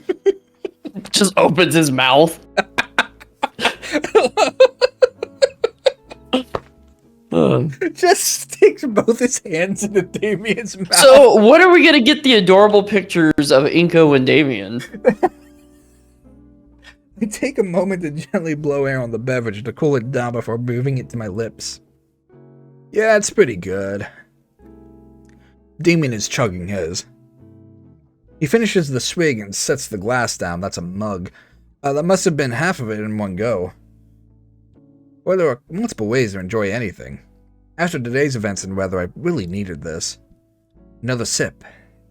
Just opens his mouth. Just sticks both his hands into Damien's mouth. So, what are we gonna get the adorable pictures of Inko and Damien? I take a moment to gently blow air on the beverage to cool it down before moving it to my lips. Yeah, it's pretty good. Damien is chugging his. He finishes the swig and sets the glass down. That's a mug. That must have been half of it in one go. Well, there are multiple ways to enjoy anything. After today's events and weather, I really needed this. Another sip.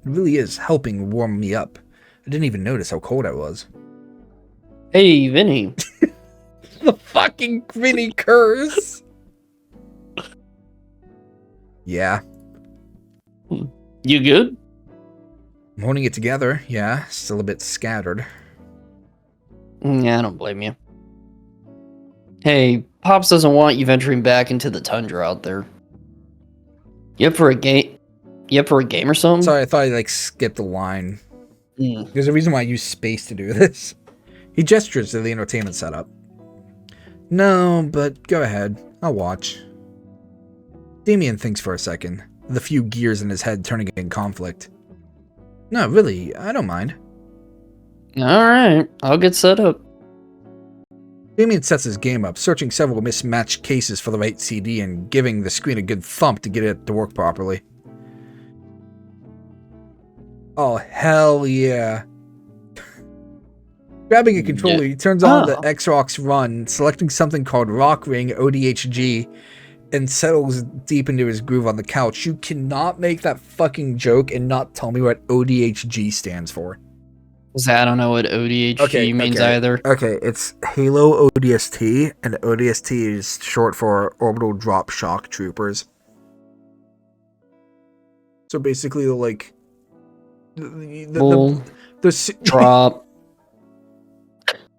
It really is helping warm me up. I didn't even notice how cold I was. Hey, Vinny. The fucking Vinny curse! Yeah. You good? I'm holding it together, yeah. Still a bit scattered. Yeah, I don't blame you. Hey, Pops doesn't want you venturing back into the tundra out there. You up for a game? You up for a game or something? Sorry, I thought I skipped a line. Mm. There's a reason why I use space to do this. He gestures to the entertainment setup. No, but go ahead. I'll watch. Damien thinks for a second, the few gears in his head turning in conflict. No, really, I don't mind. Alright, I'll get set up. Damien sets his game up, searching several mismatched cases for the right CD and giving the screen a good thump to get it to work properly. Oh, hell yeah. Grabbing a controller, he turns on the Xbox Run, selecting something called Rock Ring ODHG, and settles deep into his groove on the couch. You cannot make that fucking joke and not tell me what ODHG stands for. I don't know what ODHG means either. Okay, it's Halo ODST, and ODST is short for Orbital Drop Shock Troopers. So basically, like, the drop.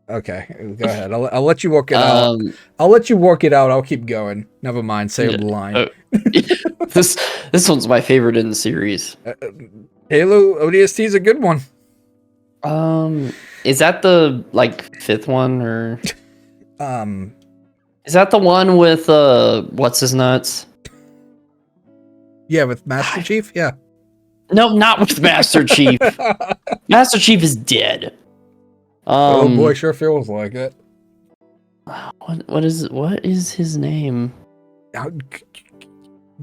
Okay, go ahead. I'll let you work it out. I'll let you work it out. I'll keep going. Never mind. Say the line. This one's my favorite in the series. Halo ODST is a good one. Is that the fifth one or? Is that the one with what's his nuts? Yeah, with Master Chief. Yeah. No, not with Master Chief. Master Chief is dead. Oh boy, sure feels like it. What is his name?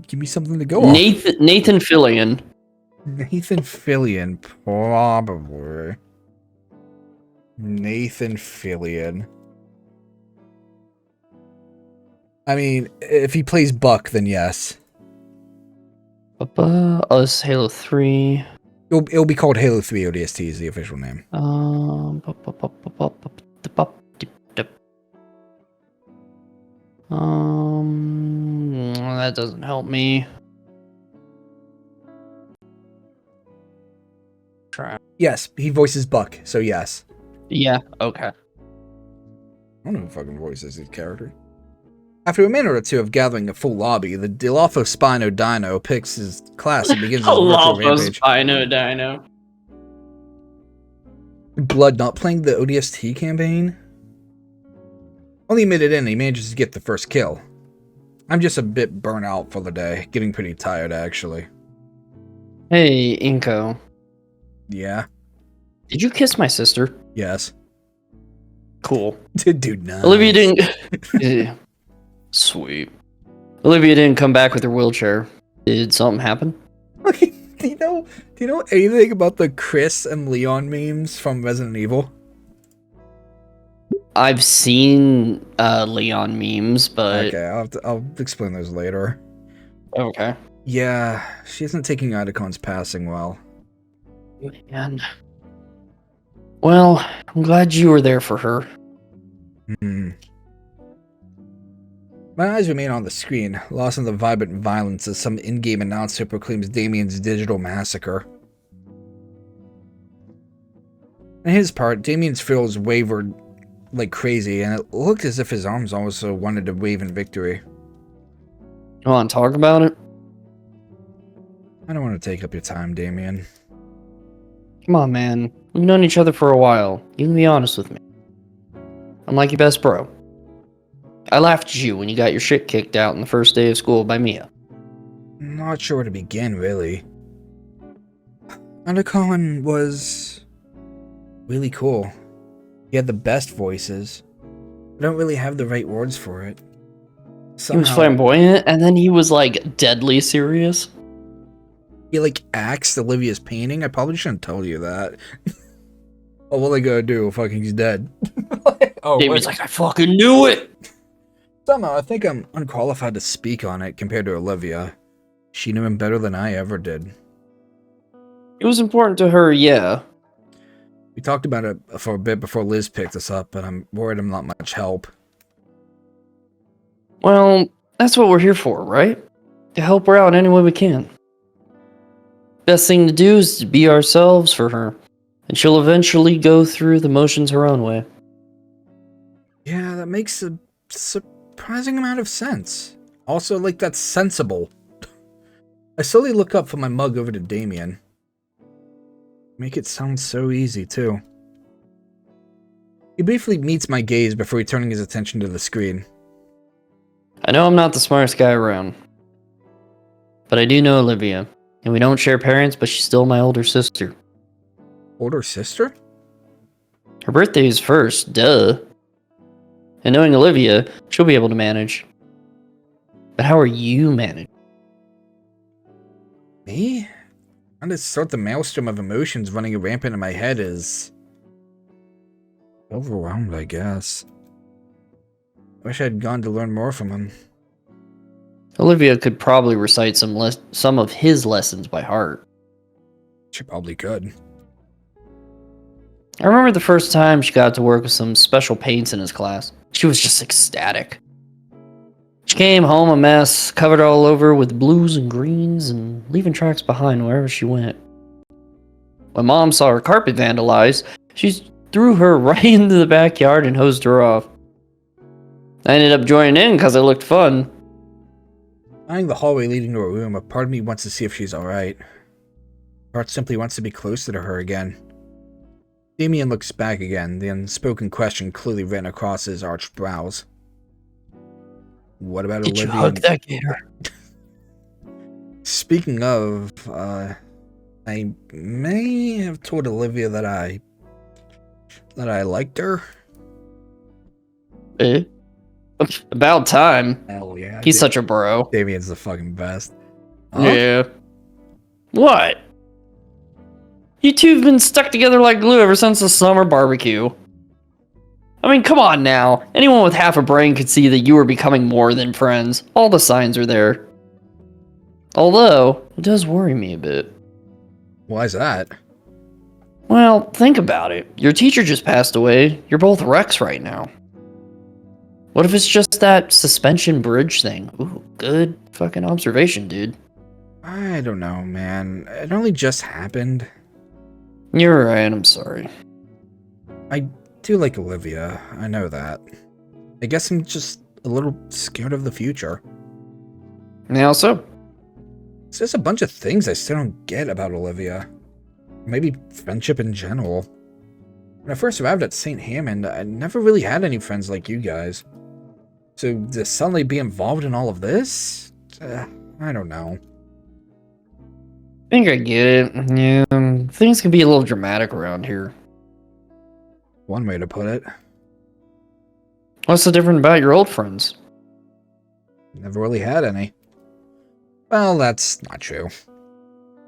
Give me something to go on. Nathan Fillion. Nathan Fillion, probably. Nathan Fillion. I mean, if he plays Buck, then yes. It's Halo 3. It'll be called Halo 3 ODST is the official name. That doesn't help me. Try. Yes, he voices Buck, so yes. Yeah, okay. I don't know who fucking voices his character. After a minute or two of gathering a full lobby, the Dilopho Spino Dino picks his class and begins his virtual rampage. Spino Dino. Blood not playing the ODST campaign? Only a minute in, he manages to get the first kill. I'm just a bit burnt out for the day, getting pretty tired actually. Hey, Inko. Yeah? Did you kiss my sister? Yes. Cool. Dude, nice. Olivia didn't... Sweet. Olivia didn't come back with her wheelchair. Did something happen? Do you know anything about the Chris and Leon memes from Resident Evil? I've seen Leon memes, but Okay, I'll explain those later. okay. Yeah, she isn't taking Idacon's passing well. Man. Well, I'm glad you were there for her. Hmm. My eyes remain on the screen, lost in the vibrant violence as some in-game announcer proclaims Damien's digital massacre. On his part, Damien's feels wavered like crazy, and it looked as if his arms also wanted to wave in victory. You want to talk about it? I don't want to take up your time, Damien. Come on, man. We've known each other for a while. You can be honest with me. I'm like your best bro. I laughed at you when you got your shit kicked out on the first day of school by Mia. Not sure where to begin, really. Idacon was really cool. He had the best voices. I don't really have the right words for it. He was flamboyant, and then he was like deadly serious. He like axed Olivia's painting. I probably shouldn't tell you that. Oh, what are they gonna do? Fucking he's dead. Oh, David's like, I fucking knew it! Somehow, I think I'm unqualified to speak on it compared to Olivia. She knew him better than I ever did. It was important to her, yeah. We talked about it for a bit before Liz picked us up, but I'm worried I'm not much help. Well, that's what we're here for, right? To help her out any way we can. Best thing to do is to be ourselves for her, and she'll eventually go through the motions her own way. Yeah, that makes a surprising amount of sense. Also, like, that's sensible. I slowly look up from my mug over to Damien. Make it sound so easy, too. He briefly meets my gaze before returning his attention to the screen. I know I'm not the smartest guy around, but I do know Olivia, and we don't share parents, but she's still my older sister. Older sister? Her birthday is first, duh. And knowing Olivia, she'll be able to manage. But how are you managing? Me? Trying to sort the maelstrom of emotions running rampant in my head is overwhelmed, I guess. Wish I'd gone to learn more from him. Olivia could probably recite some of his lessons by heart. She probably could. I remember the first time she got to work with some special paints in his class. She was just ecstatic. She came home a mess, covered all over with blues and greens, and leaving tracks behind wherever she went. When Mom saw her carpet vandalized, she threw her right into the backyard and hosed her off. I ended up joining in because it looked fun. Eyeing the hallway leading to her room, a part of me wants to see if she's alright. Part simply wants to be closer to her again. Damien looks back again, the unspoken question clearly written across his arched brows. What about Did Olivia? you hug that gator? Speaking of, I may have told Olivia that I liked her. Eh? About time. Hell yeah. He's such a bro. Damien's the fucking best. Huh? Yeah. What? You two have been stuck together like glue ever since the summer barbecue. I mean, come on now. Anyone with half a brain could see that you were becoming more than friends. All the signs are there. Although, it does worry me a bit. Why's that? Well, think about it. Your teacher just passed away. You're both wrecks right now. What if it's just that suspension bridge thing? Ooh, good fucking observation, dude. I don't know, man. It only just happened. You're right, I'm sorry. I do like Olivia. I know that. I guess I'm just a little scared of the future. How so? There's just a bunch of things I still don't get about Olivia. Maybe friendship in general. When I first arrived at St. Hammond, I never really had any friends like you guys. So to suddenly be involved in all of this? I don't know. I think I get it. Yeah, things can be a little dramatic around here. One way to put it. What's so different about your old friends? Never really had any. Well, that's not true.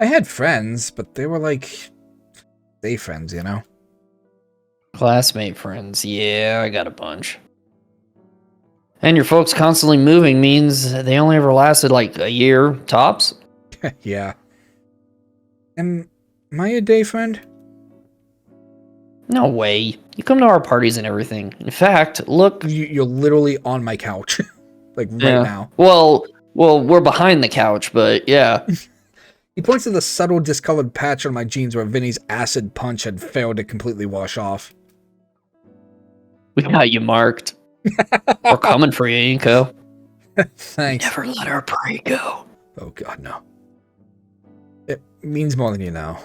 I had friends, but they were like... day friends, you know? Classmate friends. Yeah, I got a bunch. And your folks constantly moving means they only ever lasted like a year, tops. Yeah. Am I a day friend? No way. You come to our parties and everything. In fact, look. You're literally on my couch. Like, right Yeah. now. Well, we're behind the couch, but yeah. He points to the subtle discolored patch on my jeans where Vinny's acid punch had failed to completely wash off. We got you marked. We're coming for you, Inko. Thanks. Never let our prey go. Oh god, no. It means more than you know.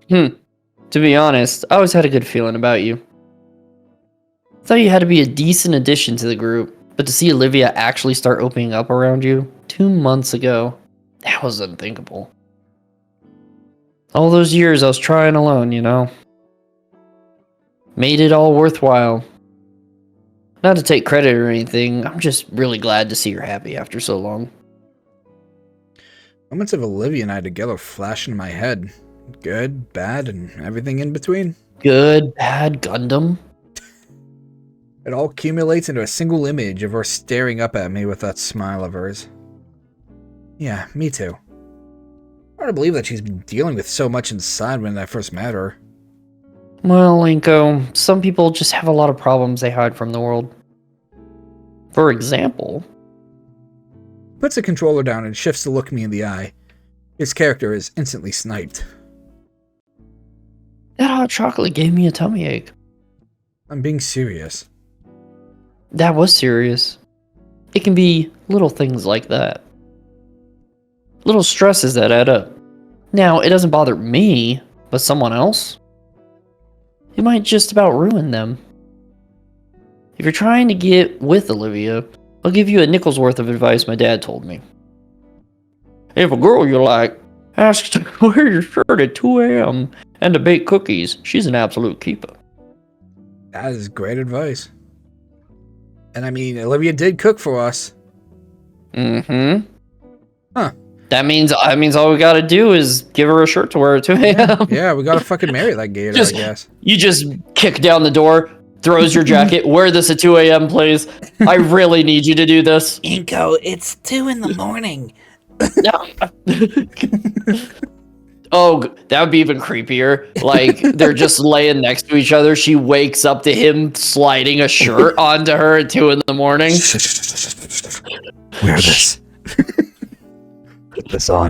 To be honest, I always had a good feeling about you. Thought you had to be a decent addition to the group, but to see Olivia actually start opening up around you 2 months ago, that was unthinkable. All those years I was trying alone, you know? Made it all worthwhile. Not to take credit or anything, I'm just really glad to see you're happy after so long. Moments of Olivia and I together flash in my head. Good, bad, and everything in between. Good, bad Gundam? It all accumulates into a single image of her staring up at me with that smile of hers. Yeah, me too. Hard to believe that she's been dealing with so much inside when I first met her. Well, Inko, some people just have a lot of problems they hide from the world. For example... Puts the controller down and shifts to look me in the eye. His character is instantly sniped. That hot chocolate gave me a tummy ache. I'm being serious. That was serious. It can be little things like that. Little stresses that add up. Now, it doesn't bother me, but someone else? It might just about ruin them. If you're trying to get with Olivia, I'll give you a nickel's worth of advice my dad told me. If a girl you like asks to wear your shirt at 2 a.m. and to bake cookies, she's an absolute keeper. That is great advice. And I mean, Olivia did cook for us. Mm-hmm. Huh. That means all we gotta do is give her a shirt to wear at 2 a.m. Yeah, we gotta fucking marry that Gator, I guess. You just kick down the door, throws your jacket, wear this at 2 a.m., please. I really need you to do this. Inko, it's 2 in the morning. No. Oh, that would be even creepier. Like, they're just laying next to each other. She wakes up to him sliding a shirt onto her at 2 in the morning. Wear this. Put this on.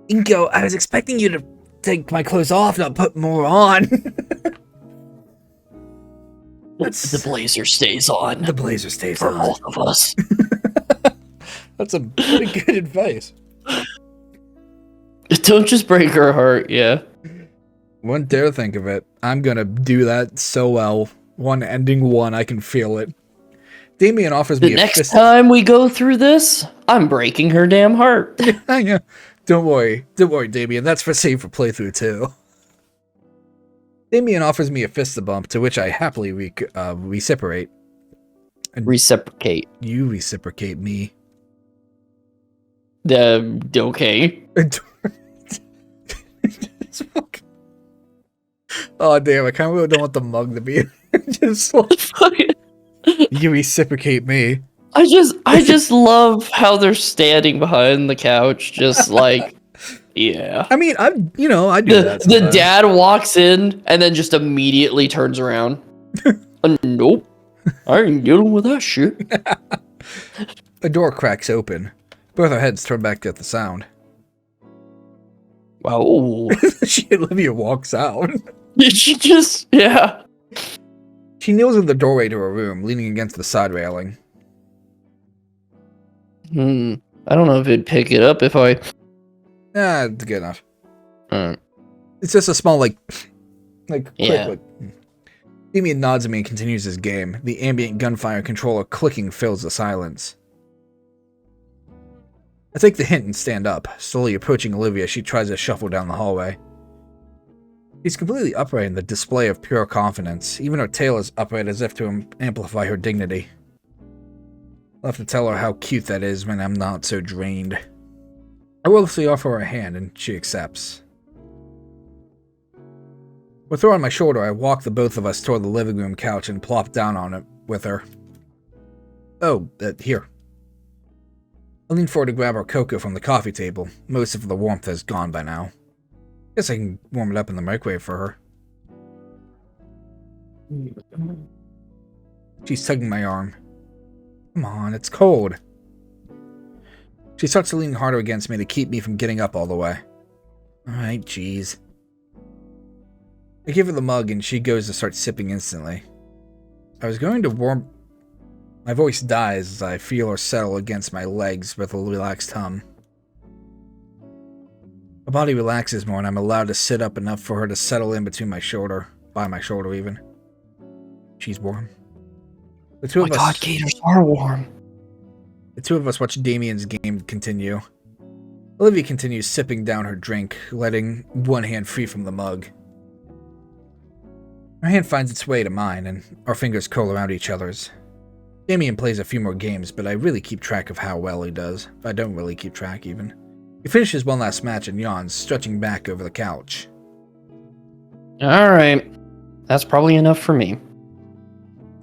Inko, I was expecting you to take my clothes off, not put more on. The blazer stays on. The blazer stays for on. both of us. That's a pretty good advice. Don't just break her heart, yeah. Wouldn't dare think of it. I'm gonna do that so well. One ending one, I can feel it. Damien offers me The a next fist. time we go through this, I'm breaking her damn heart. Yeah. Don't worry, Damien. That's for safe for playthrough too. Damien offers me a fist bump, to which I happily reciprocate. Reciprocate. You reciprocate me. Okay. Oh damn! I kind of really don't want the mug to be just like, you reciprocate me. I just love how they're standing behind the couch, just like, yeah. I mean, I do that. The sometimes. dad walks in and then just immediately turns around. Nope, I ain't dealing with that shit. A door cracks open. Both our heads turn back at the sound. Wow. Olivia walks out. She just, yeah. She kneels in the doorway to her room, leaning against the side railing. I don't know if it'd pick it up if I. It's good enough. It's just a small, Yeah. quick. Damien nods at me and continues his game. The ambient gunfire controller clicking fills the silence. I take the hint and stand up, slowly approaching Olivia as she tries to shuffle down the hallway. She's completely upright in the display of pure confidence. Even her tail is upright as if to amplify her dignity. I'll have to tell her how cute that is when I'm not so drained. I willfully offer her a hand and she accepts. With her on my shoulder, I walked the both of us toward the living room couch and plopped down on it with her. Oh, here. I leaned forward to grab our cocoa from the coffee table. Most of the warmth has gone by now. Guess I can warm it up in the microwave for her. She's tugging my arm. Come on, it's cold. She starts to lean harder against me to keep me from getting up all the way. Alright, jeez. I give her the mug and she goes to start sipping instantly. I was going to warm... My voice dies as I feel her settle against my legs with a relaxed hum. My body relaxes more and I'm allowed to sit up enough for her to settle in between my shoulder. By my shoulder, even. She's warm. The two of us... God, Gators are warm. The two of us watch Damien's game continue. Olivia continues sipping down her drink, letting one hand free from the mug. Her hand finds its way to mine, and our fingers curl around each other's. Damien plays a few more games, but I really keep track of how well he does. I don't really keep track, even. He finishes one last match and yawns, stretching back over the couch. Alright. That's probably enough for me.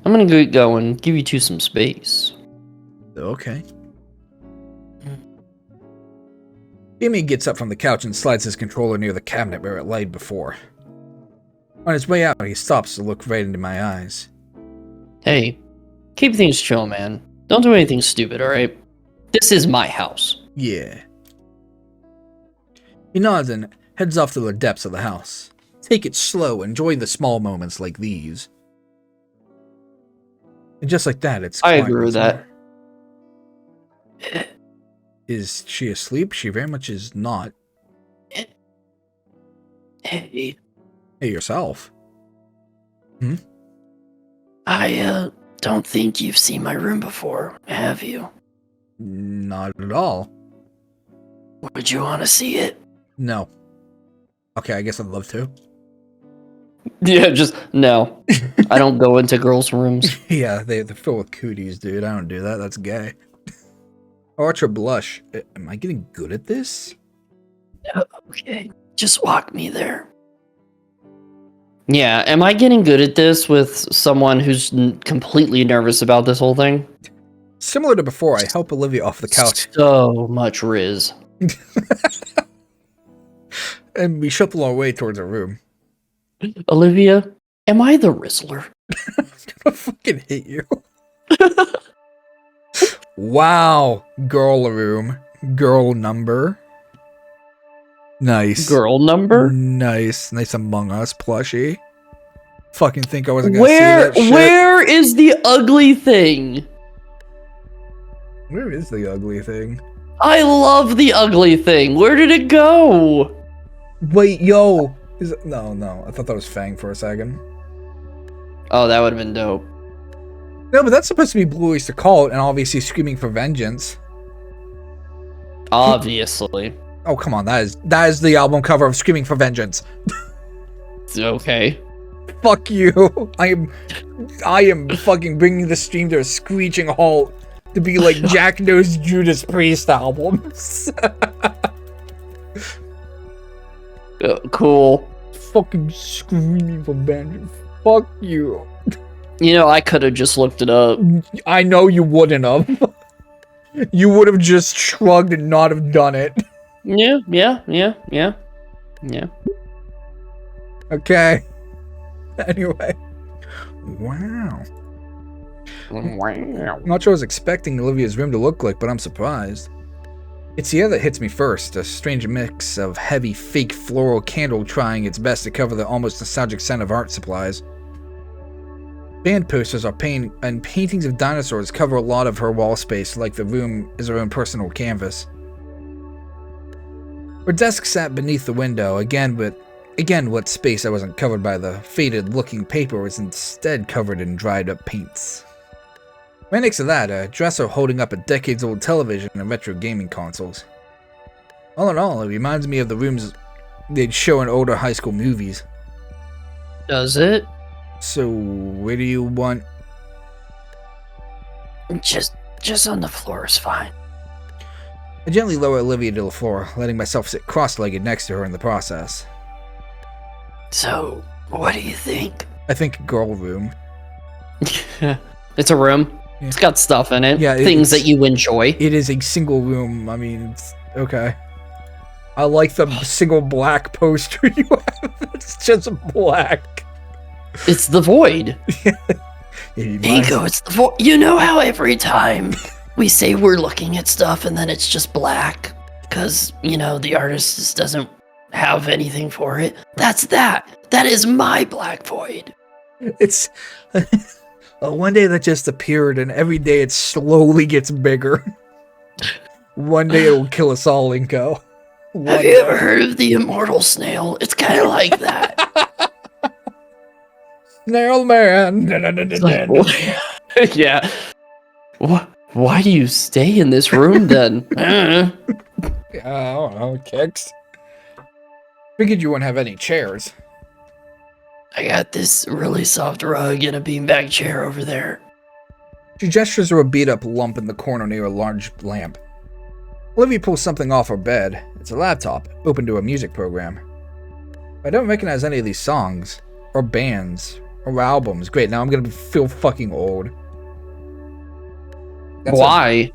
I'm gonna get going, give you two some space. Okay. Damien gets up from the couch and slides his controller near the cabinet where it laid before. On his way out, he stops to look right into my eyes. Hey, keep things chill, man. Don't do anything stupid, alright? This is my house. Yeah. He nods and heads off to the depths of the house. Take it slow, enjoy the small moments like these. And just like that, it's I quiet agree with once that. more. Is she asleep? She very much is not. Hey, Hey, yourself. I don't think you've seen my room before, have you? Not at all. Would you want to see it? No. Okay, I guess I'd love to. Yeah, just, no. I don't go into girls' rooms. Yeah, they're filled with cooties, dude. I don't do that. That's gay. I watch her blush. Am I getting good at this? Okay, just walk me there. Yeah, am I getting good at this with someone who's completely nervous about this whole thing? Similar to before, I help Olivia off the couch. So much Riz. And we shuffle our way towards her room. Olivia, am I the Rizzler? I'm gonna fucking hate you. Wow. Girl room. Girl number. Nice. Girl number? Nice. Nice Among Us plushie. Fucking think I wasn't gonna see that shit. Where is the ugly thing? Where is the ugly thing? I love the ugly thing. Where did it go? Wait, yo. No. I thought that was Fang for a second. Oh, that would have been dope. No, but that's supposed to be Blue Oyster Cult and obviously Screaming for Vengeance. Obviously. Oh, come on. That is the album cover of Screaming for Vengeance. It's okay. Fuck you. I am fucking bringing the stream to a screeching halt to be like Jack Knows Judas Priest albums. Cool. Fucking Screaming for Vengeance. Fuck you. You know, I could have just looked it up. I know you wouldn't have. You would have just shrugged and not have done it. Yeah. Okay. Anyway. Wow. I'm not sure I was expecting Olivia's room to look like, but I'm surprised. It's the air that hits me first, a strange mix of heavy, fake floral candle trying its best to cover the almost nostalgic scent of art supplies. Band posters are and paintings of dinosaurs cover a lot of her wall space, like the room is her own personal canvas. Her desk sat beneath the window, again what space that wasn't covered by the faded-looking paper was instead covered in dried-up paints. Right next to that, a dresser holding up a decades-old television and retro gaming consoles. All in all, it reminds me of the rooms they'd show in older high school movies. Does it? So, where do you want... Just on the floor is fine. I gently lower Olivia to the floor, letting myself sit cross-legged next to her in the process. So, What do you think? I think girl room. It's a room. Yeah. It's got stuff in it. Yeah, Things it's- that you enjoy. It is a single room. I mean, it's okay. I like the single black poster you have. It's just black. It's the void. Nico, it's the you know how every time we say we're looking at stuff and then it's just black because, you know, the artist just doesn't have anything for it? That's that. That is my black void. It's one day that just appeared, and every day it slowly gets bigger. One day it will kill us all, Inko. Have you ever heard of the immortal snail? It's kind of like that. Snail man. Yeah. Why do you stay in this room then? I don't know, kicks. Figured you wouldn't have any chairs. I got this really soft rug and a beanbag chair over there. She gestures to a beat-up lump in the corner near a large lamp. Olivia pulls something off her bed. It's a laptop, open to a music program. I don't recognize any of these songs, or bands, or albums. Great, now I'm gonna feel fucking old. Why?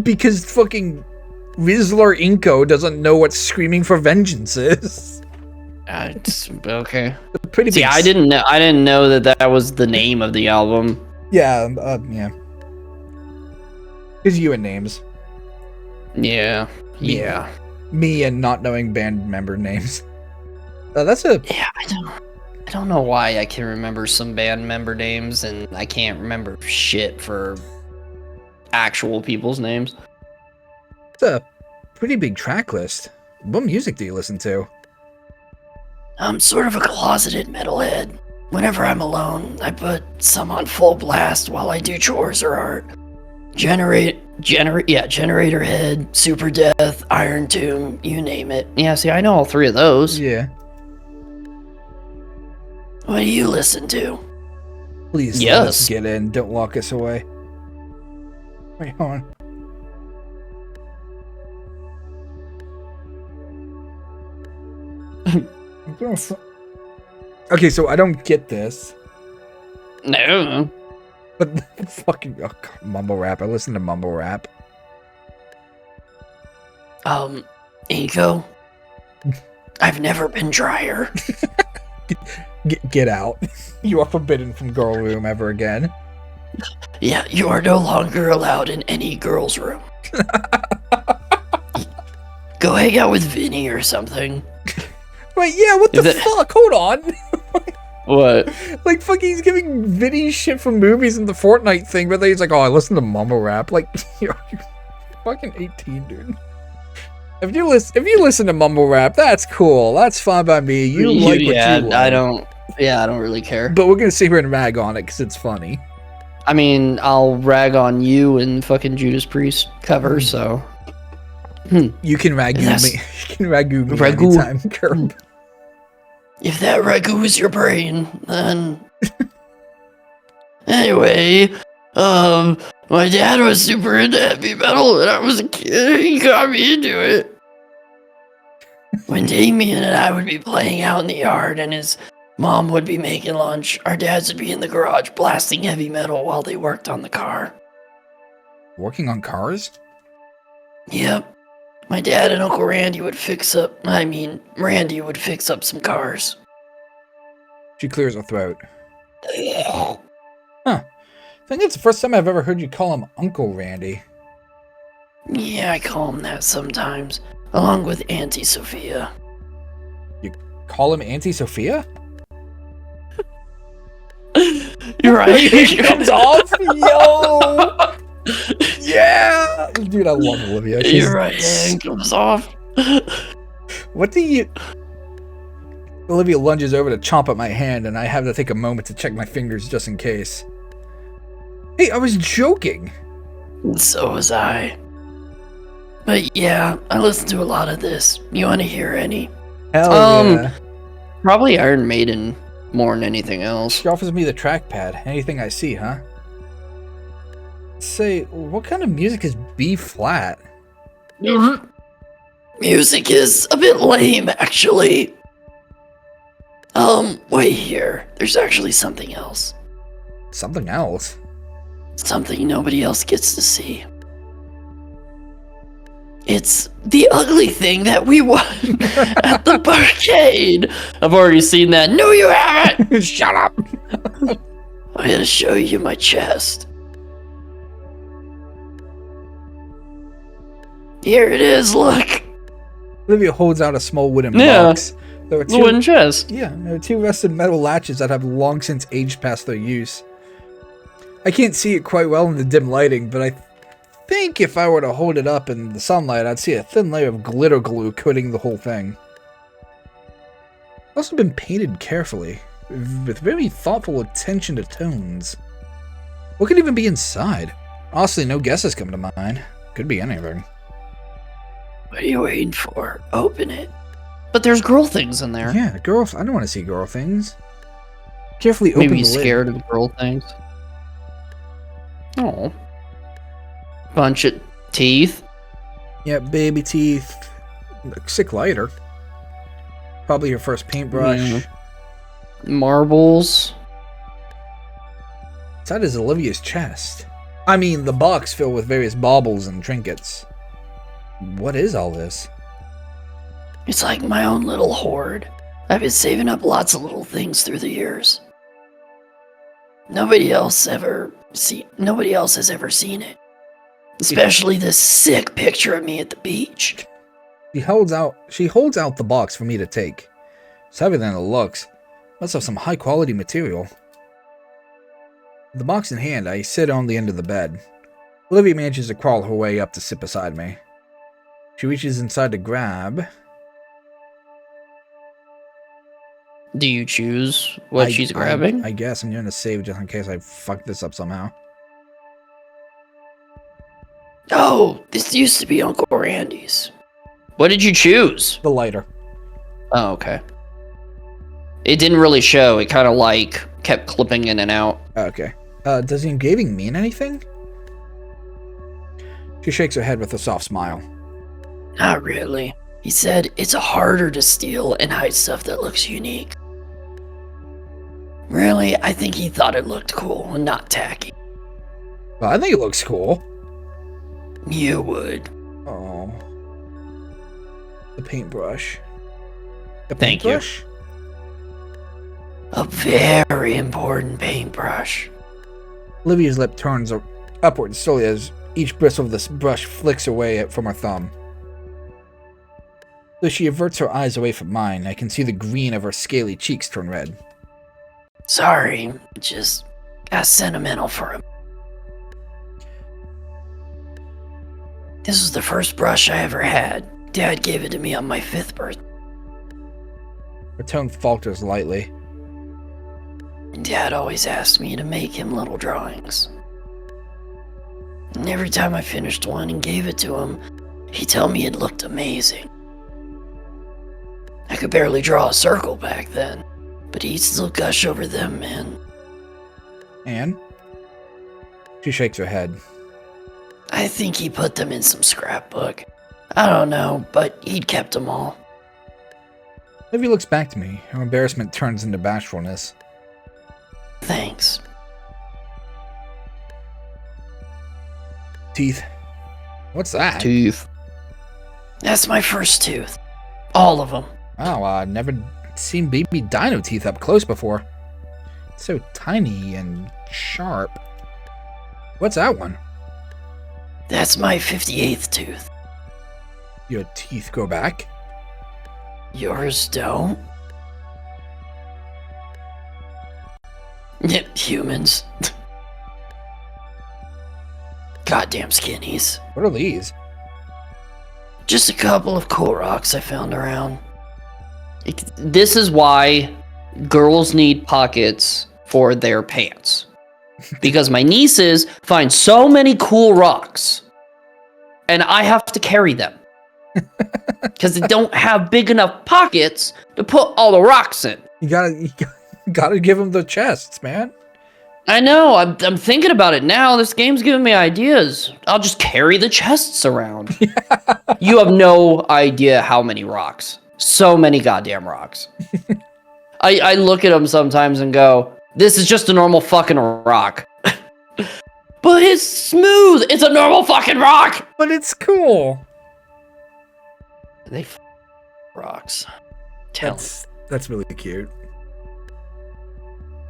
Because fucking Rizzler Inko doesn't know what Screaming for Vengeance is. It's okay. Pretty See, big I didn't know that was the name of the album. Yeah, yeah. Here's you and names. Yeah. Yeah. Me and not knowing band member names. That's a... Yeah, I don't know why I can remember some band member names and I can't remember shit for actual people's names. It's a pretty big track list. What music do you listen to? I'm sort of a closeted metalhead. Whenever I'm alone, I put some on full blast while I do chores or art. Generator Head, Super Death, Iron Tomb, you name it. Yeah, see, I know all three of those. Yeah. What do you listen to? Please let us get in. Don't lock us away. Wait, hold on. Okay, so I don't get this. No. But fucking mumble rap. I listen to mumble rap. Inko, I've never been drier. Get out. You are forbidden from girl room ever again. Yeah, you are no longer allowed in any girl's room. Go hang out with Vinny or something. Wait, yeah, what the fuck? Hold on. What? Like, fucking, he's giving Vinny shit from movies and the Fortnite thing, but then he's like, oh, I listen to mumble rap. Like, you're fucking 18, dude. If you listen to mumble rap, that's cool. That's fine by me. You like what you like. I don't really care. But we're gonna sit here and rag on it because it's funny. I mean, I'll rag on you and fucking Judas Priest cover, so. You can ragu me. You can ragu me Ragu. anytime, girl. If that ragu is your brain, then... Anyway, my dad was super into heavy metal when I was a kid. He got me into it. When Damien and I would be playing out in the yard and his mom would be making lunch, our dads would be in the garage blasting heavy metal while they worked on the car. Working on cars? Yep. My dad and Uncle Randy would Randy would fix up some cars. She clears her throat. Huh. I think it's the first time I've ever heard you call him Uncle Randy. Yeah, I call him that sometimes, along with Auntie Sophia. You call him Auntie Sophia? You're right. It comes off? Yo! Yeah! Dude, I love Olivia. You're right, yeah, it comes off. What do you... Olivia lunges over to chomp at my hand, and I have to take a moment to check my fingers just in case. Hey, I was joking! So was I. But yeah, I listen to a lot of this. You want to hear any? Hell yeah. Probably Iron Maiden more than anything else. She offers me the trackpad. Anything I see, huh? Say, what kind of music is B flat? Music is a bit lame, actually. Wait here. There's actually something else. Something else? Something nobody else gets to see. It's the ugly thing that we won at the barcade. I've already seen that. No, you haven't! Shut up! I'm gonna show you my chest. Here it is, look. Olivia holds out a small wooden Yeah. box. There are The wooden chest. Yeah, there are 2 rusted metal latches that have long since aged past their use. I can't see it quite well in the dim lighting, but I think if I were to hold it up in the sunlight, I'd see a thin layer of glitter glue coating the whole thing. It's also been painted carefully, with very thoughtful attention to tones. What could even be inside? Honestly, no guesses come to mind. Could be anything. What are you waiting for? Open it. But there's girl things in there. Yeah, girls. I don't want to see girl things. Carefully open Maybe the he's lid. scared of girl things. Oh. Bunch of teeth. Yeah, baby teeth. Sick lighter. Probably your first paintbrush. Yeah. Marbles. Inside is Olivia's chest. I mean, the box filled with various baubles and trinkets. What is all this? It's like my own little hoard. I've been saving up lots of little things through the years. Nobody else has ever seen it. Especially this sick picture of me at the beach. She holds out the box for me to take. It's heavier than it looks. Must have some high quality material. With the box in hand, I sit on the end of the bed. Olivia manages to crawl her way up to sit beside me. She reaches inside to grab. Do you choose what she's grabbing? I guess I'm going to save just in case I fuck this up somehow. Oh, this used to be Uncle Randy's. What did you choose? The lighter. Oh, okay. It didn't really show. It kind of like kept clipping in and out. Okay. Does the engraving mean anything? She shakes her head with a soft smile. Not really. He said it's harder to steal and hide stuff that looks unique. Really, I think he thought it looked cool and not tacky. Well, I think it looks cool. You would. Oh. The paintbrush. The Thank you. paintbrush? A very important paintbrush. Olivia's lip turns upward slowly as each bristle of this brush flicks away from her thumb. Though she averts her eyes away from mine, I can see the green of her scaly cheeks turn red. Sorry, just got sentimental for him. This was the first brush I ever had. Dad gave it to me on my 5th birthday. Her tone falters lightly. Dad always asked me to make him little drawings. And every time I finished one and gave it to him, he'd tell me it looked amazing. I could barely draw a circle back then, but he'd still gush over them, man. And? She shakes her head. I think he put them in some scrapbook. I don't know, but he'd kept them all. Olivia looks back to me. Her embarrassment turns into bashfulness. Thanks. Teeth. What's that? Teeth. That's my first tooth. All of them. Wow, I've never seen baby dino teeth up close before. It's so tiny and sharp. What's that one? That's my 58th tooth. Your teeth go back? Yours don't? Yep, humans. Goddamn skinnies. What are these? Just a couple of cool rocks I found around. This is why girls need pockets for their pants. Because my nieces find so many cool rocks, and I have to carry them. Because they don't have big enough pockets to put all the rocks in. You gotta give them the chests, man. I know, I'm thinking about it now. This game's giving me ideas. I'll just carry the chests around. You have no idea how many rocks. So many goddamn rocks. I look at them sometimes and go, this is just a normal fucking rock. But it's smooth. It's a normal fucking rock. But it's cool. They rocks. That's really cute.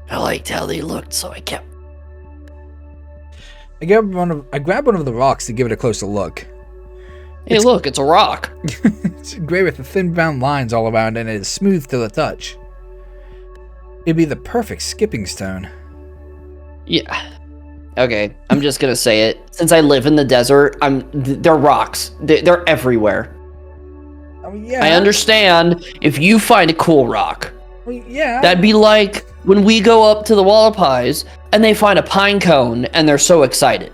I liked how they looked, so I kept. I grabbed one of the rocks to give it a closer look. Hey, look, it's a rock. It's gray with the thin brown lines all around, and it is smooth to the touch. It'd be the perfect skipping stone. Yeah. Okay, I'm just gonna say it. Since I live in the desert, they're rocks. They're everywhere. I mean, yeah. I understand if you find a cool rock. I mean, yeah. That'd be like when we go up to the Wallapies and they find a pine cone and they're so excited.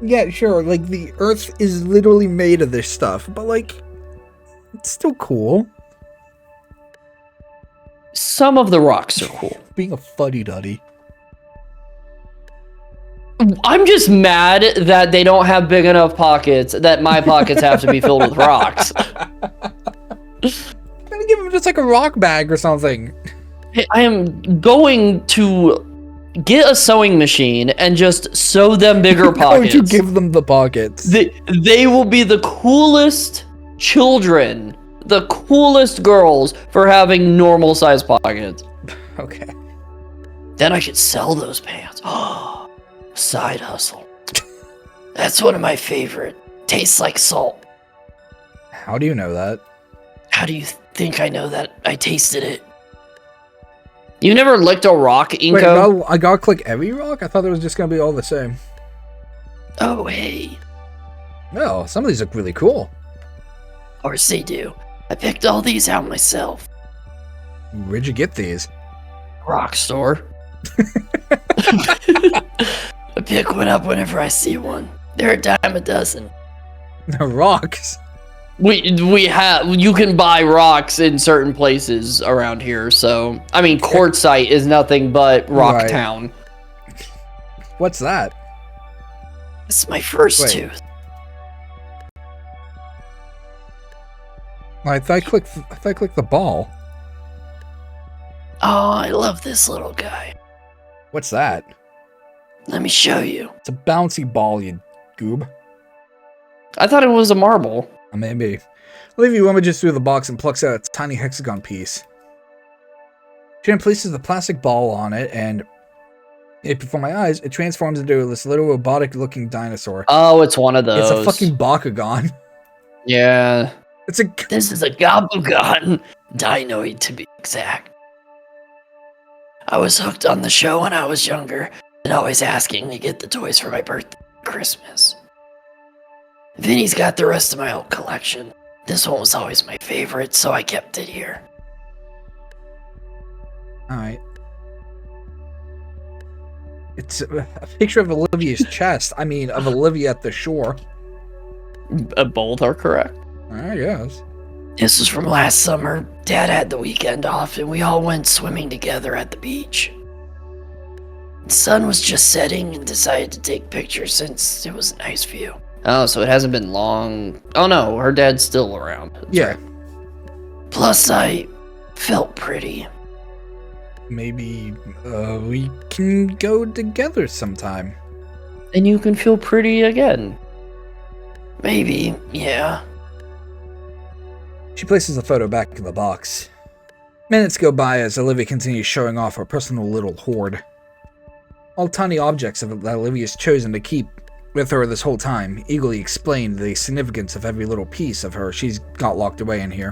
Yeah, sure. Like, the Earth is literally made of this stuff, but, like, it's still cool. Some of the rocks are cool. Being a fuddy-duddy. I'm just mad that they don't have big enough pockets, that my pockets have to be filled with rocks. Gotta give him just, like, a rock bag or something. I am going to get a sewing machine and just sew them bigger pockets. Going to give them the pockets. They will be the coolest children, the coolest girls for having normal size pockets. Okay. Then I could sell those pants. Oh, side hustle. That's one of my favorite. Tastes like salt. How do you know that? How do you think I know that? I tasted it. You never licked a rock, Inko? Wait, no, I gotta click every rock? I thought it was just gonna be all the same. Oh, hey. No, some of these look really cool. Of course they do. I picked all these out myself. Where'd you get these? Rock store. I pick one up whenever I see one. They're a dime a dozen. Rocks? We have, you can buy rocks in certain places around here, so I mean Quartzsite is nothing but rock Right. town. What's that? It's my first Wait. tooth. I thought I clicked the ball. Oh, I love this little guy. What's that? Let me show you. It's a bouncy ball, you goob. I thought it was a marble. Maybe. Olivia rummages through the box and plucks out a tiny hexagon piece. She then places the plastic ball on it, and before my eyes, it transforms into this little robotic-looking dinosaur. Oh, it's one of those. It's a fucking Bakugan. Yeah. It's a... This is a Gabugan. Dinoid, to be exact. I was hooked on the show when I was younger, and always asking to get the toys for my birthday and Christmas. Vinny's got the rest of my old collection. This one was always my favorite, so I kept it here. Alright. It's a picture of Olivia's chest. I mean, of Olivia at the shore. Both are correct. I guess. This was from last summer. Dad had the weekend off, and we all went swimming together at the beach. The sun was just setting and decided to take pictures since it was a nice view. Oh, so it hasn't been long. Oh no, her dad's still around. That's Yeah. right. Plus, I felt pretty. Maybe we can go together sometime. And you can feel pretty again. Maybe, yeah. She places the photo back in the box. Minutes go by as Olivia continues showing off her personal little hoard. All tiny objects that Olivia's chosen to keep with her this whole time eagerly explain the significance of every little piece of her she's got locked away in here.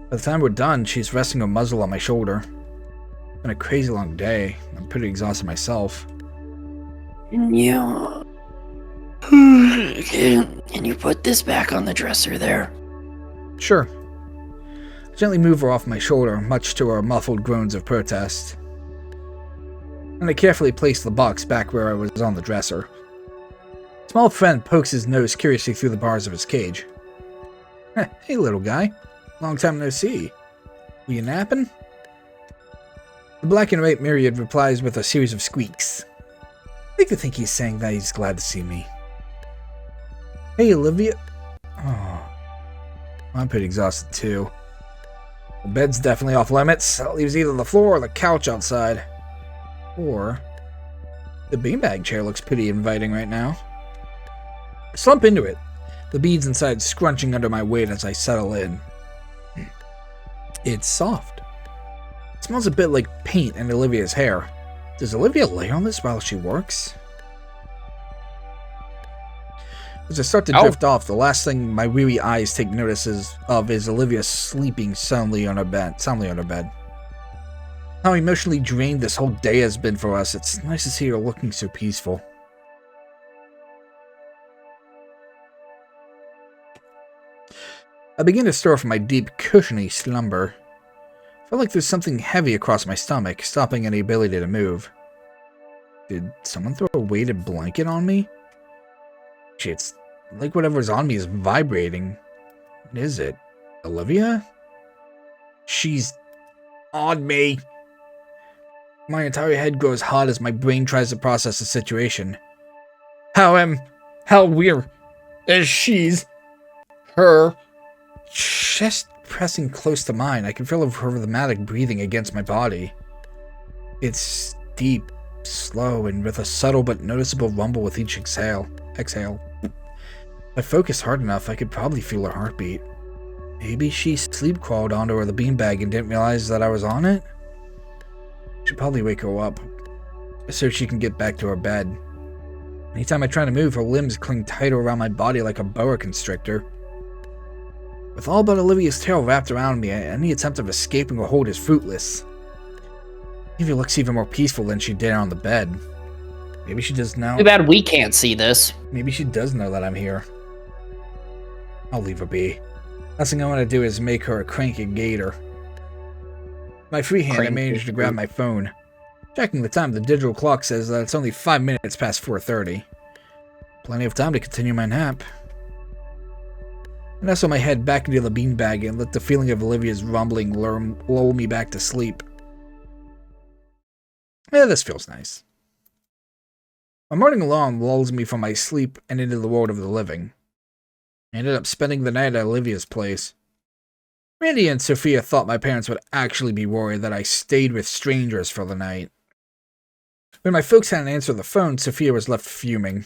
By the time we're done, she's resting her muzzle on my shoulder. It's been a crazy long day. I'm pretty exhausted myself. Can you put this back on the dresser there? Sure. I gently move her off my shoulder, much to her muffled groans of protest. And I carefully place the box back where I was on the dresser. Small friend pokes his nose curiously through the bars of his cage. Hey, little guy. Long time no see. Were you napping? The black and white myriad replies with a series of squeaks. I like to think he's saying that he's glad to see me. Hey, Olivia. Oh, I'm pretty exhausted too. The bed's definitely off limits. That leaves either the floor or the couch outside. Or the beanbag chair looks pretty inviting right now. I slump into it, the beads inside scrunching under my weight as I settle in. It's soft. It smells a bit like paint and Olivia's hair. Does Olivia lay on this while she works? As I start to drift off, the last thing my weary eyes take notice of is Olivia sleeping soundly on her bed. How emotionally drained this whole day has been for us, it's nice to see her looking so peaceful. I begin to stir from my deep, cushiony slumber. I feel like there's something heavy across my stomach, stopping any ability to move. Did someone throw a weighted blanket on me? Shit, it's like whatever's on me is vibrating. What is it? Olivia? She's on me. My entire head grows hot as my brain tries to process the situation. How weird is she's her chest pressing close to mine. I can feel her rhythmic breathing against my body. It's deep, slow, and with a subtle but noticeable rumble with each exhale. If I focus hard enough, I could probably feel her heartbeat. Maybe she sleep crawled onto the beanbag and didn't realize that I was on it? Should probably wake her up, so she can get back to her bed. Anytime I try to move, her limbs cling tighter around my body like a boa constrictor. With all but Olivia's tail wrapped around me, any attempt of escaping her hold is fruitless. Olivia looks even more peaceful than she did on the bed. Maybe she does know. Too bad we can't see this. Maybe she does know that I'm here. I'll leave her be. Last thing I want to do is make her a cranky gator. My free hand, I managed to grab my phone. Checking the time, the digital clock says that it's only 5 minutes past 4:30. Plenty of time to continue my nap. I nestle my head back into the beanbag and let the feeling of Olivia's rumbling lull me back to sleep. Yeah, this feels nice. My morning alarm lulls me from my sleep and into the world of the living. I ended up spending the night at Olivia's place. Randy and Sophia thought my parents would actually be worried that I stayed with strangers for the night. When my folks hadn't answered the phone, Sophia was left fuming.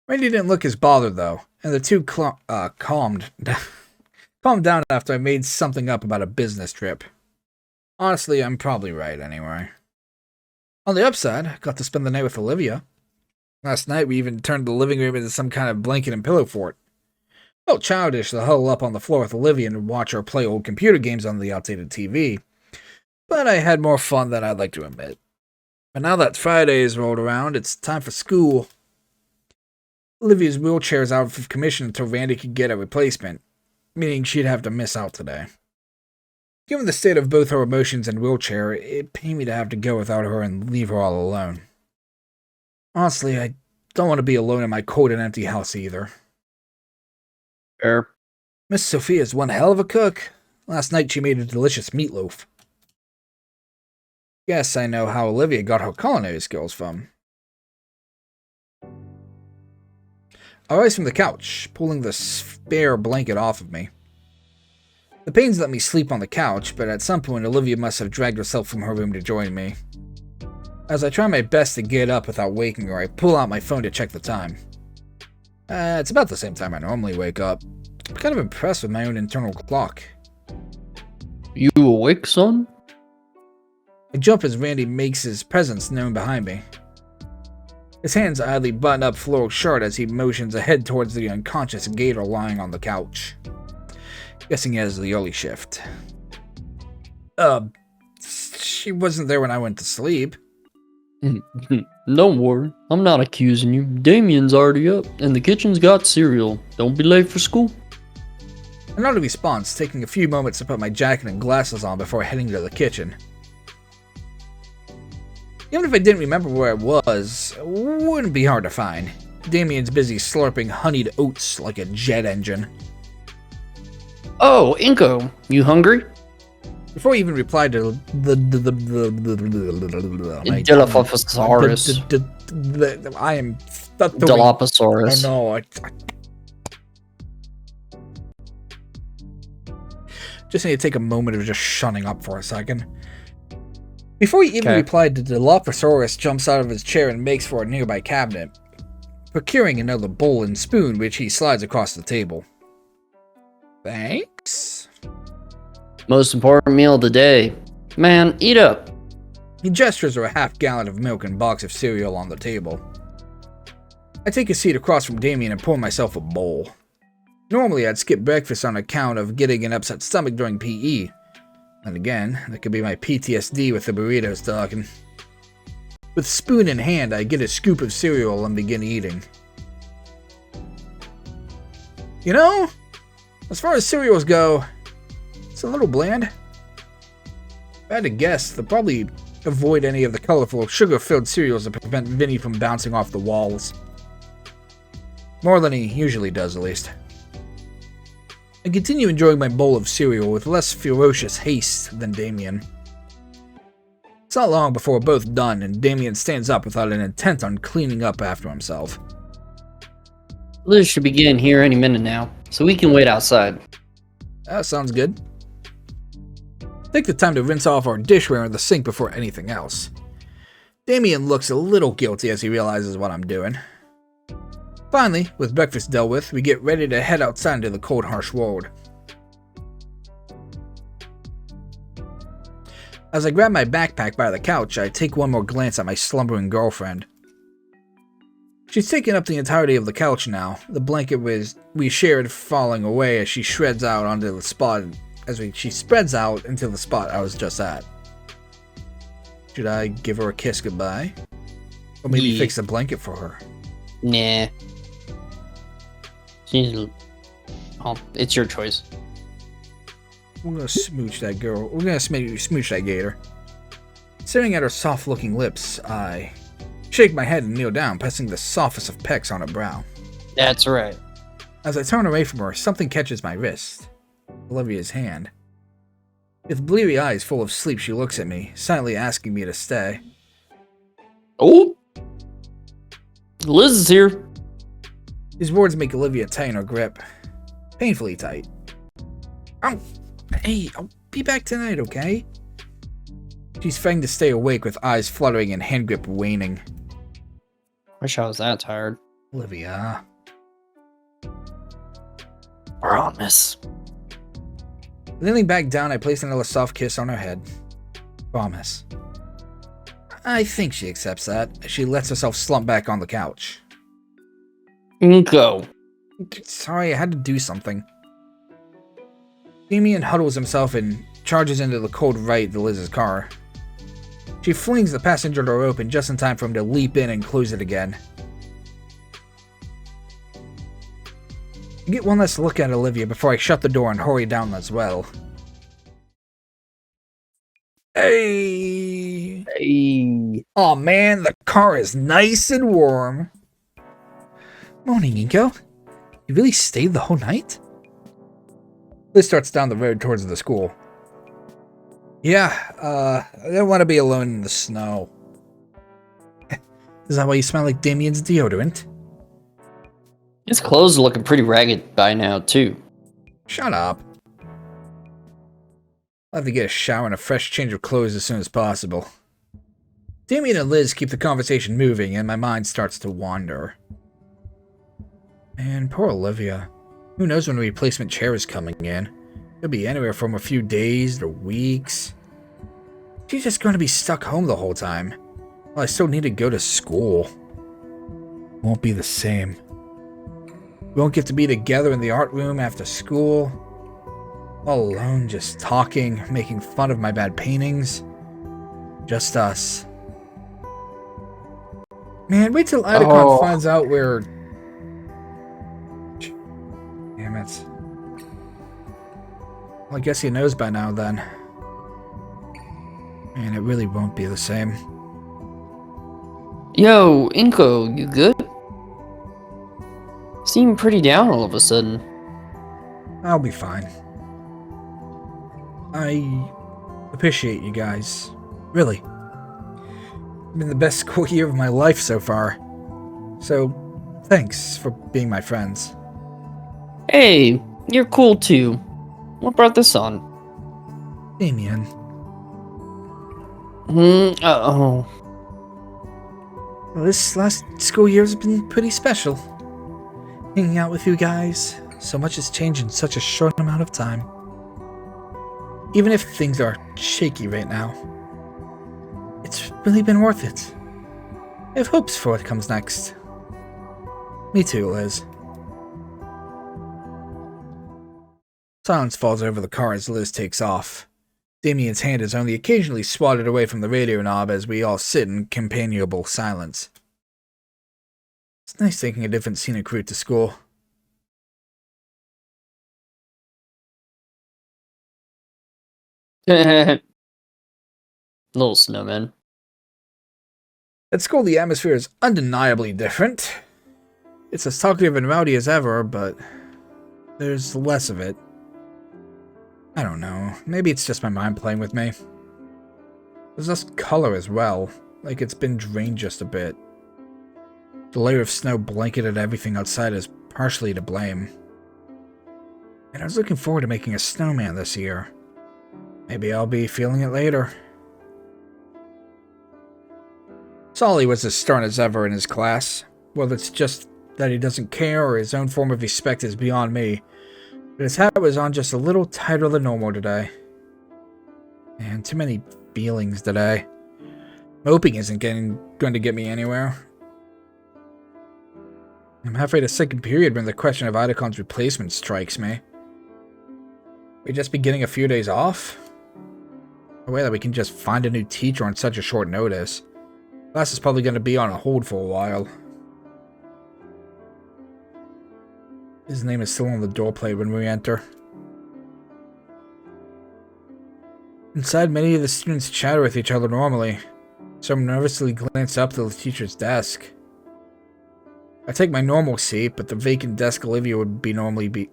Randy didn't look as bothered, though, and the two calmed down after I made something up about a business trip. Honestly, I'm probably right anyway. On the upside, I got to spend the night with Olivia. Last night, we even turned the living room into some kind of blanket and pillow fort. Felt childish to huddle up on the floor with Olivia and watch her play old computer games on the outdated TV, but I had more fun than I'd like to admit. But now that Friday is rolled around, it's time for school. Olivia's wheelchair is out of commission until Randy could get a replacement, meaning she'd have to miss out today. Given the state of both her emotions and wheelchair, it pained me to have to go without her and leave her all alone. Honestly, I don't want to be alone in my cold and empty house either. Sure. Miss Sophia's one hell of a cook. Last night she made a delicious meatloaf. Guess I know how Olivia got her culinary skills from. I rise from the couch, pulling the spare blanket off of me. The pains let me sleep on the couch, but at some point Olivia must have dragged herself from her room to join me. As I try my best to get up without waking her, I pull out my phone to check the time. It's about the same time I normally wake up. I'm kind of impressed with my own internal clock. You awake, son? I jump as Randy makes his presence known behind me. His hands idly button up Floral's shirt as he motions ahead towards the unconscious Gator lying on the couch. Guessing he has the early shift. She wasn't there when I went to sleep. Don't worry, I'm not accusing you. Damien's already up, and the kitchen's got cereal. Don't be late for school. I nod a response, taking a few moments to put my jacket and glasses on before heading to the kitchen. Even if I didn't remember where it was, it wouldn't be hard to find. Damien's busy slurping honeyed oats like a jet engine. Oh, Inko, you hungry? Before he even replied to Dilophosaurus. I am... Dilophosaurus. Oh no, Just need to take a moment of just shutting up for a second. Before he even Okay. replied, the Dilophosaurus jumps out of his chair and makes for a nearby cabinet, procuring another bowl and spoon, which he slides across the table. Thanks. Most important meal of the day. Man, eat up. He gestures for a half-gallon of milk and box of cereal on the table. I take a seat across from Damien and pour myself a bowl. Normally, I'd skip breakfast on account of getting an upset stomach during PE. And again, that could be my PTSD with the burritos talking. With spoon in hand, I get a scoop of cereal and begin eating. You know, as far as cereals go, it's a little bland. If I had to guess, they'll probably avoid any of the colorful, sugar-filled cereals to prevent Vinny from bouncing off the walls. More than he usually does, at least. I continue enjoying my bowl of cereal with less ferocious haste than Damien. It's not long before we're both done, and Damien stands up without an intent on cleaning up after himself. Liz should begin here any minute now, so we can wait outside. That sounds good. Take the time to rinse off our dishware in the sink before anything else. Damien looks a little guilty as he realizes what I'm doing. Finally, with breakfast dealt with, we get ready to head outside into the cold, harsh world. As I grab my backpack by the couch, I take one more glance at my slumbering girlfriend. She's taken up the entirety of the couch now, the blanket we shared falling away as she spreads out into the spot I was just at. Should I give her a kiss goodbye? Or maybe Yeah. fix the blanket for her? Nah. Oh, it's your choice. We're gonna smooch that girl. We're gonna smooch that gator. Staring at her soft-looking lips, I shake my head and kneel down, pressing the softest of pecks on her brow. That's right. As I turn away from her, something catches my wrist. Olivia's hand. With bleary eyes full of sleep, she looks at me, silently asking me to stay. Oh! Liz is here. His words make Olivia tighten her grip. Painfully tight. Oh, hey, I'll be back tonight, okay? She's fighting to stay awake with eyes fluttering and hand grip waning. Wish I was that tired. Olivia. Promise. Leaning back down, I place another soft kiss on her head. Promise. I think she accepts that, as she lets herself slump back on the couch. Go. Sorry, I had to do something. Damien huddles himself and charges into the cold right to Liz's car. She flings the passenger door open just in time for him to leap in and close it again. I get one last look at Olivia before I shut the door and hurry down as well. Hey! Hey. Aw man, the car is nice and warm. Morning, Nico. You really stayed the whole night? Liz starts down the road towards the school. Yeah, I don't want to be alone in the snow. Is that why you smell like Damien's deodorant? His clothes are looking pretty ragged by now, too. Shut up. I'll have to get a shower and a fresh change of clothes as soon as possible. Damien and Liz keep the conversation moving, and my mind starts to wander. Man, poor Olivia. Who knows when the replacement chair is coming in? It'll be anywhere from a few days to weeks. She's just going to be stuck home the whole time. Well, I still need to go to school. Won't be the same. We won't get to be together in the art room after school. All alone, just talking, making fun of my bad paintings. Just us. Man, wait till Idacon finds out where... Damn it. Well, I guess he knows by now then. Man, it really won't be the same. Yo, Inko, you good? Seem pretty down all of a sudden. I'll be fine. I appreciate you guys. Really. It's been the best school year of my life so far. So, thanks for being my friends. Hey, you're cool too. What brought this on? Damien. Oh. Well, this last school year has been pretty special. Hanging out with you guys. So much has changed in such a short amount of time. Even if things are shaky right now, it's really been worth it. I have hopes for what comes next. Me too, Liz. Silence falls over the car as Liz takes off. Damien's hand is only occasionally swatted away from the radio knob as we all sit in companionable silence. It's nice taking a different scenic route to school. Little snowman. At school, the atmosphere is undeniably different. It's as talkative and rowdy as ever, but there's less of it. I don't know. Maybe it's just my mind playing with me. There's less color as well, like it's been drained just a bit. The layer of snow blanketed everything outside is partially to blame. And I was looking forward to making a snowman this year. Maybe I'll be feeling it later. Solly was as stern as ever in his class. Whether it's just that he doesn't care or his own form of respect is beyond me. But his hat was on just a little tighter than normal today. And too many feelings today. Moping isn't going to get me anywhere. I'm halfway to second period when the question of Idacon's replacement strikes me. We just be getting a few days off? A way that we can just find a new teacher on such a short notice. Class is probably going to be on a hold for a while. His name is still on the door plate when we enter. Inside, many of the students chatter with each other normally. Some nervously glance up to the teacher's desk. I take my normal seat, but the vacant desk Olivia would normally be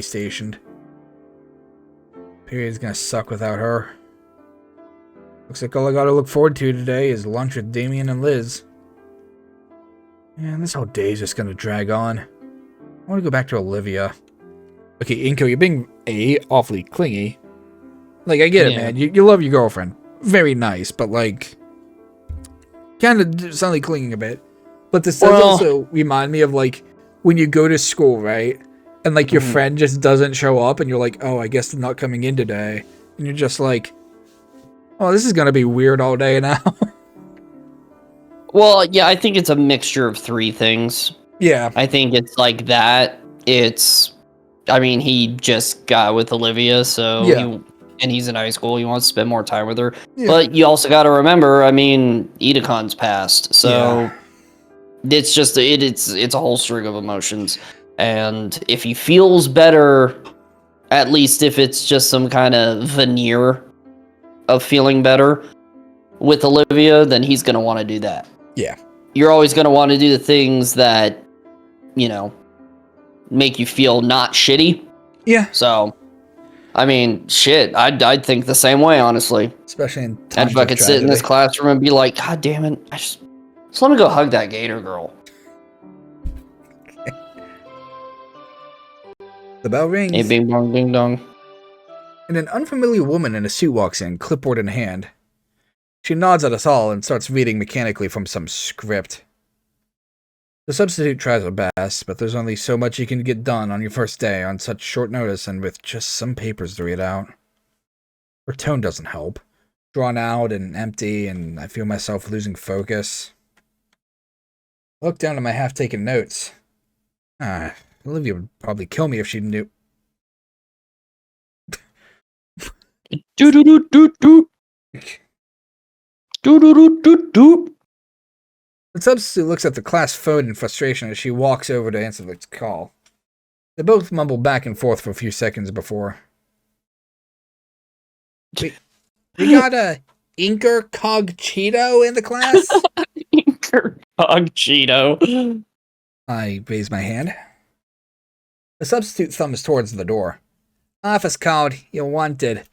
stationed. Period's gonna suck without her. Looks like all I gotta look forward to today is lunch with Damien and Liz. Man, this whole day is just gonna drag on. I want to go back to Olivia. Okay, Inko, you're being awfully clingy. Like, I get it, man. You love your girlfriend. Very nice, but like, kind of suddenly clinging a bit. But this does also remind me of like when you go to school, right? And like your friend just doesn't show up, and you're like, oh, I guess they're not coming in today. And you're just like, oh, this is gonna be weird all day now. Well, yeah, I think it's a mixture of three things. Yeah. I think it's like that. I mean, he just got with Olivia, so he's in high school. He wants to spend more time with her. Yeah. But you also got to remember, I mean, Idacon's passed, so it's just it's a whole string of emotions. And if he feels better, at least if it's just some kind of veneer of feeling better with Olivia, then he's going to want to do that. Yeah. You're always going to want to do the things that, you know, make you feel not shitty. Yeah. So, I mean, shit, I'd think the same way, honestly. Especially in times I'd fucking sit in this classroom and be like, God damn it, just let me go hug that Gator girl. The bell rings. Hey, bing bong, ding dong. And an unfamiliar woman in a suit walks in, clipboard in hand. She nods at us all and starts reading mechanically from some script. The substitute tries her best, but there's only so much you can get done on your first day on such short notice and with just some papers to read out. Her tone doesn't help. Drawn out and empty, and I feel myself losing focus. I look down at my half-taken notes. Olivia would probably kill me if she knew. Do-do-do-do-do. Do-do-do-do-do. The substitute looks at the class phone in frustration as she walks over to answer the call. They both mumble back and forth for a few seconds before. We got a Inker Cog Cheeto in the class? Inker Cog Cheeto. I raise my hand. The substitute thumbs towards the door. Office called. You're wanted.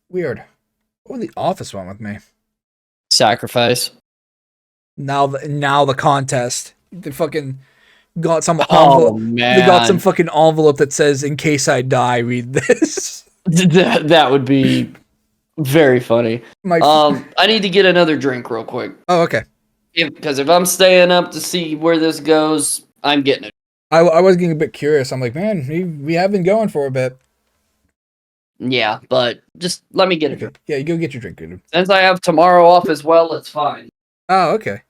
Weird. What would the office want with me? Sacrifice. Now the contest. The fucking got some Oh envelope. They got some man, fucking envelope that says, "In case I die, read this." that would be very funny. My. I need to get another drink real quick. Oh, okay. Because if I'm staying up to see where this goes, I'm getting it. I was getting a bit curious. I'm like, man, we have been going for a bit. Yeah, but just let me get a Okay. drink. Yeah, you go get your drink, dude. Since I have tomorrow off as well, it's fine. Oh, okay.